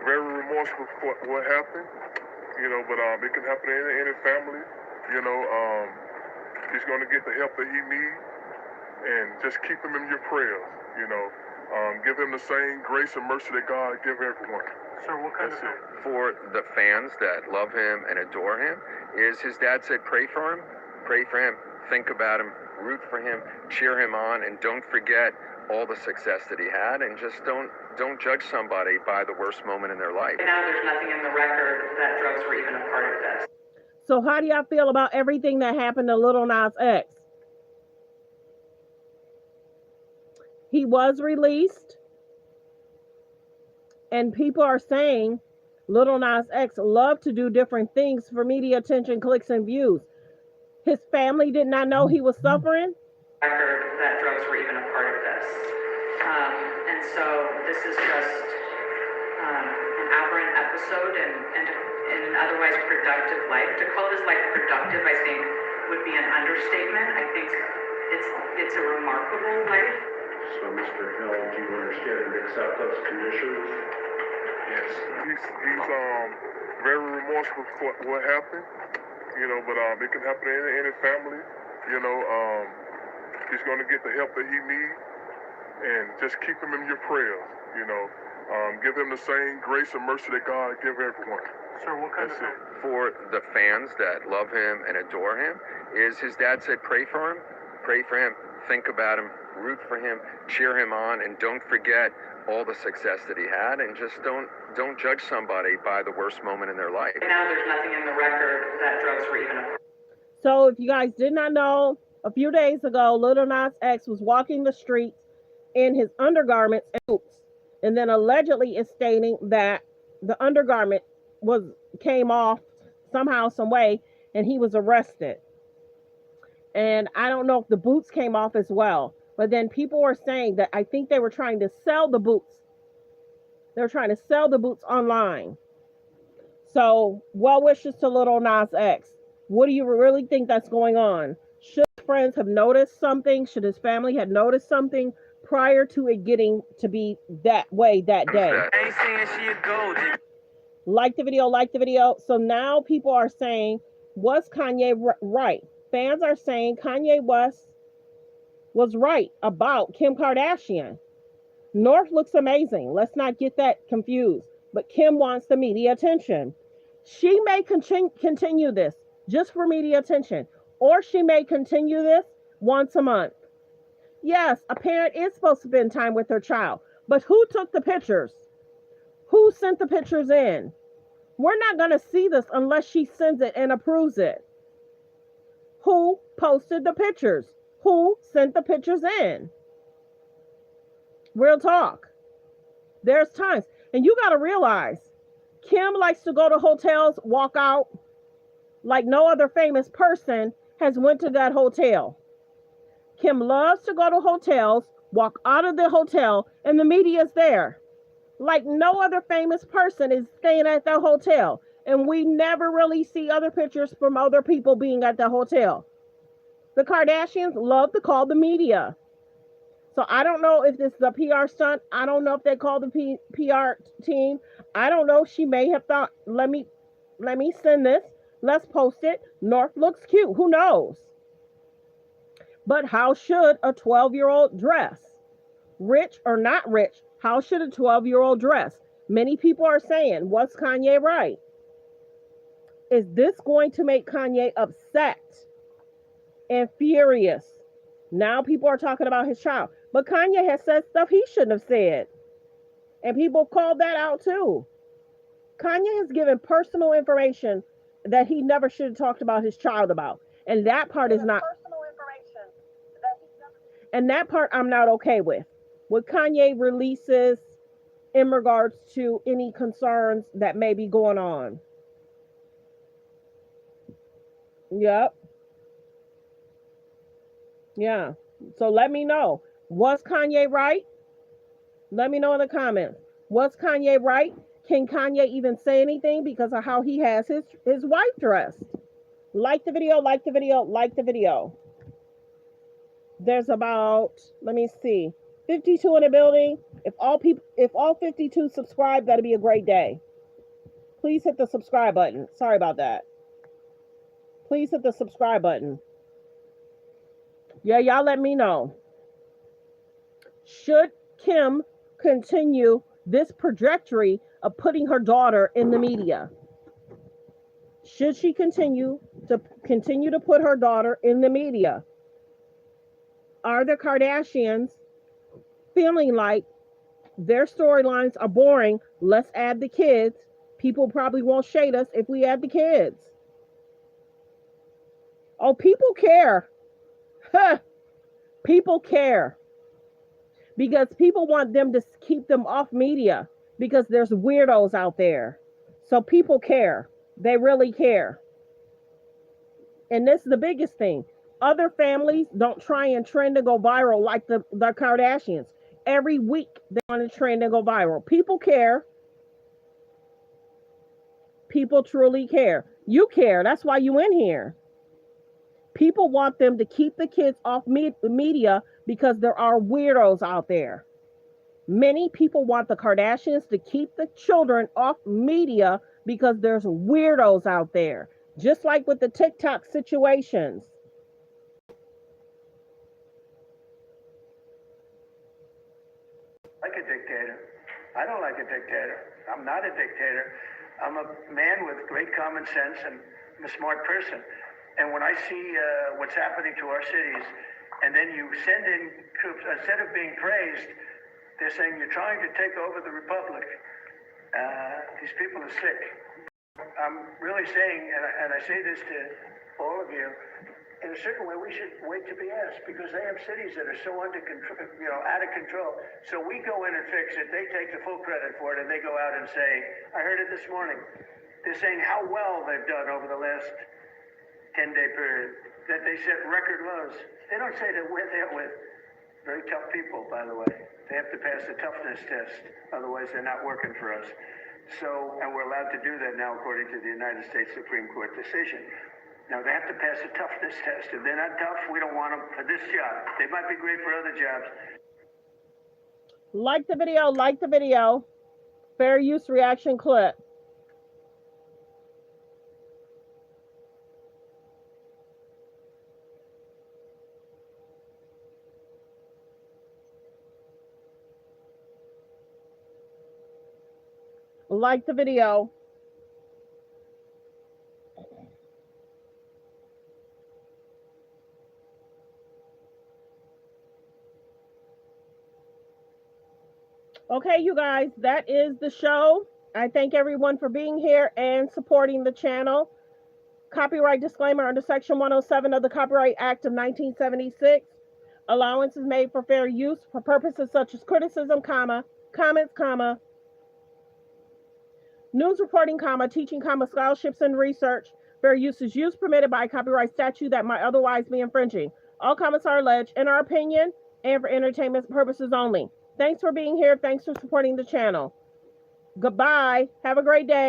very remorseful for what happened, but it can happen to any family, he's going to get the help that he needs, and just keep him in your prayers, give him the same grace and mercy that God give everyone. Sir, what kind of help? For the fans that love him and adore him, is his dad said, pray for him, think about him, root for him, cheer him on, and don't forget all the success that he had, and just don't judge somebody by the worst moment in their life. Now there's nothing in the record that drugs were even a part of this. So how do y'all feel about everything that happened to Lil Nas X? He was released, and people are saying Lil Nas X loved to do different things for media attention, clicks, and views. His family did not know he was suffering. Record that drugs were even a part of this. And so this is just an aberrant episode and in an otherwise productive life. To call it as like productive, I think, would be an understatement. I think it's a remarkable life. So, Mr. Hill, do you understand and accept those conditions? Yes. He's very remorseful for what happened, but it can happen to any family, he's going to get the help that he needs, and just keep him in your prayers, give him the same grace and mercy that God give everyone. Sir, what kind of help? For the fans that love him and adore him, is his dad said, pray for him, think about him, root for him, cheer him on, and don't forget all the success that he had, and just don't judge somebody by the worst moment in their life. Now there's nothing in the record that drugs were even a part of. So if you guys did not know, a few days ago, Lil Nas X was walking the streets in his undergarments and boots, and then allegedly is stating that the undergarment came off somehow, some way, and he was arrested. And I don't know if the boots came off as well, but then people were saying that I think they were trying to sell the boots. They were trying to sell the boots online. So well wishes to Lil Nas X. What do you really think that's going on? Should friends have noticed something? Should his family have noticed something prior to it getting to be that way that day? I ain't saying she a gold. Like the video. So now people are saying, was Kanye right? Fans are saying Kanye West was right about Kim Kardashian. North looks amazing. Let's not get that confused. But Kim wants the media attention. She may continue this just for media attention, or she may continue this once a month. Yes, a parent is supposed to spend time with their child, but who took the pictures? Who sent the pictures in? We're not going to see this unless she sends it and approves it. Who posted the pictures? Who sent the pictures in? Real talk. There's times. And you got to realize, Kim likes to go to hotels, walk out like no other famous person has went to that hotel. Kim loves to go to hotels, walk out of the hotel, and the media's there. Like no other famous person is staying at the hotel. And we never really see other pictures from other people being at the hotel. The Kardashians love to call the media. So I don't know if this is a PR stunt. I don't know if they call the PR team. I don't know. She may have thought, let me send this. Let's post it. North looks cute. Who knows? But how should a 12-year-old dress? Rich or not rich, how should a 12-year-old dress? Many people are saying, was Kanye right? Is this going to make Kanye upset and furious? Now people are talking about his child. But Kanye has said stuff he shouldn't have said. And people called that out too. Kanye has given personal information that he never should have talked about his child about. And that part is not. And that part I'm not okay with. What Kanye releases in regards to any concerns that may be going on. Yep. Yeah. So let me know. Was Kanye right? Let me know in the comments. Was Kanye right? Can Kanye even say anything because of how he has his wife dressed? Like the video, like the video, like the video. There's about, let me see, 52 in the building. If all 52 subscribe, that'd be a great day. Please hit the subscribe button. Sorry about that. Please hit the subscribe button. Yeah, y'all let me know. Should Kim continue this trajectory of putting her daughter in the media? Should she continue to put her daughter in the media? Are the Kardashians feeling like their storylines are boring? Let's add the kids. People probably won't shade us if we add the kids. Oh, people care. Huh. People care. Because people want them to keep them off media because there's weirdos out there. So people care. They really care. And this is the biggest thing. Other families don't try and trend to go viral like the Kardashians. Every week they want to trend and go viral. People care. People truly care. You care. That's why you in here. People want them to keep the kids off media because there are weirdos out there. Many people want the Kardashians to keep the children off media because there's weirdos out there. Just like with the TikTok situations. Like a dictator. I don't like a dictator. I'm not a dictator. I'm a man with great common sense and I'm a smart person. And when I see what's happening to our cities, and then you send in troops, instead of being praised, they're saying you're trying to take over the republic. These people are sick. I'm really saying, and I say this to all of you, in a certain way we should wait to be asked because they have cities that are so under control, out of control. So we go in and fix it. They take the full credit for it, and they go out and say, I heard it this morning. They're saying how well they've done over the last 10-day period, that they set record lows. They don't say that we're there with very tough people, by the way. They have to pass the toughness test, otherwise they're not working for us. So, and we're allowed to do that now according to the United States Supreme Court decision. Now they have to pass the toughness test. If they're not tough, we don't want them for this job. They might be great for other jobs. Like the video, like the video. Fair use reaction clip. like the video. Okay, you guys, that is the show. I thank everyone for being here and supporting the channel. Copyright disclaimer under Section 107 of the Copyright Act of 1976. Allowance is made for fair use for purposes such as criticism, comments, news reporting, teaching, scholarships and research. Fair use is use permitted by copyright statute that might otherwise be infringing. All comments are alleged, in our opinion, and for entertainment purposes only. Thanks for being here. Thanks for supporting the channel. Goodbye. Have a great day.